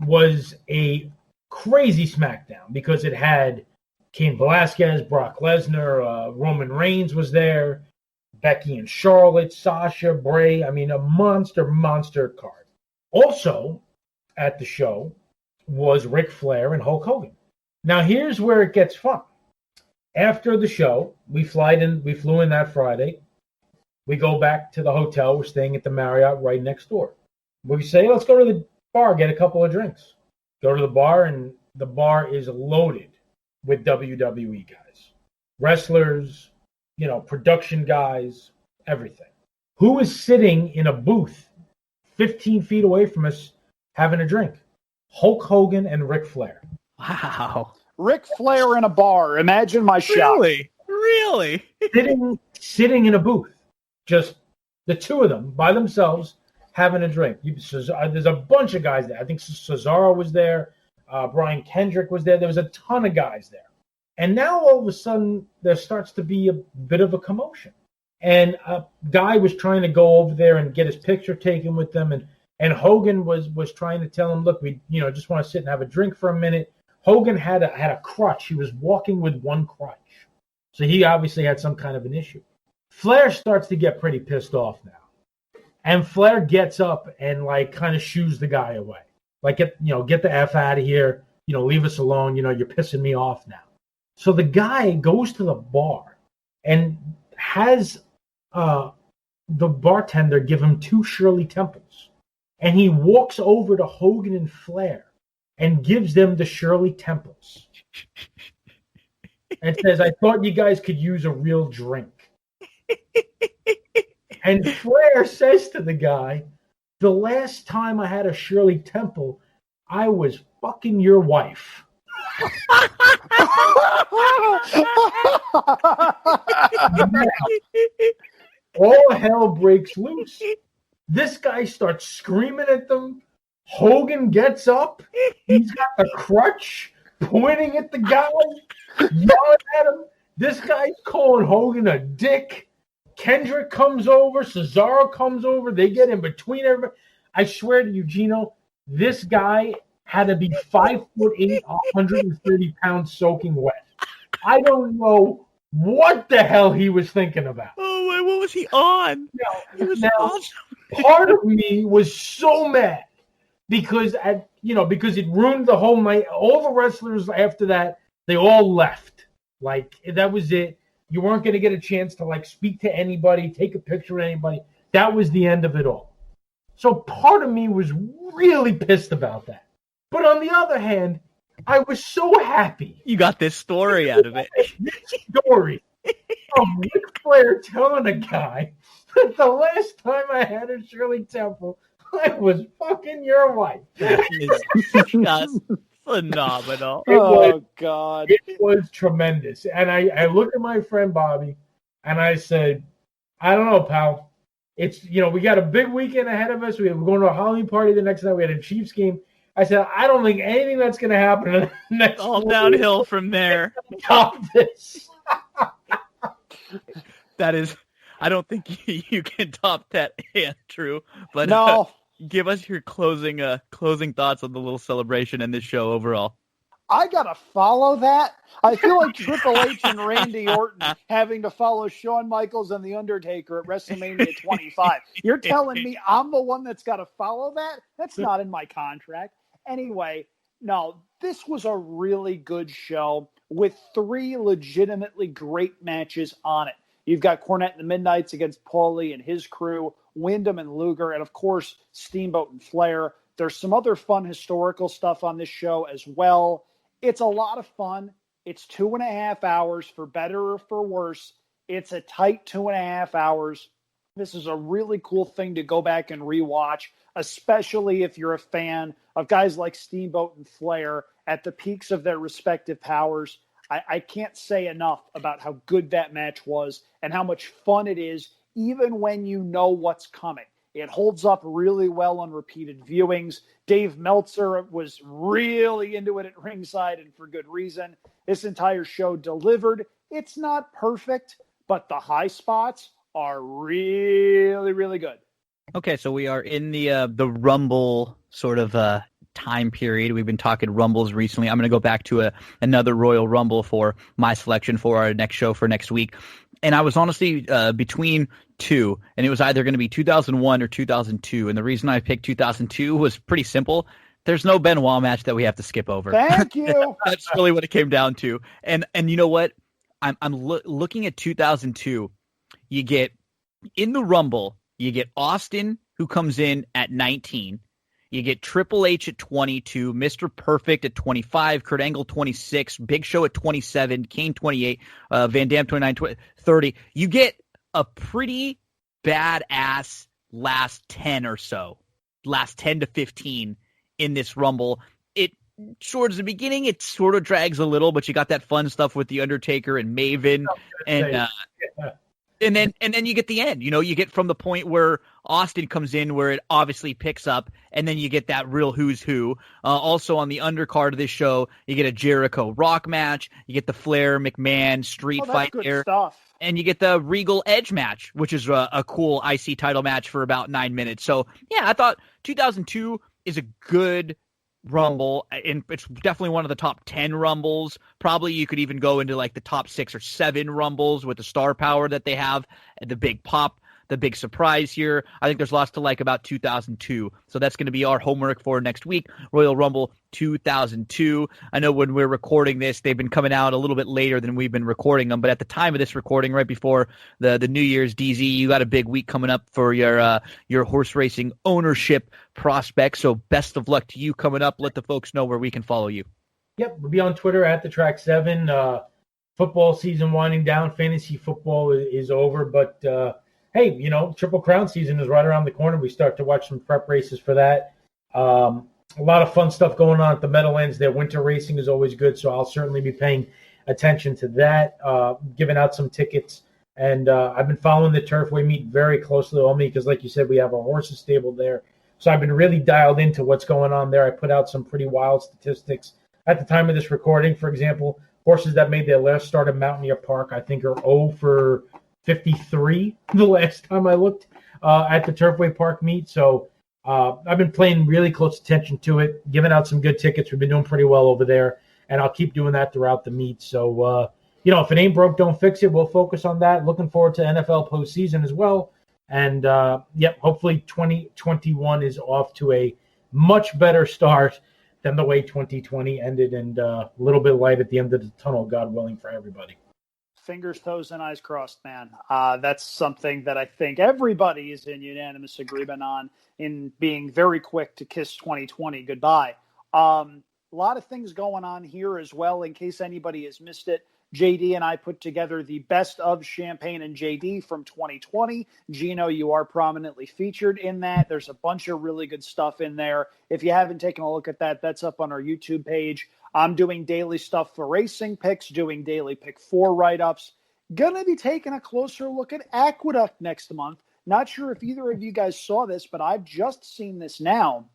was a crazy SmackDown because it had Cain Velasquez, Brock Lesnar, Roman Reigns was there, Becky and Charlotte, Sasha, Bray. I mean, a monster card. Also at the show was Ric Flair and Hulk Hogan. Now, here's where it gets fun. After the show, we flew in that Friday. We go back to the hotel. We're staying at the Marriott right next door. We say, let's go to the bar, get a couple of drinks. Go to the bar, and the bar is loaded with WWE guys. Wrestlers, you know, production guys, everything. Who is sitting in a booth 15 feet away from us having a drink? Hulk Hogan and Ric Flair. Wow. Ric Flair in a bar. Imagine my shock. Really? Sitting in a booth. Just the two of them by themselves having a drink. There's a bunch of guys there. I think Cesaro was there. Brian Kendrick was there. There was a ton of guys there. And now all of a sudden there starts to be a bit of a commotion. And a guy was trying to go over there and get his picture taken with them. And Hogan was trying to tell him, look, we just want to sit and have a drink for a minute. Hogan had a crutch. He was walking with one crutch. So he obviously had some kind of an issue. Flair starts to get pretty pissed off now. And Flair gets up and kind of shoos the guy away. Get the F out of here. Leave us alone. You're pissing me off now. So the guy goes to the bar and has the bartender give him 2 Shirley Temples. And he walks over to Hogan and Flair and gives them the Shirley Temples. And says, I thought you guys could use a real drink. And Flair says to the guy, the last time I had a Shirley Temple, I was fucking your wife. All hell breaks loose. This guy starts screaming at them. Hogan gets up. He's got the crutch, pointing at the guy, yelling at him. This guy's calling Hogan a dick. Kendrick comes over. Cesaro comes over. They get in between everybody. I swear to you, Gino, this guy had to be 5'8", 130 pounds soaking wet. I don't know what the hell he was thinking about. Oh, wait, what was he on? Part of me was so mad because because it ruined the whole night. All the wrestlers after that, they all left. That was it. You weren't going to get a chance to speak to anybody, take a picture with anybody. That was the end of it all. So part of me was really pissed about that. But on the other hand, I was so happy. You got this story out of it. This story Ric Flair telling a guy that the last time I had a Shirley Temple, I was fucking your wife. That is just phenomenal. Oh, God. It was tremendous. And I looked at my friend Bobby, and I said, I don't know, pal. It's, we got a big weekend ahead of us. We're going to a Halloween party the next night. We had a Chiefs game. I said, I don't think anything that's going to happen in the next All downhill from there. top this. That is, I don't think you can top that, Andrew. But No. give us your closing thoughts on the little celebration and this show overall. I gotta follow that. I feel like Triple H and Randy Orton having to follow Shawn Michaels and The Undertaker at WrestleMania 25. You're telling me I'm the one that's got to follow that? That's not in my contract. Anyway, no, this was a really good show with 3 legitimately great matches on it. You've got Cornette and the Midnights against Paulie and his crew, Wyndham and Luger, and of course, Steamboat and Flair. There's some other fun historical stuff on this show as well. It's a lot of fun. It's 2.5 hours, for better or for worse. It's a tight 2.5 hours. This is a really cool thing to go back and rewatch, especially if you're a fan of guys like Steamboat and Flair at the peaks of their respective powers. I can't say enough about how good that match was and how much fun it is, even when you know what's coming. It holds up really well on repeated viewings. Dave Meltzer was really into it at ringside, and for good reason. This entire show delivered. It's not perfect, but the high spots are really, really good. Okay, so we are in the Rumble sort of time period. We've been talking Rumbles recently. I'm going to go back to another Royal Rumble for my selection for our next show for next week. And I was honestly between two, and it was either going to be 2001 or 2002. And the reason I picked 2002 was pretty simple. There's no Benoit match that we have to skip over. Thank you. That's really what it came down to. And you know what? I'm looking at 2002. You get in the Rumble, you get Austin, who comes in at 19. You get Triple H at 22, Mr. Perfect at 25, Kurt Angle 26, Big Show at 27, Kane 28, Van Dam 29, 30. You get a pretty badass last 10 or so, last 10 to 15 in this Rumble. It towards the beginning, it sort of drags a little, but you got that fun stuff with The Undertaker and Maven, and then you get the end. You get from the point where Austin comes in, where it obviously picks up, and then you get that real who's who. Also on the undercard of this show, you get a Jericho Rock match, you get the Flair McMahon street fight good there, stuff. and you get the Regal Edge match, which is a cool IC title match for about 9 minutes. So yeah, I thought 2002 is a good Rumble, and it's definitely one of the top 10 Rumbles. Probably you could even go into like the top 6 or 7 Rumbles with the star power that they have, and the big pop, the big surprise here. I think there's lots to like about 2002. So that's going to be our homework for next week, Royal Rumble 2002. I know when we're recording this, they've been coming out a little bit later than we've been recording them, but at the time of this recording, right before the New Year's, DZ, you got a big week coming up for your horse racing ownership prospects. So best of luck to you coming up. Let the folks know where we can follow you. Yep, we'll be on Twitter at the Track 7. Football season winding down. Fantasy football is over, but hey, Triple Crown season is right around the corner. We start to watch some prep races for that. A lot of fun stuff going on at the Meadowlands. Their winter racing is always good, so I'll certainly be paying attention to that, giving out some tickets. And I've been following the Turfway meet very closely, only because, like you said, we have a horses stable there. So I've been really dialed into what's going on there. I put out some pretty wild statistics. At the time of this recording, for example, horses that made their last start at Mountaineer Park, I think, are 0 for 53 the last time I looked at the Turfway Park meet. So I've been paying really close attention to it, giving out some good tickets. We've been doing pretty well over there, and I'll keep doing that throughout the meet. So, if it ain't broke, don't fix it. We'll focus on that. Looking forward to NFL postseason as well. And, hopefully 2021 is off to a much better start than the way 2020 ended, and a little bit light at the end of the tunnel, God willing, for everybody. Fingers, toes, and eyes crossed, man. That's something that I think everybody is in unanimous agreement on, in being very quick to kiss 2020 goodbye. A lot of things going on here as well, in case anybody has missed it. JD and I put together the best of Champagne and JD from 2020. Gino, you are prominently featured in that. There's a bunch of really good stuff in there. If you haven't taken a look at that, that's up on our YouTube page. I'm doing daily stuff for racing picks, doing daily pick 4 write-ups. Going to be taking a closer look at Aqueduct next month. Not sure if either of you guys saw this, but I've just seen this now.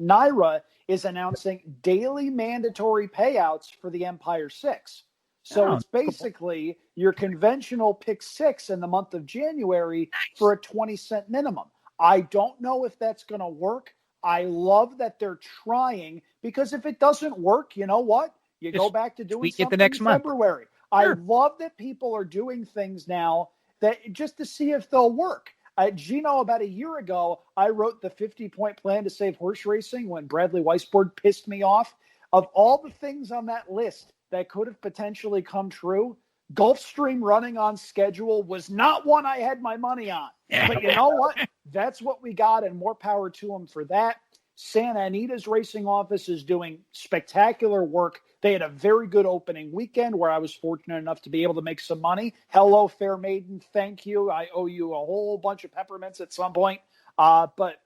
Naira is announcing daily mandatory payouts for the Empire 6. So it's basically your conventional pick 6 in the month of January for a 20-cent minimum. I don't know if that's going to work. I love that they're trying, because if it doesn't work, you know what? You go back to doing something the next in month. February. Sure. I love that people are doing things now that just to see if they'll work. Gino, about a year ago, I wrote the 50-point plan to save horse racing when Bradley Weisbord pissed me off. Of all the things on that list that could have potentially come true, Gulfstream running on schedule was not one I had my money on. But you know what? That's what we got, and more power to them for that. Santa Anita's racing office is doing spectacular work. They had a very good opening weekend where I was fortunate enough to be able to make some money. Hello, Fair Maiden. Thank you. I owe you a whole bunch of peppermints at some point. But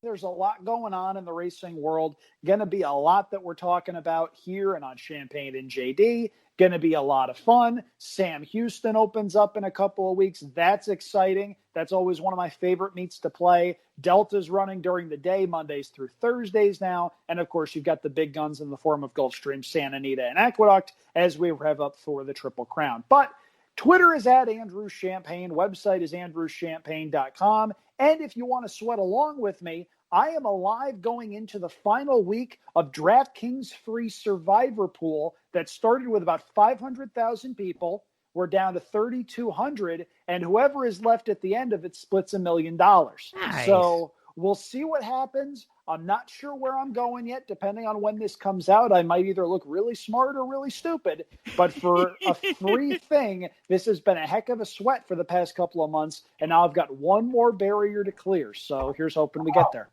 there's a lot going on in the racing world. Going to be a lot that we're talking about here and on Champagne and JD. Going to be a lot of fun. Sam Houston opens up in a couple of weeks. That's exciting. That's always one of my favorite meets to play. Delta's running during the day, Mondays through Thursdays now. And, of course, you've got the big guns in the form of Gulfstream, Santa Anita, and Aqueduct as we rev up for the Triple Crown. But Twitter is at Andrew Champagne. Website is andrewchampagne.com. And if you want to sweat along with me, I am alive going into the final week of DraftKings free survivor pool that started with about 500,000 people. We're down to 3,200, and whoever is left at the end of it splits $1 million. Nice. So we'll see what happens. I'm not sure where I'm going yet. Depending on when this comes out, I might either look really smart or really stupid. But for a free thing, this has been a heck of a sweat for the past couple of months, and now I've got one more barrier to clear. So here's hoping we get there.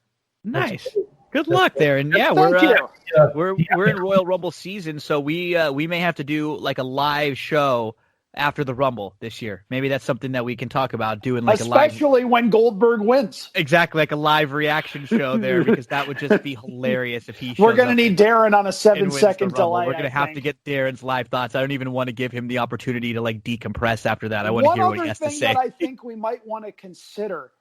Nice. Good luck there. And yeah, we're in Royal Rumble season, so we may have to do like a live show after the Rumble this year. Maybe that's something that we can talk about doing, like especially when Goldberg wins. Exactly, like a live reaction show there, because that would just be hilarious if he. We're going to need Darin on a 7-second delay. We're going to have to get Darin's live thoughts. I don't even want to give him the opportunity to like decompress after that. I want to hear what he has to say. One other thing that I think we might want to consider.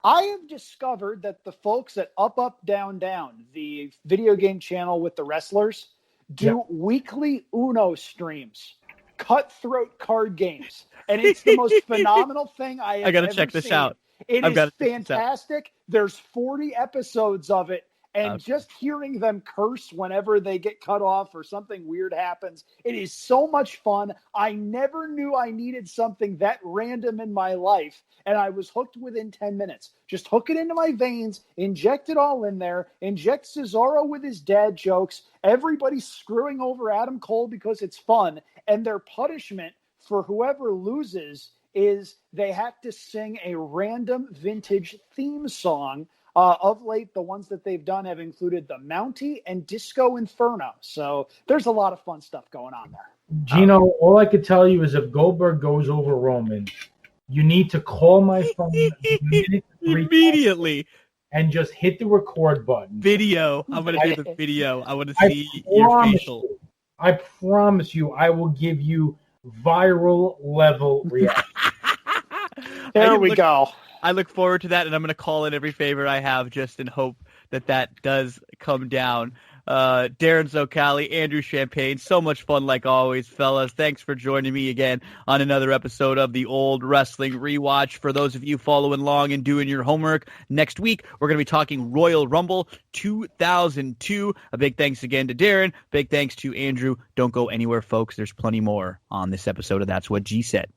I have discovered that the folks at Up, Up, Down, Down, the video game channel with the wrestlers, do weekly Uno streams, cutthroat card games. And it's the most phenomenal thing I have ever seen. check this out. It is fantastic. There's 40 episodes of it. And just hearing them curse whenever they get cut off or something weird happens, it is so much fun. I never knew I needed something that random in my life, and I was hooked within 10 minutes. Just hook it into my veins, inject it all in there, inject Cesaro with his dad jokes, everybody screwing over Adam Cole because it's fun, and their punishment for whoever loses is they have to sing a random vintage theme song. Of late, the ones that they've done have included the Mountie and Disco Inferno. So there's a lot of fun stuff going on there. Gino, all I could tell you is if Goldberg goes over Roman, you need to call my phone immediately and just hit the record button. Video. I'm going to do the video. I want to see your facial. I promise you, I will give you viral level reaction. There we go. I look forward to that, and I'm going to call in every favor I have just in hope that does come down. Darin Zoccali, Andrew Champagne, so much fun like always, fellas. Thanks for joining me again on another episode of the Old Wrestling Rewatch. For those of you following along and doing your homework, next week we're going to be talking Royal Rumble 2002. A big thanks again to Darin. Big thanks to Andrew. Don't go anywhere, folks. There's plenty more on this episode of That's What G Said.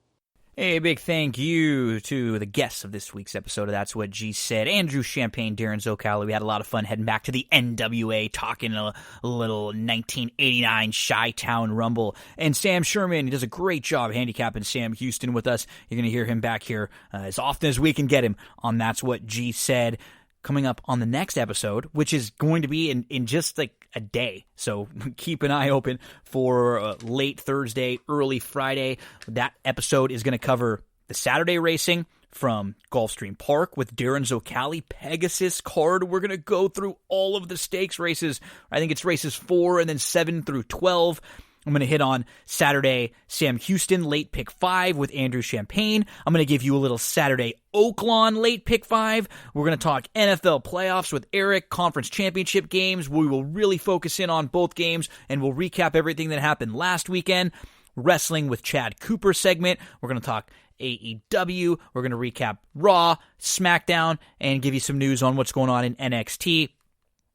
Hey, big thank you to the guests of this week's episode of That's What G Said. Andrew Champagne, Darin Zoccali. We had a lot of fun heading back to the NWA, talking a little 1989 Chi-Town Rumble. And Sam Sherman, he does a great job handicapping Sam Houston with us. You're going to hear him back here as often as we can get him on That's What G Said. Coming up on the next episode, which is going to be in just like a day. So keep an eye open for late Thursday, early Friday. That episode is going to cover the Saturday racing from Gulfstream Park with Darin Zoccali, Pegasus card. We're going to go through all of the stakes races. I think it's races 4 and then 7 through 12. I'm going to hit on Saturday Sam Houston late pick 5 with Andrew Champagne. I'm going to give you a little Saturday Oaklawn late pick 5. We're going to talk NFL playoffs with Eric, conference championship games. We will really focus in on both games, and we'll recap everything that happened last weekend. Wrestling with Chad Cooper segment. We're going to talk AEW. We're going to recap Raw, SmackDown, and give you some news on what's going on in NXT.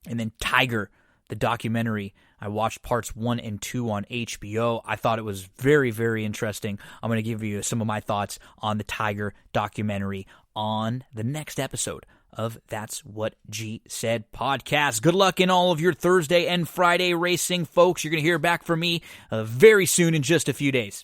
And then Tiger, the documentary. I watched parts 1 and 2 on HBO. I thought it was very, very interesting. I'm going to give you some of my thoughts on the Tiger documentary on the next episode of That's What G Said podcast. Good luck in all of your Thursday and Friday racing, folks. You're going to hear back from me very soon in just a few days.